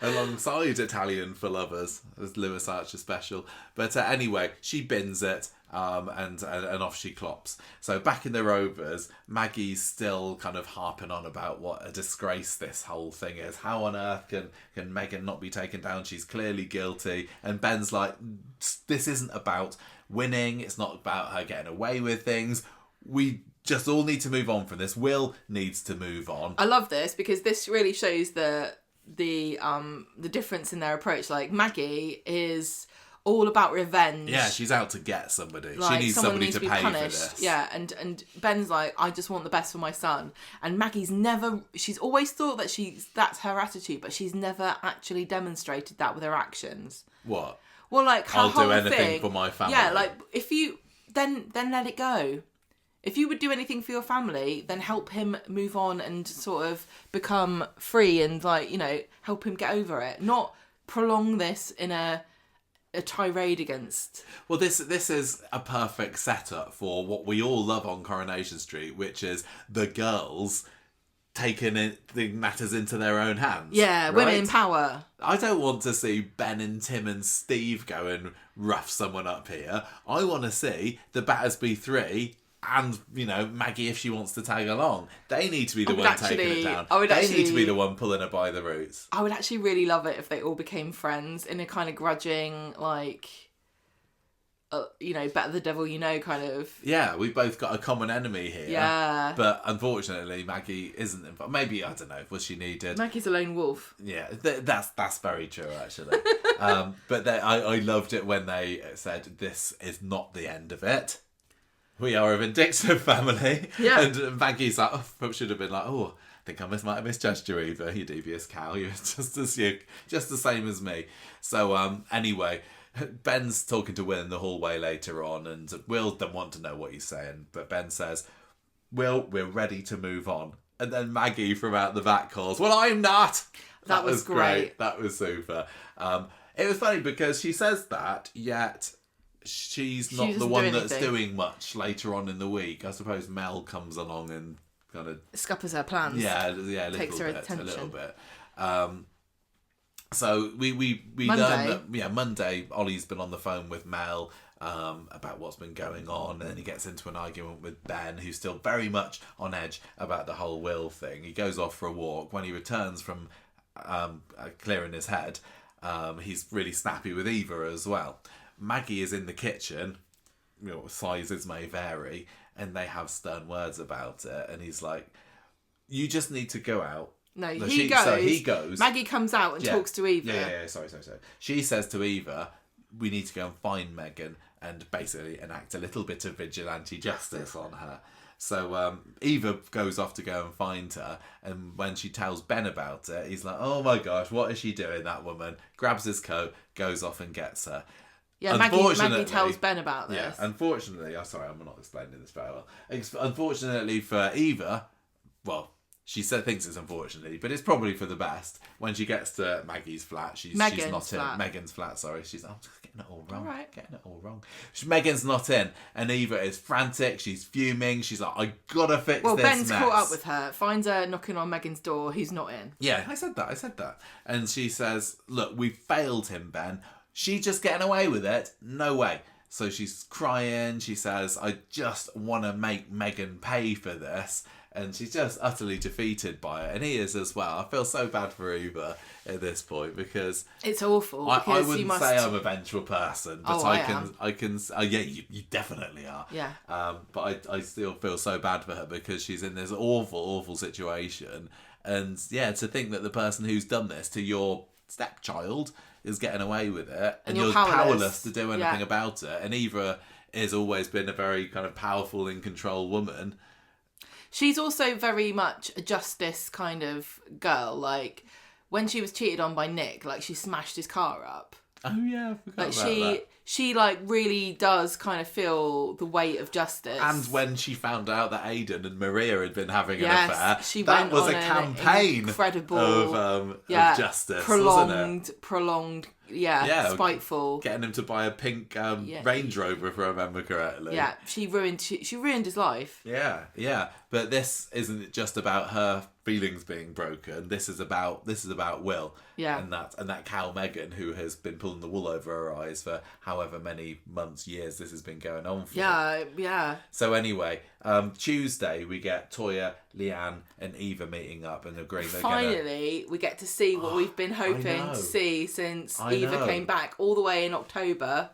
alongside Italian for Lovers as Lewis Archer special. But anyway, she bins it and off she clops. So back in the Rovers, Maggie's still kind of harping on about what a disgrace this whole thing is. How on earth can Megan not be taken down? She's clearly guilty. And Ben's like, this isn't about winning. It's not about her getting away with things. We just all need to move on from this. Will needs to move on. I love this because this really shows the difference in their approach. Like, Maggie is all about revenge. Yeah, she's out to get somebody. She needs somebody to pay punished. For this. Yeah, and Ben's like, I just want the best for my son. And Maggie's she's always thought that that's her attitude, but she's never actually demonstrated that with her actions. What? Well, like, her I'll whole do anything thing, for my family. Yeah, like, if you then let it go. If you would do anything for your family, then help him move on and sort of become free and, help him get over it. Not prolong this in a tirade against. Well, this is a perfect setup for what we all love on Coronation Street, which is the girls taken the matters into their own hands. Yeah, right? women in power. I don't want to see Ben and Tim and Steve go and rough someone up here. I want to see the Battersby Three and, Maggie if she wants to tag along. They need to be the one taking it down. They need to be the one pulling her by the roots. I would actually really love it if they all became friends in a kind of grudging, like... better the devil kind of... Yeah, we've both got a common enemy here. Yeah. But unfortunately, Maggie isn't involved. Maybe, I don't know, was she needed? Maggie's a lone wolf. Yeah, that's very true, actually. But I loved it when they said, this is not the end of it. We are a vindictive family. Yeah. And Maggie's like, should have been like, I think I might have misjudged you, Eva, you devious cow. You're just the same as me. So, anyway... Ben's talking to Will in the hallway later on, and Will don't want to know what he's saying, but Ben says, Will, we're ready to move on. And then Maggie from out the back calls, well, I'm not! That was great. That was super. It was funny because she says that, yet she's not the one that's doing much later on in the week. I suppose Mel comes along and kind of... scuppers her plans. Yeah, a little bit. So we learn that Monday Ollie's been on the phone with Mel about what's been going on, and then he gets into an argument with Ben, who's still very much on edge about the whole Will thing. He goes off for a walk. When he returns from clearing his head, he's really snappy with Eva as well. Maggie is in the kitchen, sizes may vary, and they have stern words about it, and he's like, you just need to go out. No, he goes. So he goes. Maggie comes out and talks to Eva. Yeah. Sorry. She says to Eva, we need to go and find Megan and basically enact a little bit of vigilante justice on her. So Eva goes off to go and find her, and when she tells Ben about it, he's like, oh my gosh, what is she doing, that woman? Grabs his coat, goes off and gets her. Yeah, Maggie tells Ben about this. Yeah, unfortunately, I'm not explaining this very well. Unfortunately for Eva, well... She thinks it's unfortunately, but it's probably for the best. When she gets to Maggie's flat, she's not in. Megan's flat, sorry. She's getting it all wrong. Right. Getting it all wrong. Megan's not in, and Eva is frantic. She's fuming. She's like, I gotta fix this. Well, Ben's mess. caught up with her, finds her knocking on Megan's door. He's not in. Yeah, I said that. And she says, look, we failed him, Ben. She's just getting away with it. No way. So she's crying. She says, I just want to make Megan pay for this. And she's just utterly defeated by it. And he is as well. I feel so bad for Eva at this point because... It's awful. I wouldn't say I'm a vengeful person. But I can... you definitely are. Yeah. But I still feel so bad for her because she's in this awful, awful situation. And yeah, to think that the person who's done this to your stepchild is getting away with it. And you're powerless to do anything about it. And Eva has always been a very kind of powerful, in control woman. She's also very much a justice kind of girl. Like, when she was cheated on by Nick, like, she smashed his car up. Oh, yeah, I forgot about that. She, like, really does kind of feel the weight of justice. And when she found out that Aidan and Maria had been having an affair, that was a campaign of justice, wasn't it? Prolonged, spiteful. Getting him to buy a pink Range Rover, if I remember correctly. Yeah, she ruined his life. Yeah. But this isn't just about her feelings being broken. This is about Will. Yeah. And that cow Megan, who has been pulling the wool over her eyes for however many months, years this has been going on for. Yeah. So anyway, Tuesday we get Toya, Leanne and Eva meeting up and agreeing they're Finally, we get to see what we've been hoping to see since Eva came back all the way in October.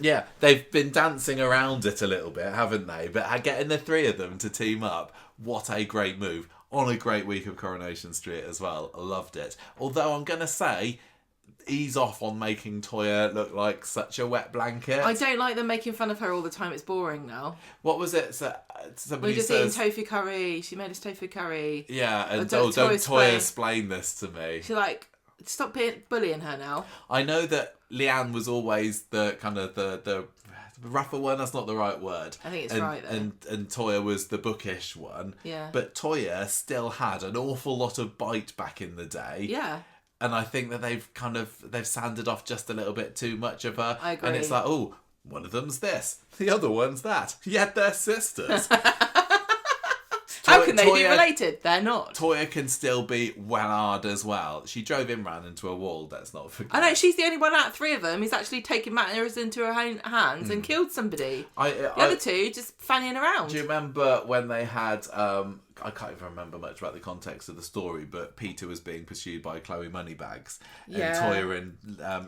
Yeah, they've been dancing around it a little bit, haven't they? But getting the three of them to team up, what a great move. On a great week of Coronation Street as well. I loved it. Although I'm going to say, ease off on making Toya look like such a wet blanket. I don't like them making fun of her all the time. It's boring now. What was it? Somebody We're just eating tofu curry. She made us tofu curry. Yeah, and don't Toya explain this to me. She's like, stop bullying her now. I know that Leanne was always the kind of the rougher one. That's not the right word. I think it's right though. And Toya was the bookish one. Yeah. But Toya still had an awful lot of bite back in the day. Yeah. And I think that they've sanded off just a little bit too much of her. I agree. And it's like, oh, one of them's this, the other one's that. Yet they're sisters. How could can they be related? They're not. Toya can still be well-hard as well. She drove Imran into a wall, let's not forget. I know, she's the only one out of three of them who's actually taken matters into her own hands and killed somebody. The other two just fanning around. Do you remember when they had... I can't even remember much about the context of the story, but Peter was being pursued by Chloe Moneybags. And Toya and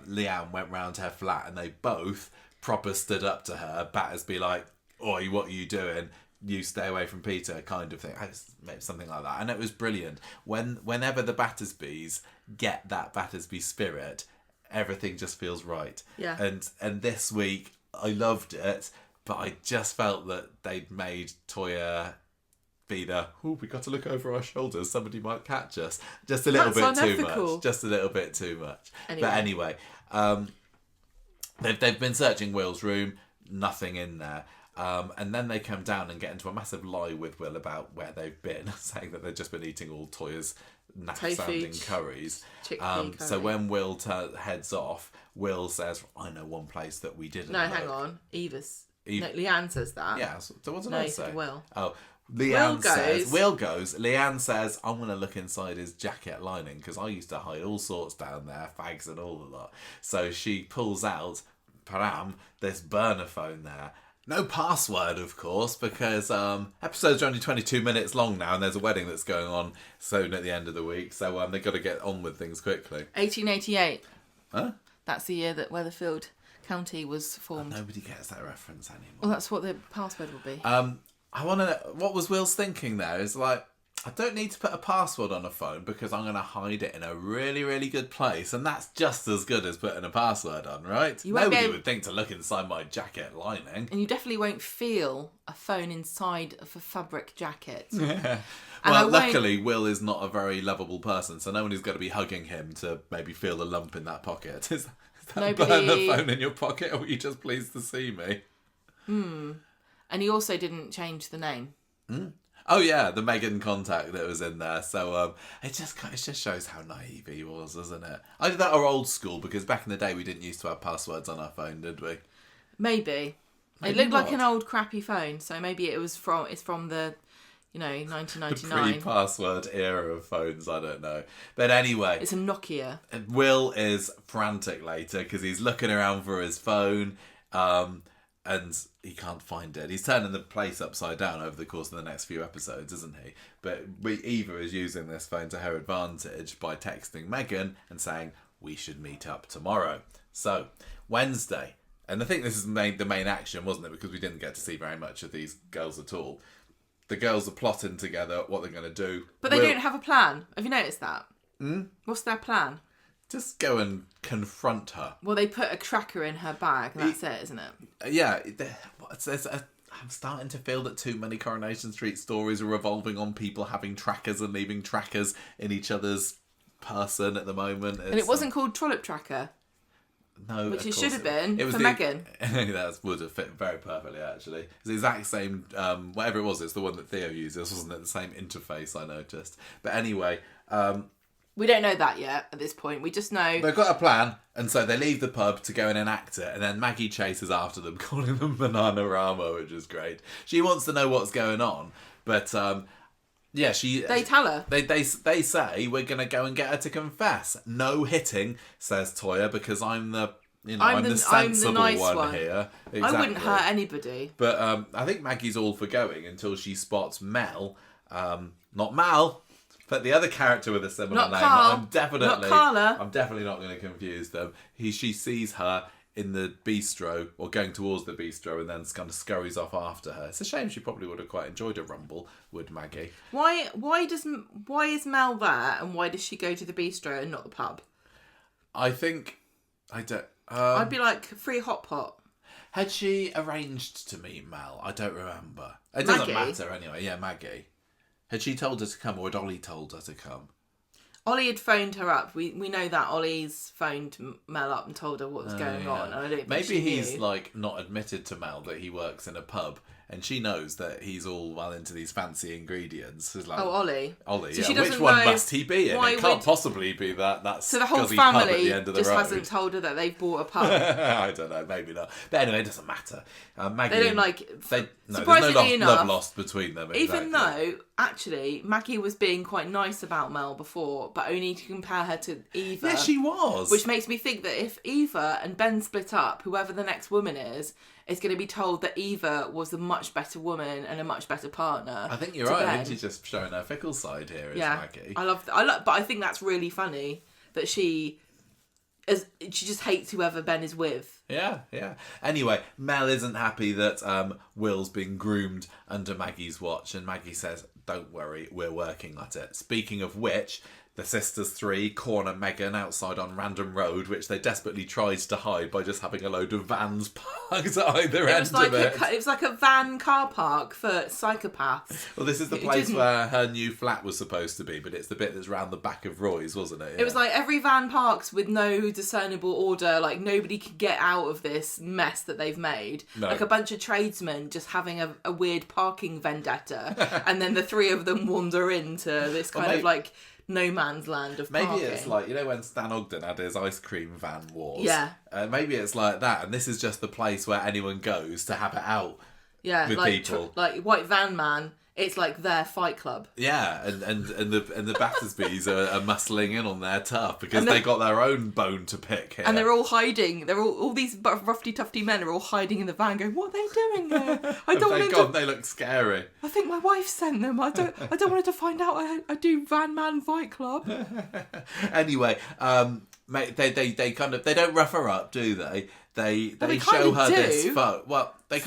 Leanne went round to her flat and they both proper stood up to her. Battersby like, oi, what are you doing? You stay away from Peter, kind of thing. Something like that. And it was brilliant. Whenever the Battersbys get that Battersby spirit, everything just feels right. Yeah. And this week, I loved it, but I just felt that they'd made Toya... be the, we got to look over our shoulders, somebody might catch us. Just a little bit too much. Just a little bit too much. But anyway, they've been searching Will's room, nothing in there. And then they come down and get into a massive lie with Will about where they've been, saying that they've just been eating all Toya's naff-sounding curries. So when Will heads off, Will says, I know one place that we didn't No, hang on. No, Leanne says that. Yeah, so what did I say? Will. Oh, Will goes. Leanne says, I'm going to look inside his jacket lining because I used to hide all sorts down there, fags and all the lot. So she pulls out, this burner phone there. No password, of course, because episodes are only 22 minutes long now and there's a wedding that's going on soon at the end of the week. So they've got to get on with things quickly. 1888. Huh? That's the year that Weatherfield County was formed. Nobody gets that reference anymore. Well, that's what the password will be. I want to know, what was Will's thinking there? Is like, I don't need to put a password on a phone because I'm going to hide it in a really, really good place. And that's just as good as putting a password on, right? Nobody would think to look inside my jacket lining. And you definitely won't feel a phone inside of a fabric jacket. Yeah. Well, luckily, Will is not a very lovable person, so no one is going to be hugging him to maybe feel a lump in that pocket. Is that burn the phone in your pocket, or were you just pleased to see me? And he also didn't change the name. Oh yeah, the Megan contact that was in there. So it just shows how naive he was, doesn't it? Either that or old school, because back in the day we didn't used to have passwords on our phone, did we? Maybe it looked like an old crappy phone, so maybe it's from the 1999. The pre-password era of phones, I don't know. But anyway, it's a Nokia. Will is frantic later because he's looking around for his phone. And he can't find it. He's turning the place upside down over the course of the next few episodes, isn't he? But Eva is using this phone to her advantage by texting Megan and saying, we should meet up tomorrow. So, Wednesday. And I think this is the main action, wasn't it? Because we didn't get to see very much of these girls at all. The girls are plotting together what they're going to do. But they don't have a plan. Have you noticed that? What's their plan? Just go and confront her. Well, they put a tracker in her bag, and that's it, isn't it? Yeah. I'm starting to feel that too many Coronation Street stories are revolving on people having trackers and leaving trackers in each other's person at the moment. And it wasn't called Trollop Tracker. No, which it should have been for Megan. That would have fit very perfectly, actually. It's the exact same, whatever it was, it's the one that Theo uses, wasn't it? The same interface, I noticed. But anyway... we don't know that yet at this point. We just know... They've got a plan, and so they leave the pub to go and enact it, and then Maggie chases after them, calling them Bananarama, which is great. She wants to know what's going on, but... yeah, They tell her. They say, we're going to go and get her to confess. No hitting, says Toya, because I'm the sensible nice one here. Exactly. I wouldn't hurt anybody. But I think Maggie's all for going until she spots Mel. Not Mal, but the other character with a similar name. Not Carla. I'm definitely not going to confuse them. She sees her in the bistro, or going towards the bistro, and then kind of scurries off after her. It's a shame. She probably would have quite enjoyed a rumble, would Maggie? Why is Mel there, and why does she go to the bistro and not the pub? I don't. I'd be like, free hot pot. Had she arranged to meet Mel? I don't remember. It doesn't matter anyway. Yeah, Maggie. Had she told her to come, or had Ollie told her to come? Ollie had phoned her up. We know that Ollie's phoned Mel up and told her what was going on. And I don't think maybe he's like not admitted to Mel that he works in a pub and she knows that he's all well into these fancy ingredients. It's like, Ollie. Ollie, So yeah. she doesn't Which one know must he be in? It can't possibly be that So the whole scuzzy pub at family the end of the just road. hasn't told her that they've bought a pub. I don't know, maybe not. But anyway, it doesn't matter. Maggie, They don't there's no love lost between them. Even though, actually, Maggie was being quite nice about Mel before, but only to compare her to Eva. Yeah, she was. Which makes me think that if Eva and Ben split up, whoever the next woman is going to be told that Eva was a much better woman and a much better partner. I think you're right. Ben. I think she's just showing her fickle side here, is Maggie. But I think that's really funny that she just hates whoever Ben is with. Yeah. Anyway, Mel isn't happy that Will's been groomed under Maggie's watch, and Maggie says, "Don't worry, we're working at it." Speaking of which, the sisters three corner Megan outside on Random Road, which they desperately tried to hide by just having a load of vans parked at either end of it. It was like a van car park for psychopaths. Well, this is the place where her new flat was supposed to be, but it's the bit that's round the back of Roy's, wasn't it? Yeah. It was like every van parks with no discernible order, like nobody could get out of this mess that they've made. No. Like a bunch of tradesmen just having a weird parking vendetta, and then the three of them wander into this kind of like no man's land of parking. Maybe it's like, when Stan Ogden had his ice cream van wars. Yeah. Maybe it's like that, and this is just the place where anyone goes to have it out. Yeah, with people. Like White Van Man, it's like their fight club. Yeah, and the Battersbys are muscling in on their turf because they got their own bone to pick here. And they're all hiding. They're all these roughy tufty men are all hiding in the van, going, "What are they doing here? I don't want God, they look scary. I think my wife sent them. I don't want her to find out I do Van Man Fight Club." Anyway, they don't rough her up, do they? They show her this photo. Well, they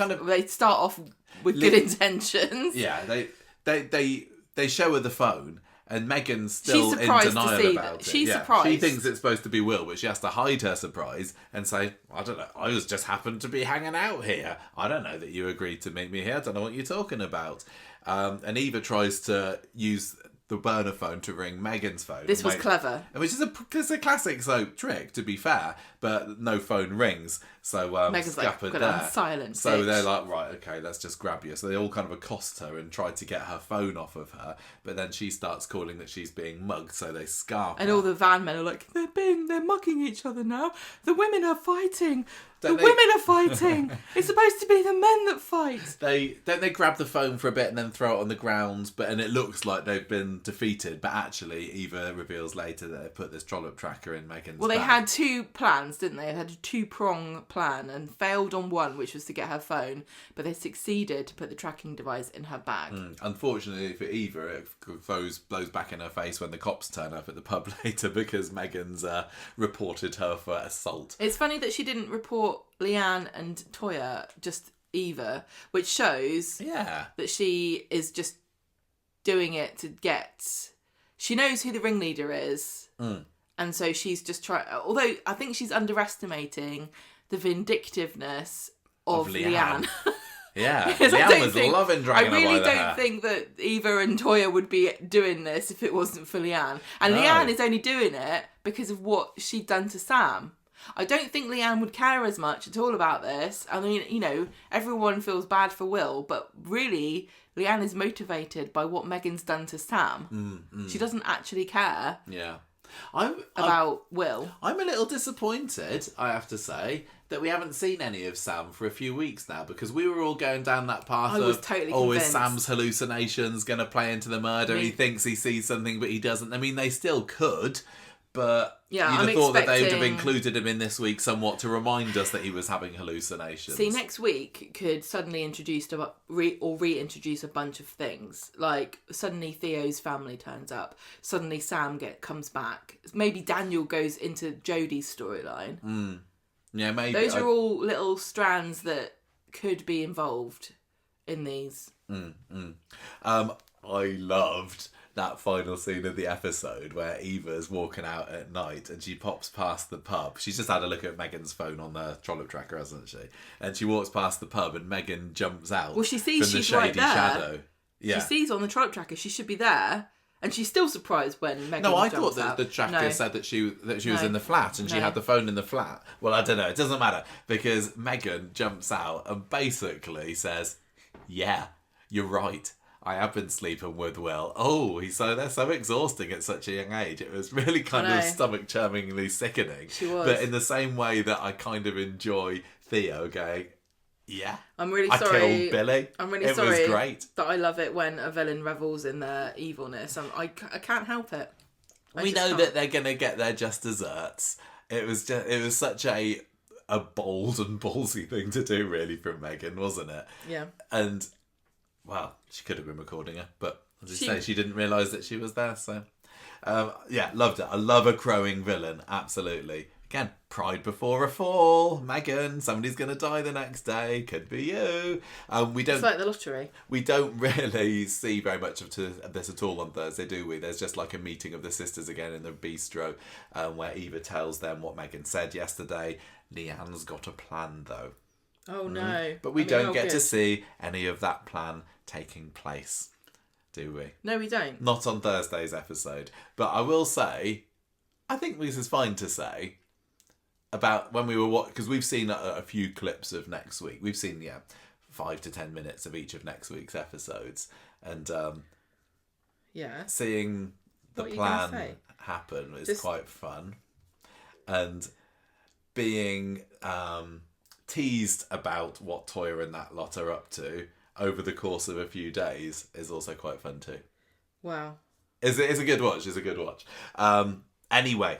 start off with good intentions. Yeah, they show her the phone, and Megan's still in denial about it. She's surprised. She thinks it's supposed to be Will, but she has to hide her surprise and say, "I don't know. I was just happened to be hanging out here. I don't know that you agreed to meet me here. I don't know what you're talking about." And Eva tries to use the burner phone to ring Megan's phone. This was clever. Which is a classic soap trick, to be fair, but no phone rings. So Megan's like, "Got it on silent." So they're like, "Right, okay, let's just grab you." So they all kind of accost her and try to get her phone off of her, but then she starts calling that she's being mugged, so they scarf her. And all the van men are like, they're mugging each other now. The women are fighting. Women are fighting. It's supposed to be the men that fight. They grab the phone for a bit and then throw it on the ground, and it looks like they've been defeated. But actually, Eva reveals later that they put this trollop tracker in Megan's bag. They had two plans, didn't they? They had a two-prong plan and failed on one, which was to get her phone, but they succeeded to put the tracking device in her bag. Unfortunately for Eva, it blows back in her face when the cops turn up at the pub later because Megan's reported her for assault. It's funny that she didn't report Leanne and Toya, just Eva, which shows that she is just doing it to get... She knows who the ringleader is, and so she's just trying... Although I think she's underestimating the vindictiveness of Leanne. Yeah, Leanne was loving dragging her by the hair. I really don't think that Eva and Toya would be doing this if it wasn't for Leanne. And Leanne is only doing it because of what she'd done to Sam. I don't think Leanne would care as much at all about this. I mean, everyone feels bad for Will, but really, Leanne is motivated by what Megan's done to Sam. She doesn't actually care. Yeah. About Will. I'm a little disappointed, I have to say, that we haven't seen any of Sam for a few weeks now, because we were all going down that path is Sam's hallucinations going to play into the murder? He thinks he sees something, but he doesn't. I mean, they still could, but you'd have thought that they would have included him in this week somewhat to remind us that he was having hallucinations. See, next week could suddenly reintroduce a bunch of things. Like, suddenly Theo's family turns up. Suddenly Sam comes back. Maybe Daniel goes into Jodie's storyline. Yeah, maybe. Those are all little strands that could be involved in these. I loved that final scene of the episode where Eva's walking out at night and she pops past the pub. She's just had a look at Megan's phone on the trollop tracker, hasn't she? And she walks past the pub and Megan jumps out. Well, she sees from the she's shady right there. shadow. Yeah. She sees on the trollop tracker she should be there. And she's still surprised when Megan I jumps thought that out. the tracker said that she was in the flat and she had the phone in the flat. Well, I don't know. It doesn't matter because Megan jumps out and basically says, yeah, you're right. I have been sleeping with Will. Oh, they're so exhausting at such a young age. It was really kind of stomach-churningly sickening. She was. But in the same way that I kind of enjoy Theo going, yeah, I'm really sorry. I killed Billy. I'm really sorry. It was great. That I love it when a villain revels in their evilness. I can't help it. We know that they're going to get their just desserts. It was such a bold and ballsy thing to do, really, from Megan, wasn't it? Yeah. And, well, she could have been recording her, but as you say, she didn't realise that she was there, so... yeah, loved it. I love a crowing villain, absolutely. Again, pride before a fall. Megan, somebody's going to die the next day. Could be you. It's like the lottery. We don't really see very much of this at all on Thursday, do we? There's just like a meeting of the sisters again in the bistro where Eva tells them what Megan said yesterday. Leanne's got a plan, though. Oh, no. But we don't get to see any of that plan taking place, do we? No, we don't. Not on Thursday's episode. But I will say, I think this is fine to say, about when we were watching, because we've seen a few clips of next week. We've seen 5 to 10 minutes of each of next week's episodes, and seeing the plan happen is quite fun, and being teased about what Toya and that lot are up to over the course of a few days is also quite fun too. Wow, it's a good watch. It's a good watch. Anyway.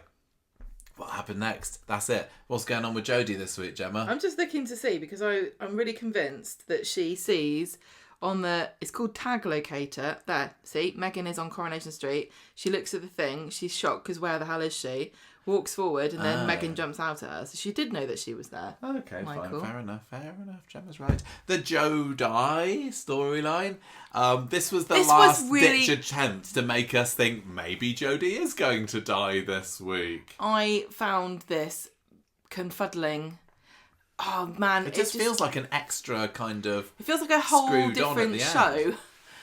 What happened next? That's it. What's going on with Jodie this week, Gemma? I'm just looking to see, because I'm really convinced that she sees on it's called Tag Locator. There, see, Megan is on Coronation Street. She looks at the thing. She's shocked because where the hell is she? Walks forward and then Megan jumps out at her. So she did know that she was there. Okay, Michael. Fine. Fair enough. Gemma's right. The Jodie storyline. This was the last-ditch attempt to make us think maybe Jodie is going to die this week. I found this confuddling. Oh, man. It just feels like an extra kind of... It feels like a whole different show.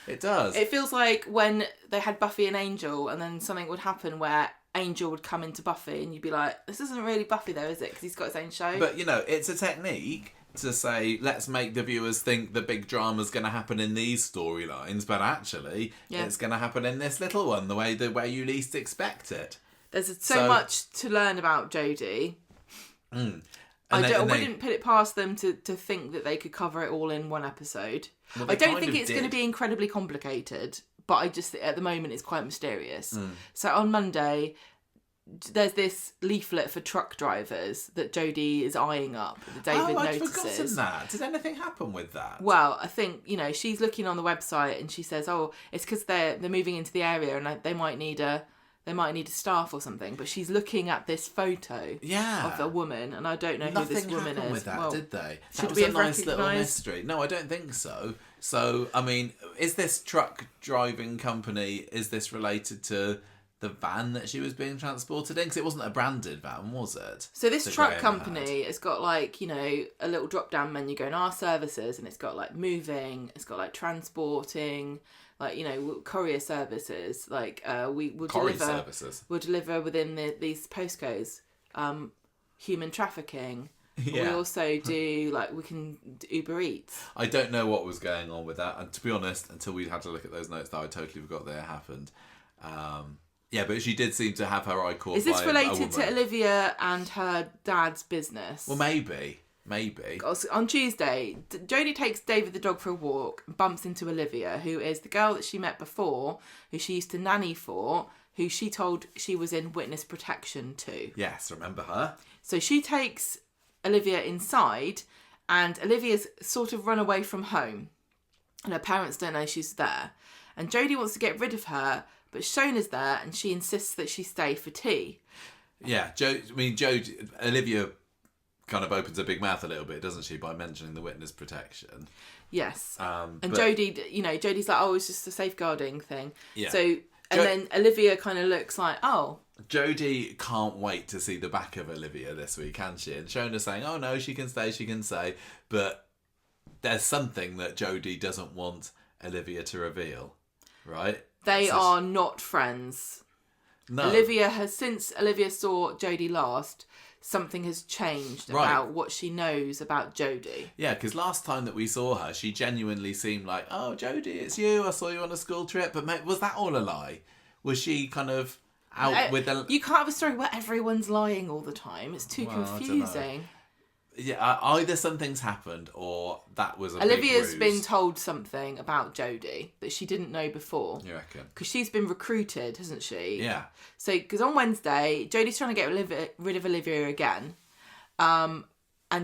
It does. It feels like when they had Buffy and Angel and then something would happen where Angel would come into Buffy and you'd be like, this isn't really Buffy though, is it? Because he's got his own show. But, it's a technique to say, let's make the viewers think the big drama's going to happen in these storylines, but actually it's going to happen in this little one, the way you least expect it. There's so much to learn about Jodie. I wouldn't put it past them to think that they could cover it all in one episode. Well, I don't think it's going to be incredibly complicated, but I just, at the moment, it's quite mysterious. So on Monday, there's this leaflet for truck drivers that Jodie is eyeing up, that David notices. I'd forgotten that. Did anything happen with that? Well, I think, she's looking on the website and she says, it's because they're moving into the area and they might need a staff or something, but she's looking at this photo of a woman, and I don't know who this woman is. Nothing happened with that, did they? Should that we was have a nice little mystery. No, I don't think so. So, I mean, is this truck driving company, is this related to the van that she was being transported in? Because it wasn't a branded van, was it? So this truck company has got a little drop-down menu going, our services, and it's got moving, it's got transporting, courier services, we will deliver. We'll deliver within these postcodes. Human trafficking. Yeah. We also do we can do Uber Eats. I don't know what was going on with that, and to be honest, until we had to look at those notes, that I totally forgot that it happened. But she did seem to have her eye caught. Is this related to Olivia and her dad's business? Well, maybe. On Tuesday, Jodie takes David the dog for a walk and bumps into Olivia, who is the girl that she met before, who she used to nanny for, who she told she was in witness protection to. Yes, remember her. So she takes Olivia inside, and Olivia's sort of run away from home, and her parents don't know she's there. And Jodie wants to get rid of her, but Shona's there, and she insists that she stay for tea. Yeah, Olivia kind of opens her big mouth a little bit, doesn't she, by mentioning the witness protection. Yes. Jodie, Jodie's like, it's just a safeguarding thing. Yeah. So, then Olivia kind of looks like, Jodie can't wait to see the back of Olivia this week, can she? And Shona's saying, oh no, she can stay. But there's something that Jodie doesn't want Olivia to reveal, right? They are not friends. No. Since Olivia saw Jodie last, something has changed about what she knows about Jodie. Yeah, because last time that we saw her, she genuinely seemed like, oh, Jodie, it's you. I saw you on a school trip. But mate, was that all a lie? Was she kind of out with a... You can't have a story where everyone's lying all the time. It's too confusing. Yeah, either something's happened or that was a Olivia's big ruse. been told something about Jodie that she didn't know before. You reckon? Because she's been recruited, hasn't she? Yeah. So, because on Wednesday, Jodie's trying to get rid of Olivia again. And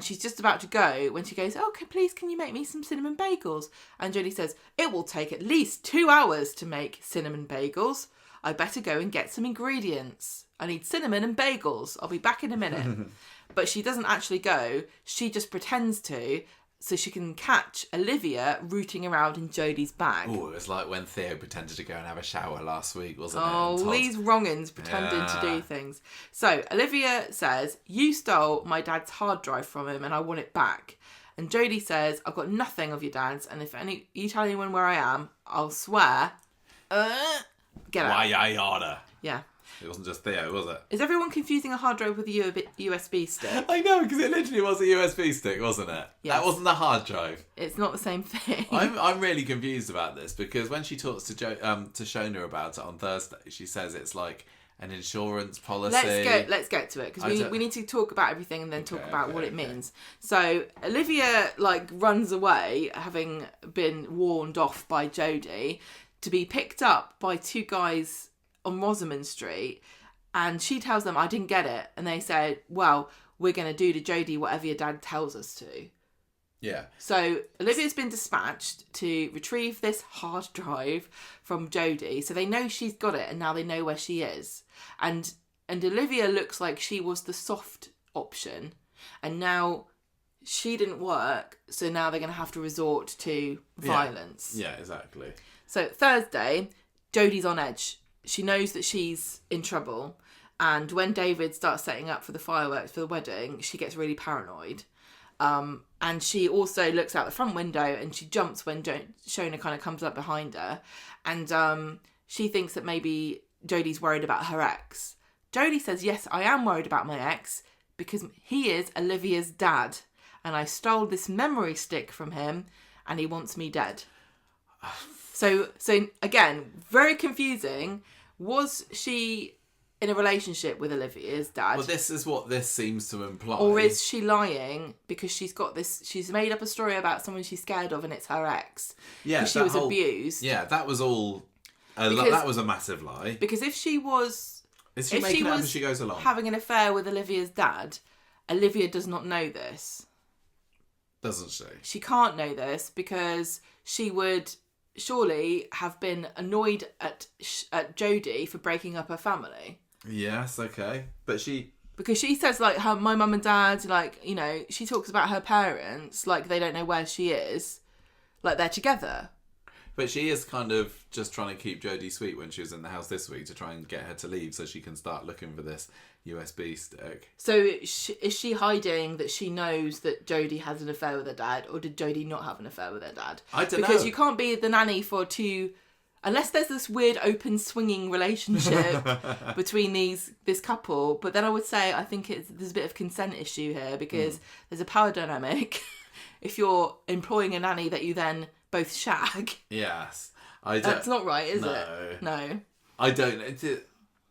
she's just about to go when she goes, oh, please, can you make me some cinnamon bagels? And Jodie says, it will take at least 2 hours to make cinnamon bagels. I better go and get some ingredients. I need cinnamon and bagels. I'll be back in a minute. But she doesn't actually go. She just pretends to, so she can catch Olivia rooting around in Jodie's bag. Oh, it was like when Theo pretended to go and have a shower last week, wasn't it? Oh, these wrong-uns pretending to do things. So Olivia says, you stole my dad's hard drive from him and I want it back. And Jodie says, I've got nothing of your dad's, and if you tell anyone where I am, I'll swear. Get out. Why, yeah. It wasn't just Theo, was it? Is everyone confusing a hard drive with a USB stick? I know, because it literally was a USB stick, wasn't it? Yes. That wasn't a hard drive. It's not the same thing. I'm really confused about this, because when she talks to Shona about it on Thursday, she says it's like an insurance policy. Let's get to it, because we need to talk about everything and then talk about what it means. So Olivia runs away, having been warned off by Jodie, to be picked up by two guys on Rosamond Street, and she tells them, I didn't get it, and they say, well, we're going to do to Jodie whatever your dad tells us to. Yeah. So Olivia's been dispatched to retrieve this hard drive from Jodie, so they know she's got it, and now they know where she is. And Olivia looks like she was the soft option, and now she didn't work, so now they're going to have to resort to violence. Yeah, exactly. So Thursday, Jodie's on edge. She knows that she's in trouble, and when David starts setting up for the fireworks for the wedding, she gets really paranoid. And she also looks out the front window and she jumps when Shona kind of comes up behind her, and she thinks that maybe Jodie's worried about her ex. Jodie says, yes, I am worried about my ex because he is Olivia's dad, and I stole this memory stick from him and he wants me dead. So again, very confusing. Was she in a relationship with Olivia's dad? Well, this is what this seems to imply. Or is she lying because she's made up a story about someone she's scared of and it's her ex? Yeah, because she was abused. Yeah, that was all. That was a massive lie. Because if she was, is she making it up as she goes along? Having an affair with Olivia's dad, Olivia does not know this. Doesn't she? She can't know this because she would surely have been annoyed at Jodie for breaking up her family. Yes, okay. But because she says my mum and dad, she talks about her parents like they don't know where she is, like they're together. But she is kind of just trying to keep Jodie sweet when she was in the house this week to try and get her to leave so she can start looking for this USB stick. So is she hiding that she knows that Jodie has an affair with her dad, or did Jodie not have an affair with her dad? I don't know. Because you can't be the nanny for two, unless there's this weird open swinging relationship between this couple. But then I would say I think there's a bit of consent issue here because there's a power dynamic. If you're employing a nanny that you then both shag. Yes. That's not right, is it? No. I don't.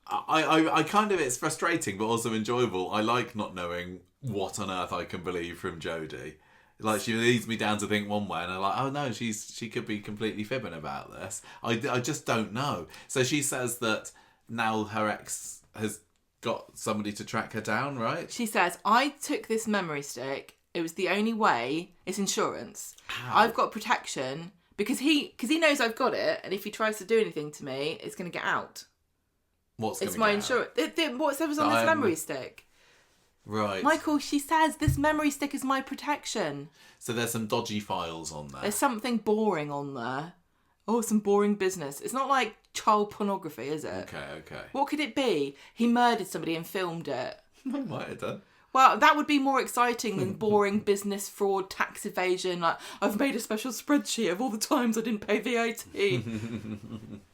I kind of, it's frustrating but also enjoyable. I like not knowing what on earth I can believe from Jodie. Like, she leads me down to think one way and I'm like, oh no, she could be completely fibbing about this. I just don't know. So she says that now her ex has got somebody to track her down, right? She says, I took this memory stick. It was the only way. It's insurance. How? I've got protection because he knows I've got it, and if he tries to do anything to me, it's going to get out. What's going to get out? It's my insurance. Whatever's on this memory stick. Right. Michael, she says this memory stick is my protection. So there's some dodgy files on there. There's something boring on there. Oh, some boring business. It's not like child pornography, is it? Okay. What could it be? He murdered somebody and filmed it. I might have done. Well, that would be more exciting than boring business fraud, tax evasion. Like, I've made a special spreadsheet of all the times I didn't pay VAT.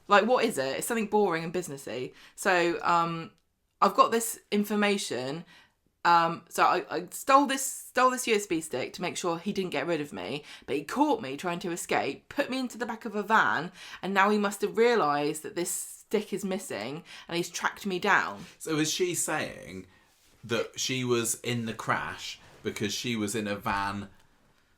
Like, what is it? It's something boring and businessy. So, I've got this information. So I stole this USB stick to make sure he didn't get rid of me, but he caught me trying to escape, put me into the back of a van, and now he must have realised that this stick is missing, and he's tracked me down. So is she saying that she was in the crash because she was in a van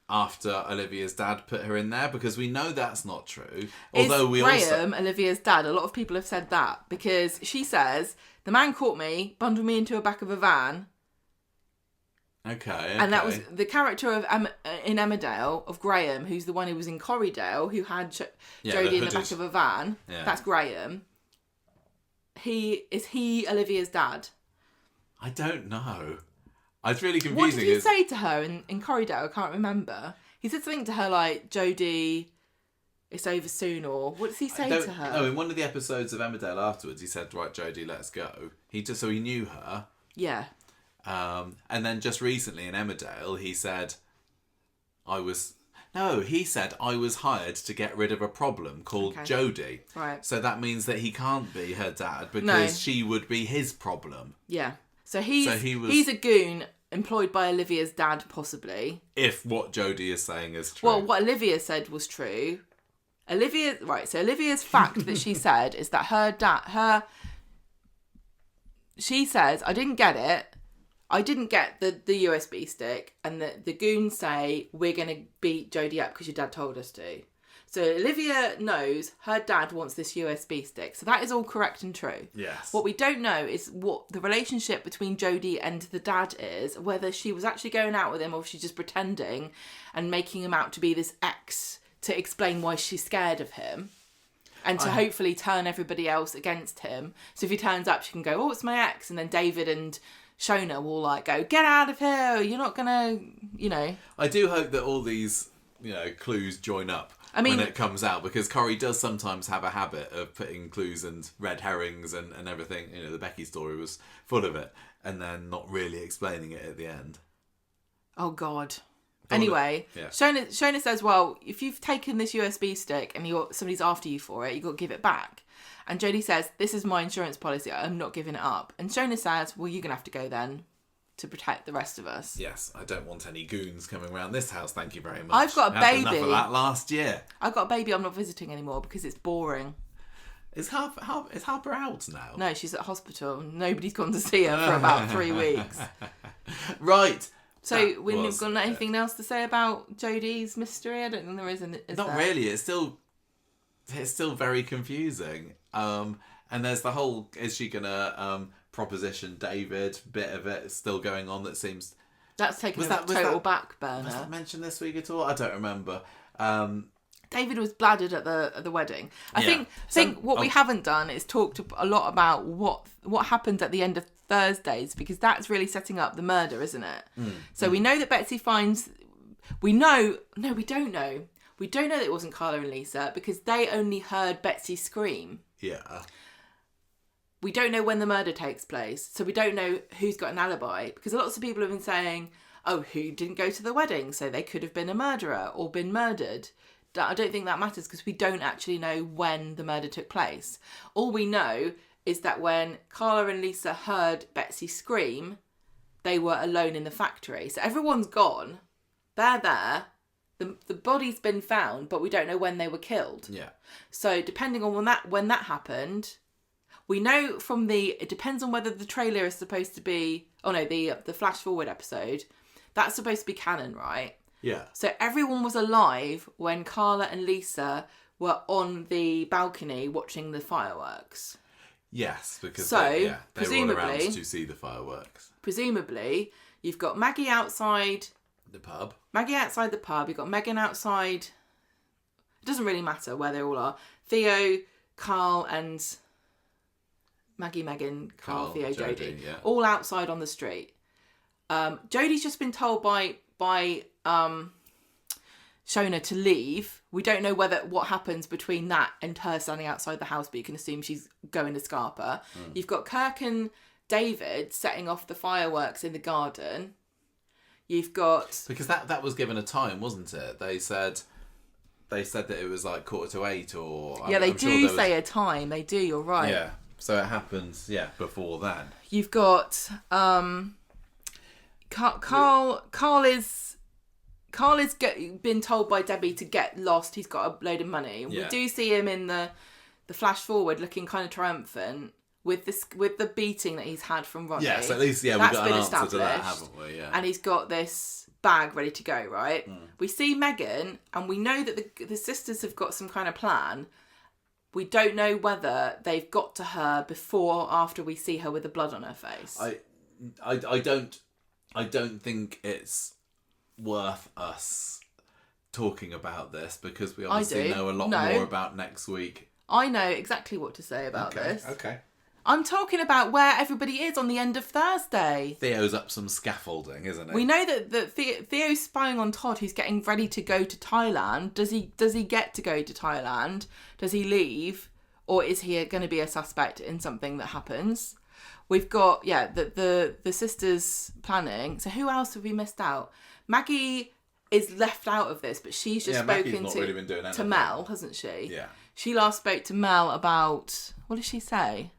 after Olivia's dad put her in there? Because we know that's not true. Although Graham Olivia's dad? A lot of people have said that, because she says the man caught me, bundled me into the back of a van. Okay. And that was the character of in Emmerdale of Graham, who's the one who was in Corriedale, who had Jodie in the back of a van. Yeah. That's Graham. Is he Olivia's dad? I don't know. It's really confusing. What did he say to her in Corriedale? I can't remember. He said something to her like, Jodie, it's over soon, or what does he say to her? No, in one of the episodes of Emmerdale afterwards, he said, right, Jodie, let's go. So he knew her. Yeah. And then just recently in Emmerdale, he said, I was hired to get rid of a problem called Jodie. Right. So that means that he can't be her dad because she would be his problem. Yeah. So he's a goon employed by Olivia's dad, possibly. If what Jodie is saying is true. Well, what Olivia said was true. So Olivia's fact that she said is that she says, I didn't get it. I didn't get the USB stick, and the goons say, we're going to beat Jodie up because your dad told us to. So Olivia knows her dad wants this USB stick. So that is all correct and true. Yes. What we don't know is what the relationship between Jodie and the dad is, whether she was actually going out with him or if she's just pretending and making him out to be this ex to explain why she's scared of him. And to hopefully turn everybody else against him. So if he turns up, she can go, oh, it's my ex. And then David and Shona will go, get out of here. You're not going to, I do hope that all these, clues join up when it comes out. Because Corrie does sometimes have a habit of putting clues and red herrings and everything. The Becky story was full of it. And then not really explaining it at the end. Oh, God. Anyway, Shona says, well, if you've taken this USB stick and somebody's after you for it, you've got to give it back. And Jodie says, this is my insurance policy. I'm not giving it up. And Shona says, well, you're going to have to go then to protect the rest of us. Yes, I don't want any goons coming around this house. Thank you very much. I've got a baby. Enough of that last year. I've got a baby I'm not visiting anymore because it's boring. Is Harper out now? No, she's at hospital. Nobody's gone to see her for about 3 weeks. Right. So we've got anything else to say about Jodie's mystery? I don't think there is. Not really. It's still very confusing. And there's the whole, is she gonna proposition David bit of it still going on that seems... That's taken a total back burner. Was that mentioned this week at all? I don't remember. David was bladdered at the wedding. I think what we haven't done is talked a lot about what happened at the end of Thursdays, because that's really setting up the murder, isn't it? So we know that Betsy finds... We don't know. We don't know that it wasn't Carla and Lisa because they only heard Betsy scream. Yeah. We don't know when the murder takes place, so we don't know who's got an alibi, because lots of people have been saying, oh, who didn't go to the wedding, so they could have been a murderer or been murdered. I don't think that matters because we don't actually know when the murder took place. All we know is that when Carla and Lisa heard Betsy scream, they were alone in the factory. So everyone's gone. They're there. The body's been found, but we don't know when they were killed. Yeah. So depending on when that happened, we know from it depends on whether the trailer is supposed to be... Oh no, the flash forward episode. That's supposed to be canon, right? Yeah. So everyone was alive when Carla and Lisa were on the balcony watching the fireworks. Yes, because they were all around to see the fireworks. Presumably, you've got Maggie outside... The pub. Maggie outside the pub. You've got Megan outside... It doesn't really matter where they all are. Theo, Carl and... Maggie, Megan, Carl, Theo, Jodie. Yeah. All outside on the street. Jodie's just been told by Shona to leave. We don't know what happens between that and her standing outside the house, but you can assume she's going to Scarpa. You've got Kirk and David setting off the fireworks in the garden. You've got... Because that was given a time, wasn't it? They said that it was like 7:45 or... Yeah, they do say a time. They do, you're right. Yeah, so it happens, before then. You've got... Carl is been told by Debbie to get lost. He's got a load of money. Yeah. We do see him in the flash forward looking kind of triumphant with the beating that he's had from Ronny. Yes, at least, we've got an answer to that, haven't we? Yeah. And he's got this bag ready to go, right? We see Megan, and we know that the sisters have got some kind of plan. We don't know whether they've got to her before or after we see her with the blood on her face. I don't think it's worth us talking about this because we obviously know a lot more about next week. I know exactly what to say about this. Okay. I'm talking about where everybody is on the end of Thursday. Theo's up some scaffolding, isn't he? We know that Theo's spying on Todd, who's getting ready to go to Thailand. Does he get to go to Thailand? Does he leave? Or is he going to be a suspect in something that happens? We've got, the sisters planning. So who else have we missed out? Maggie is left out of this, but she's just spoken to Mel, hasn't she? Yeah. She last spoke to Mel about, what did she say?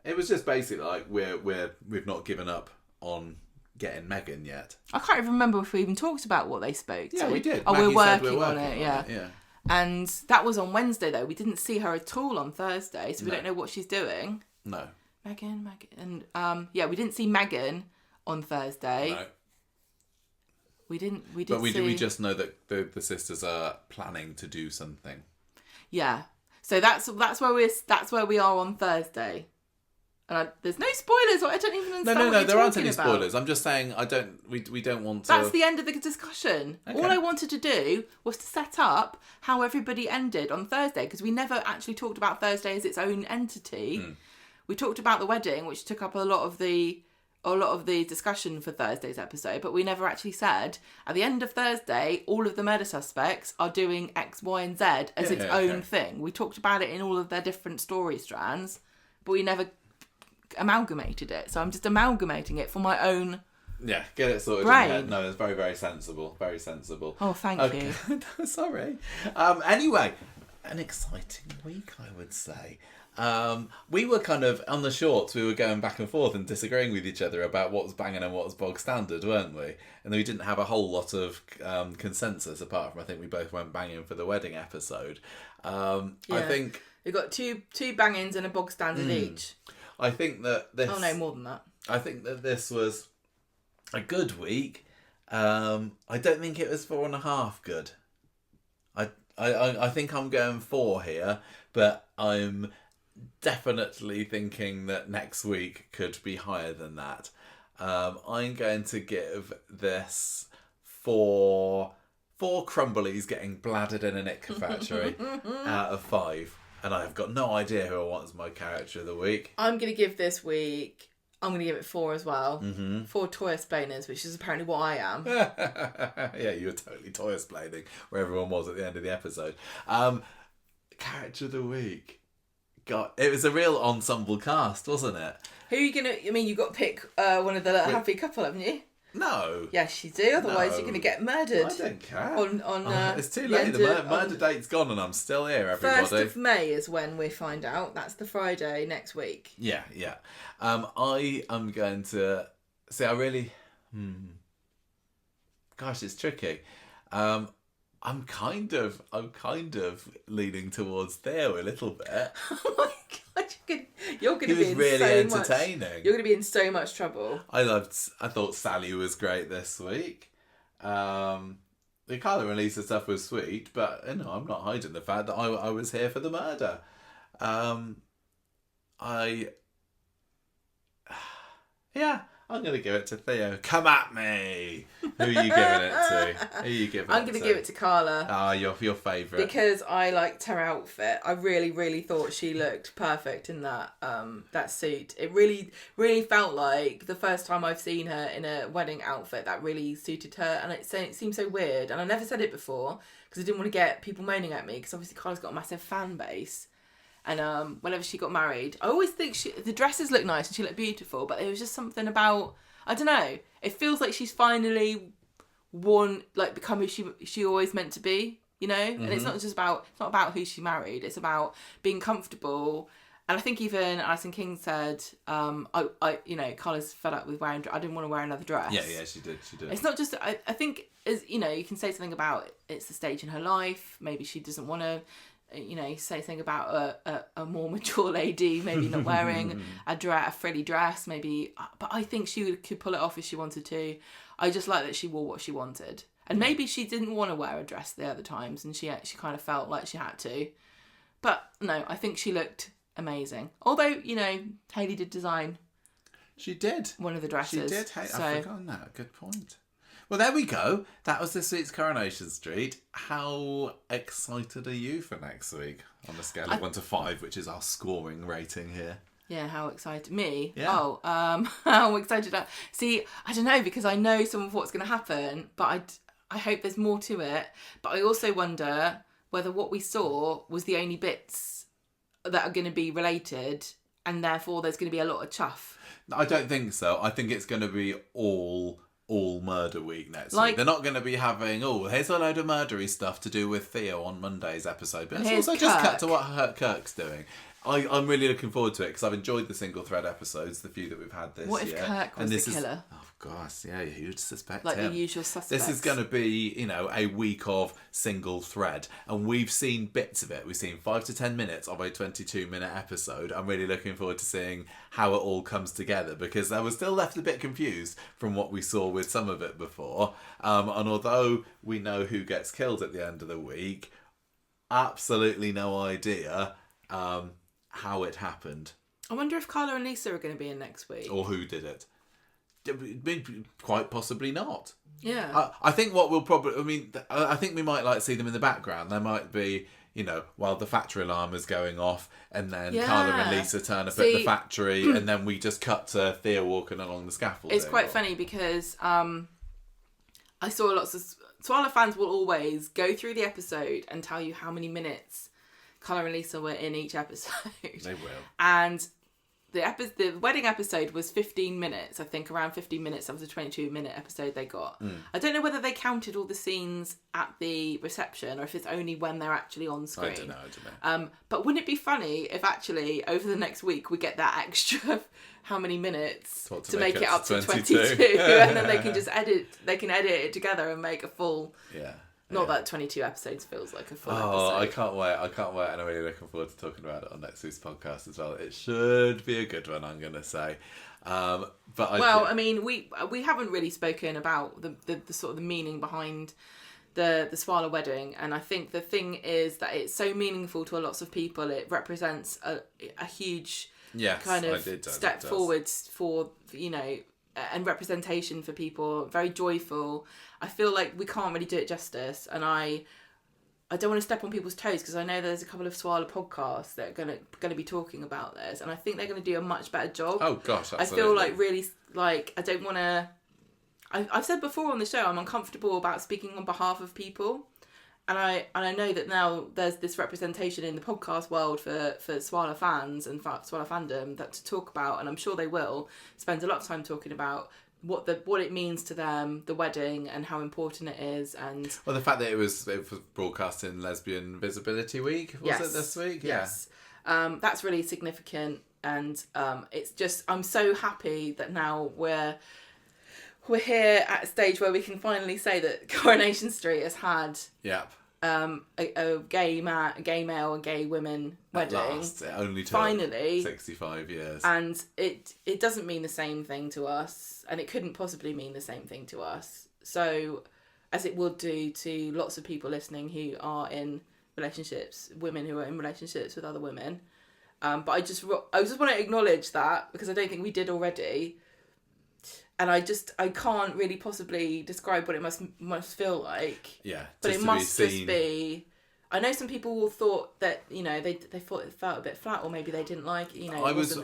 It was just basically like we've not given up on getting Megan yet. I can't even remember if we even talked about what they spoke to. Yeah, we did. Oh, we're working on it. Yeah. And that was on Wednesday though. We didn't see her at all on Thursday, so we don't know what she's doing. No. Megan, and we didn't see Megan on Thursday. No. We did. But we just know that the sisters are planning to do something. Yeah. So that's where we are on Thursday. And there's no spoilers. I don't even understand. No. There aren't any spoilers. I'm just saying we don't want to. That's the end of the discussion. Okay. All I wanted to do was to set up how everybody ended on Thursday because we never actually talked about Thursday as its own entity. We talked about the wedding, which took up a lot of the discussion for Thursday's episode, but we never actually said at the end of Thursday all of the murder suspects are doing X, Y, and Z as its own thing. We talked about it in all of their different story strands, but we never amalgamated it. So I'm just amalgamating it for my own. Yeah, get it sorted in your head. No, it's very, very sensible. Very sensible. Oh, thank you. Sorry. Anyway, an exciting week, I would say. We were kind of, on the shorts, we were going back and forth and disagreeing with each other about what was banging and what was bog standard, weren't we? And then we didn't have a whole lot of consensus, apart from I think we both went banging for the wedding episode. I think... We've got two bangings and a bog standard each. I think that this... Oh, no, more than that. I think that this was a good week. I don't think it was 4.5 good. I think I'm going 4 here, but I'm definitely thinking that next week could be higher than that. I'm going to give this 4 Crumblies getting bladdered in a knicker factory out of 5. And I've got no idea who I want as my character of the week. I'm going to give this week... I'm going to give it 4 as well. 4 toy explainers, which is apparently what I am. Yeah, you were totally toy explaining where everyone was at the end of the episode. Character of the week. God, it was a real ensemble cast, wasn't it? Who are you going to... I mean, you've got to pick one of the happy couple, haven't you? No. Yes, you do. Otherwise, you're going to get murdered. I don't care. It's too late. The murder date's gone and I'm still here, everybody. 1st of May is when we find out. That's the Friday next week. Yeah. I am going to... See, I really... Gosh, it's tricky. I'm kind of leaning towards Theo a little bit. Oh my god, you're going to be in really so entertaining. You're going to be in so much trouble. I thought Sally was great this week. The Carla and Lisa stuff was sweet, but I'm not hiding the fact that I was here for the murder. I'm going to give it to Theo. Come at me! Who are you giving it to? I'm going to give it to Carla. Ah, your favourite. Because I liked her outfit. I really, really thought she looked perfect in that suit. It really, really felt like the first time I've seen her in a wedding outfit that really suited her. And it seemed so weird. And I never said it before because I didn't want to get people moaning at me because obviously Carla's got a massive fan base. And whenever she got married, I always think the dresses look nice and she looked beautiful, but there was just something about, I don't know, it feels like she's finally become who she always meant to be, you know? And it's not about who she married, it's about being comfortable I think even Alison King said, Carla's fed up with wearing. I didn't want to wear another dress. Yeah, she did. It's not just. I think you can say something about it's the stage in her life. Maybe she doesn't want to. Say something about a more mature lady, maybe not wearing a frilly dress, maybe. But I think she could pull it off if she wanted to. I just like that she wore what she wanted, and maybe she didn't want to wear a dress the other times, and she kind of felt like she had to. But no, I think she looked amazing. Although Hayley did design. She did one of the dresses. She did. I've forgotten that. Good point. Well, there we go. That was this week's Coronation Street. How excited are you for next week on the scale of 1 to 5, which is our scoring rating here? Yeah, how excited? Me? Yeah. Oh, how excited. See, I don't know, because I know some of what's going to happen, but I hope there's more to it. But I also wonder whether what we saw was the only bits that are going to be related, and therefore there's going to be a lot of chuff. I don't think so. I think it's going to be all murder week next week. They're not going to be having, here's a load of murdery stuff to do with Theo on Monday's episode. But it's also just cut to what Kirk's doing. I'm really looking forward to it because I've enjoyed the single thread episodes, the few that we've had this year. What if Kirk was the killer? Oh gosh, yeah, you'd suspect like him. The usual suspects. This is going to be, a week of single thread, and we've seen bits of it. We've seen 5 to 10 minutes of a 22-minute episode. I'm really looking forward to seeing how it all comes together because I was still left a bit confused from what we saw with some of it before. And although we know who gets killed at the end of the week, absolutely no idea how it happened. I wonder if Carla and Lisa are going to be in next week. Or who did it. Quite possibly not. Yeah. I think what we'll probably... I think we might see them in the background. There might be, while the factory alarm is going off and then Carla and Lisa turn up at the factory and then we just cut to Theo walking along the scaffolding. It's quite funny because I saw lots of... Swallow fans will always go through the episode and tell you how many minutes Carla and Lisa were in each episode. They will. And the wedding episode was 15 minutes. I think around 15 minutes. That was a 22-minute episode they got. I don't know whether they counted all the scenes at the reception or if it's only when they're actually on screen. I don't know. But wouldn't it be funny if actually over the next week we get that extra how many minutes to make it up to 22 and then they can just edit it together and make a full... Yeah. Not that 22 episodes feels like a full episode. I can't wait. And I'm really looking forward to talking about it on next week's podcast as well. It should be a good one, I'm going to say. We haven't really spoken about the sort of the meaning behind the Swala wedding. And I think the thing is that it's so meaningful to lots of people. It represents a huge step forwards for, and representation for people, very joyful. I feel like we can't really do it justice, and I don't want to step on people's toes because I know there's a couple of Swala podcasts that are gonna be talking about this, and I think they're gonna do a much better job. Oh gosh, absolutely. I feel like really I don't want to. I've said before on the show I'm uncomfortable about speaking on behalf of people, and I know that now there's this representation in the podcast world for Swala fans and Swala fandom that to talk about, and I'm sure they will spend a lot of time talking about what it means to them, the wedding, and how important it is, and the fact that it was broadcast in Lesbian Visibility Week was it this week? Yes, that's really significant, and it's just I'm so happy that now we're here at a stage where we can finally say that Coronation Street has had a gay male and gay women wedding. At last. It only took finally 65 years. And it doesn't mean the same thing to us, and it couldn't possibly mean the same thing to us. So, as it would do to lots of people listening who are in relationships, women who are in relationships with other women. But I just want to acknowledge that because I don't think we did already. And I can't really possibly describe what it must feel like. Yeah, but it must just be. I know some people thought that they thought it felt a bit flat, or maybe they didn't like it. I was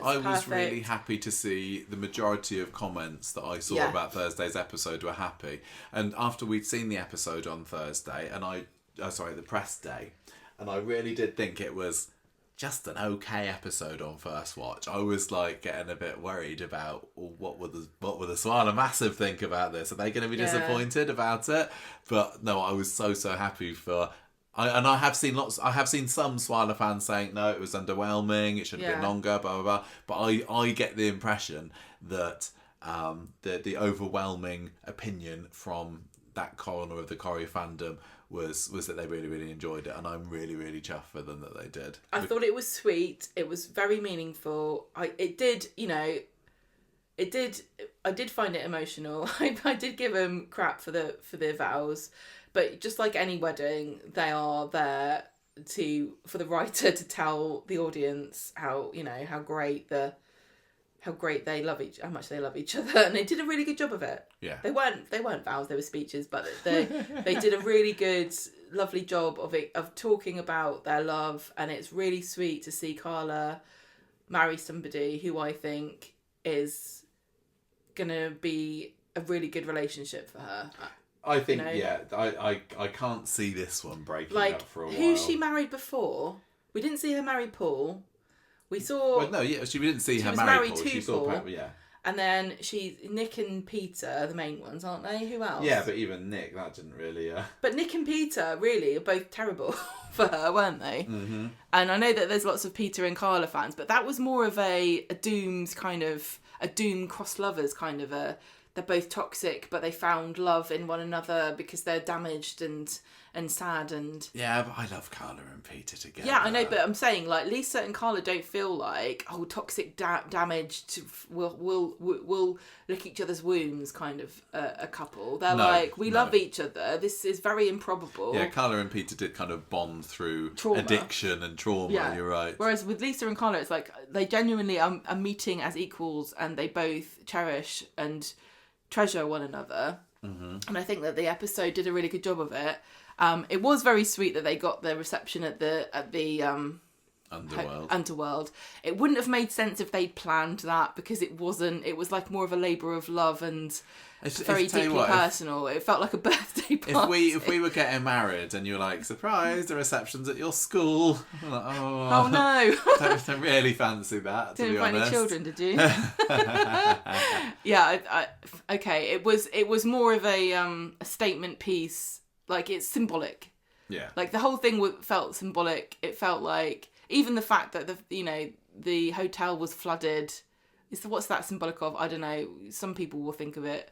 really happy to see the majority of comments that I saw about Thursday's episode were happy. And after we'd seen the episode on Thursday, and the press day, and I really did think it was just an okay episode on first watch. I was getting a bit worried about what would the Swala Massive think about this. Are they going to be disappointed about it? But no, I was so happy for I have seen some Swaller fans saying no, it was underwhelming, it should have been longer, blah blah blah. But I get the impression that the overwhelming opinion from that corner of the Corrie fandom was that they really, really enjoyed it, and I'm really, really chuffed for them that they did. I thought it was sweet. It was very meaningful. I did find it emotional. I did give them crap for the vows, but just like any wedding, they are there for the writer to tell the audience how much they love each other, and they did a really good job of it. Yeah, they weren't vows, they were speeches, but they did a really good, lovely job of talking about their love, and it's really sweet to see Carla marry somebody who I think is gonna be a really good relationship for her. I think I can't see this one breaking up for a while. Who she married before? We didn't see her marry Paul. We saw. Well, no, we didn't see her marry Paul. She saw Paul, and then Nick and Peter, the main ones, aren't they? Who else? Yeah, but even Nick, that didn't really. But Nick and Peter really are both terrible for her, weren't they? Mm-hmm. And I know that there's lots of Peter and Carla fans, but that was more of a doomed cross lovers kind of a. They're both toxic, but they found love in one another because they're damaged and sad and... Yeah, but I love Carla and Peter together. Yeah, I know, but I'm saying, like, Lisa and Carla don't feel like, toxic damaged, we'll lick each other's wounds kind of a couple. They're we love each other. This is very improbable. Yeah, Carla and Peter did kind of bond through addiction and trauma, you're right. Whereas with Lisa and Carla, it's like they genuinely are meeting as equals, and they both cherish and treasure one another. Mm-hmm. And I think that the episode did a really good job of it. It was very sweet that they got the reception at the Underworld. It wouldn't have made sense if they'd planned that, because it wasn't. It was like more of a labour of love and very deeply personal. It felt like a birthday party. If we were getting married and you were like, surprise, the reception's at your school. I'm like, oh no. don't really fancy that, to Didn't be honest. Didn't find any children, did you? Yeah, okay. It was more of a statement piece. Like, it's symbolic. Yeah. Like, the whole thing felt symbolic. It felt like, even the fact that the hotel was flooded. What's that symbolic of? I don't know. Some people will think of it.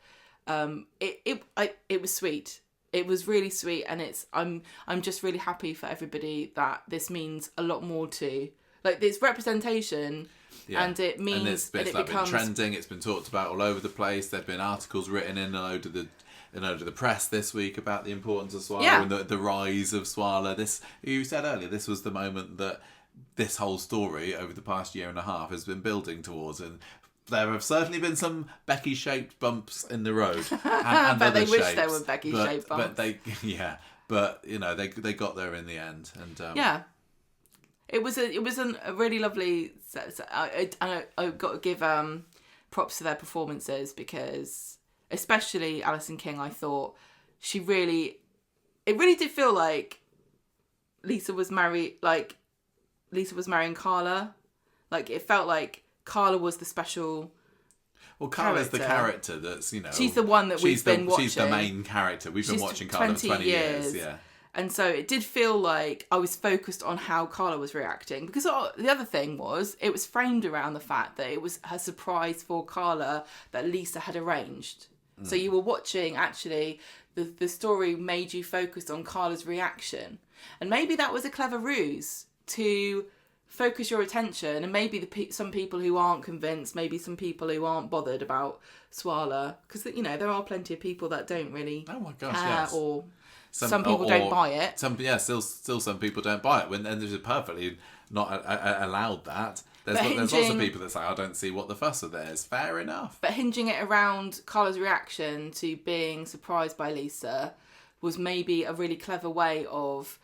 It was sweet. It was really sweet, and I'm just really happy for everybody that this means a lot more to. Like, this representation, and it means that it becomes... been trending. It's been talked about all over the place. There've been articles written in a load of the press this week about the importance of Swaller and the rise of Swaller. You said earlier, this was the moment that this whole story over the past year and a half has been building towards, and there have certainly been some Becky-shaped bumps in the road, and but they wish shapes, there were Becky-shaped bumps. But they got there in the end, and it was a really lovely set. I got to give props to their performances, because especially Alison King, I thought it really did feel like Lisa was marrying Carla. Like, it felt like Carla was the special. Well, Carla's the character that's, she's the one that we've been watching. She's the main character. We've been watching Carla for 20 years. Yeah. And so it did feel like I was focused on how Carla was reacting, because the other thing was, it was framed around the fact that it was her surprise for Carla that Lisa had arranged. Mm. So you were watching, actually, the story made you focus on Carla's reaction. And maybe that was a clever ruse to focus your attention, and maybe some people who aren't convinced, maybe some people who aren't bothered about Swaller, because there are plenty of people that don't really care, or some people don't buy it. Still some people don't buy it, and there's perfectly not allowed that. There's lots of people that say, I don't see what the fuss of there is. Fair enough. But hinging it around Carla's reaction to being surprised by Lisa was maybe a really clever way of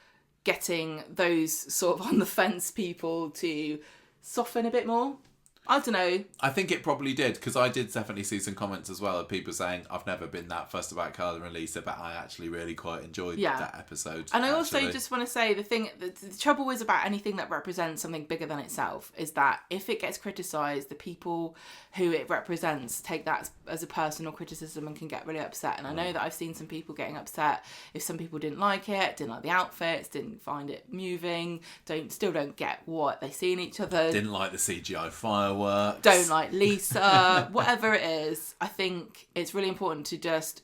getting those sort of on the fence people to soften a bit more. I don't know. I think it probably did, because I did definitely see some comments as well of people saying, I've never been that fussed about Carla and Lisa, but I actually really quite enjoyed that episode. And I also just want to say the trouble is about anything that represents something bigger than itself is that if it gets criticised, the people who it represents take that as a personal criticism and can get really upset. And I know that I've seen some people getting upset if some people didn't like it, didn't like the outfits, didn't find it moving, still don't get what they see in each other. Didn't like the CGI fireworks. Don't like Lisa. Whatever it is, I think it's really important to just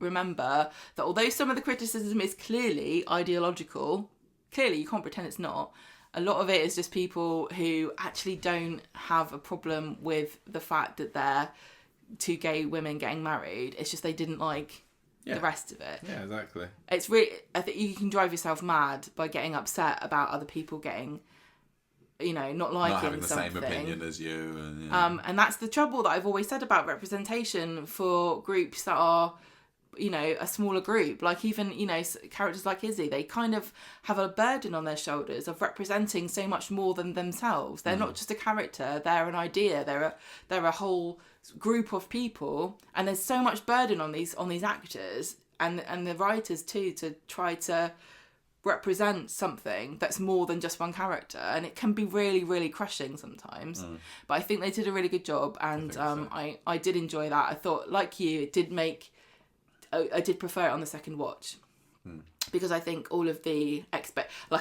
remember that although some of the criticism is clearly ideological, clearly you can't pretend it's not, a lot of it is just people who actually don't have a problem with the fact that they're two gay women getting married. It's just they didn't like the rest of it. Yeah, exactly. It's really, I think you can drive yourself mad by getting upset about other people getting, not liking not having the something. same opinion as you. And that's the trouble that I've always said about representation for groups that are, a smaller group. Like even, characters like Izzy, they kind of have a burden on their shoulders of representing so much more than themselves. They're not just a character, they're an idea, they're a whole group of people, and there's so much burden on these actors and the writers too, to try to represent something that's more than just one character, and it can be really, really crushing sometimes. But I think they did a really good job, and I did enjoy that. I thought, like you, it did make I did prefer it on the second watch, because I think all of the I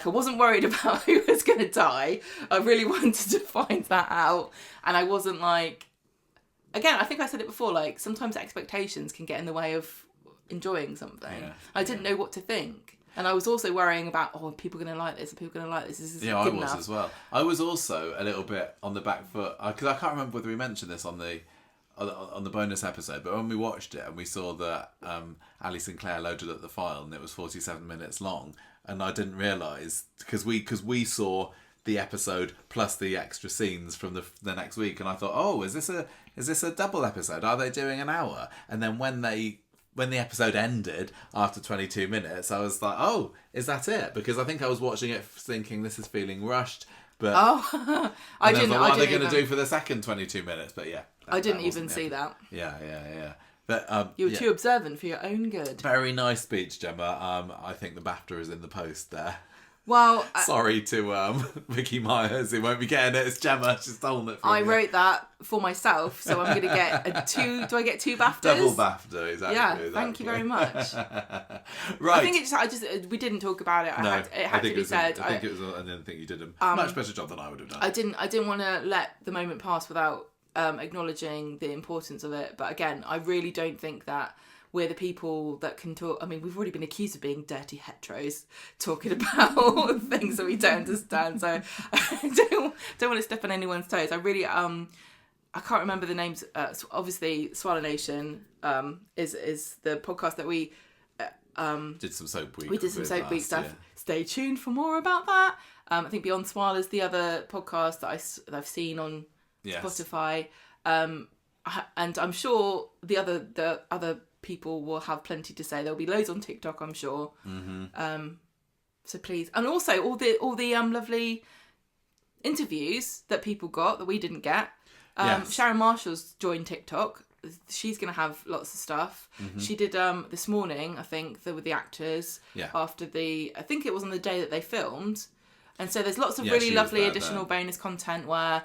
wasn't worried about who was going to die. I really wanted to find that out, and I wasn't like, again, I think I said it before, like sometimes expectations can get in the way of enjoying something. I didn't know what to think. And I was also worrying about, are people going to like this? Are people going to like this? Is this good enough? I was as well. I was also a little bit on the back foot, because I can't remember whether we mentioned this on the bonus episode, but when we watched it and we saw that Ali Sinclair loaded up the file and it was 47 minutes long, and I didn't realise, because we saw the episode plus the extra scenes from the next week, and I thought, is this a double episode? Are they doing an hour? And then when the episode ended after 22 minutes, I was like, oh, is that it? Because I think I was watching it thinking this is feeling rushed. But I didn't. What are they going to do for the second 22 minutes? But yeah. I didn't even see that. Yeah. But you were too observant for your own good. Very nice speech, Gemma. I think the BAFTA is in the post there. Well, sorry to Vicky Myers, who won't be getting it. It's Gemma. She's stolen it from I wrote that for myself, so I'm going to get two. Do I get two BAFTAs? Double BAFTA, exactly. Yeah, thank you very much. Right. I think we didn't talk about it. It had to be said. I didn't think you did a much better job than I would have done. I didn't want to let the moment pass without acknowledging the importance of it. But again, I really don't think that we're the people that can talk. I mean, we've already been accused of being dirty heteros, talking about things that we don't understand. So I don't want to step on anyone's toes. I really, I can't remember the names. Obviously, Coronation is the podcast that we did some soap week. We did some soap week stuff. Yeah. Stay tuned for more about that. I think Beyond Swirl is the other podcast that I've seen on Spotify. And I'm sure the other people will have plenty to say. There'll be loads on TikTok, I'm sure. Mm-hmm. So please, and also all the lovely interviews that people got that we didn't get. Sharon Marshall's joined TikTok. She's gonna have lots of stuff. Mm-hmm. She did this morning, I think, with the actors after I think it was on the day that they filmed. And so there's lots of really lovely additional bonus content where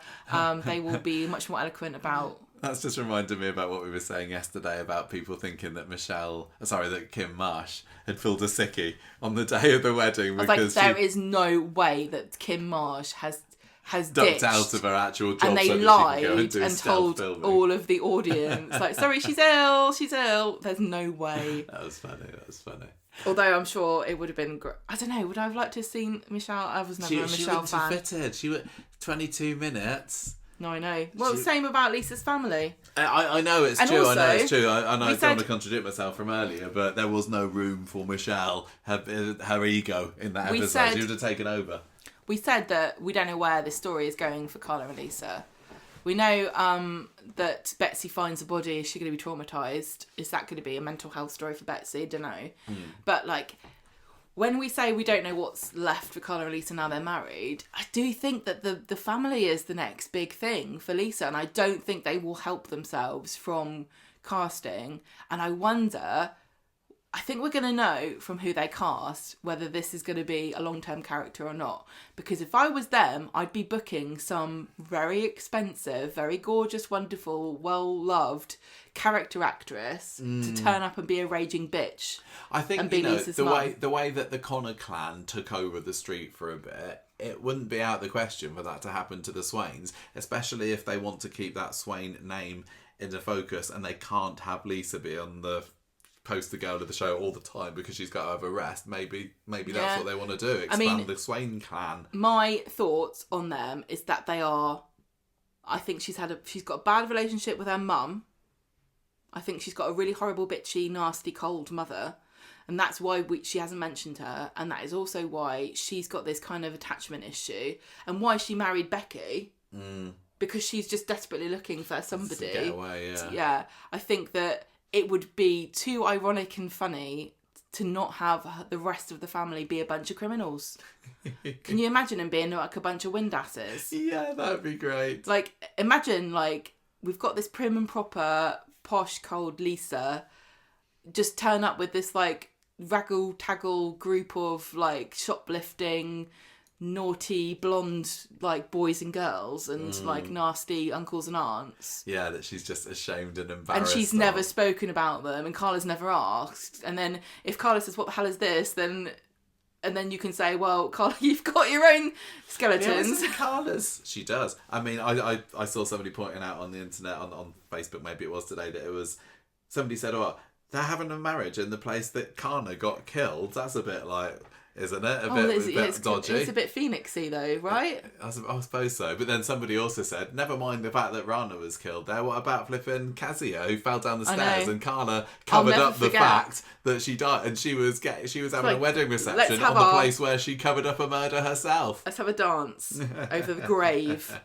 they will be much more eloquent about. That's just reminded me about what we were saying yesterday about people thinking that that Kim Marsh had filled a sickie on the day of the wedding. Because there is no way that Kim Marsh has ducked out of her actual job, and they lied and told all of the audience, like, sorry, she's ill. There's no way. That was funny. Although I'm sure it would have been great. I don't know, would I have liked to have seen Michelle? I was never a Michelle fan. She wouldn't have fitted. She was 22 minutes. No, I know. Well, same about Lisa's family. I know it's true. Also, I know it's true. I don't want to contradict myself from earlier, but there was no room for Michelle, her ego in that episode. She would have taken over. We said that we don't know where this story is going for Carla and Lisa. We know that Betsy finds a body. Is she going to be traumatised? Is that going to be a mental health story for Betsy? Don't know. But, like, when we say we don't know what's left for Carla and Lisa now they're married, I do think that the family is the next big thing for Lisa, and I don't think they will help themselves from casting. And I wonder, I think we're going to know from who they cast whether this is going to be a long-term character or not. Because if I was them, I'd be booking some very expensive, very gorgeous, wonderful, well-loved character actress to turn up and be a raging bitch. I think, and be Lisa's mum. the way that the Connor clan took over the street for a bit, it wouldn't be out of the question for that to happen to the Swains, especially if they want to keep that Swain name into focus and they can't have Lisa be on the poster girl of the show all the time because she's got to have a rest. Maybe that's what they want to do. Expand the Swain clan. My thoughts on them is that they are, I think she's got a bad relationship with her mum. I think she's got a really horrible, bitchy, nasty, cold mother. And that's why she hasn't mentioned her. And that is also why she's got this kind of attachment issue. And why she married Becky. Because she's just desperately looking for somebody. To get away, yeah. Yeah. I think that it would be too ironic and funny to not have the rest of the family be a bunch of criminals. Can you imagine them being like a bunch of windasses? Yeah, that'd be great. Like, imagine, like, we've got this prim and proper, posh, cold Lisa just turn up with this, like, raggle-taggle group of, like, shoplifting, naughty, blonde, like, boys and girls and, like, nasty uncles and aunts. Yeah, that she's just ashamed and embarrassed. And she's never spoken about them and Carla's never asked. And then if Carla says, what the hell is this? Then... And then you can say, well, Carla, you've got your own skeletons. Yeah, Carla's. She does. I mean, I saw somebody pointing out on the internet, on Facebook, maybe it was today, that it was... Somebody said, oh, they're having a marriage in the place that Kana got killed. That's a bit like... Isn't it? A bit dodgy. It's a bit Phoenixy though, right? I suppose so. But then somebody also said, never mind the fact that Rana was killed there, what about flipping Cassia, who fell down the stairs, and Carla covered up the fact that she died, and she was having a wedding reception on the place where she covered up a murder herself. Let's have a dance over the grave.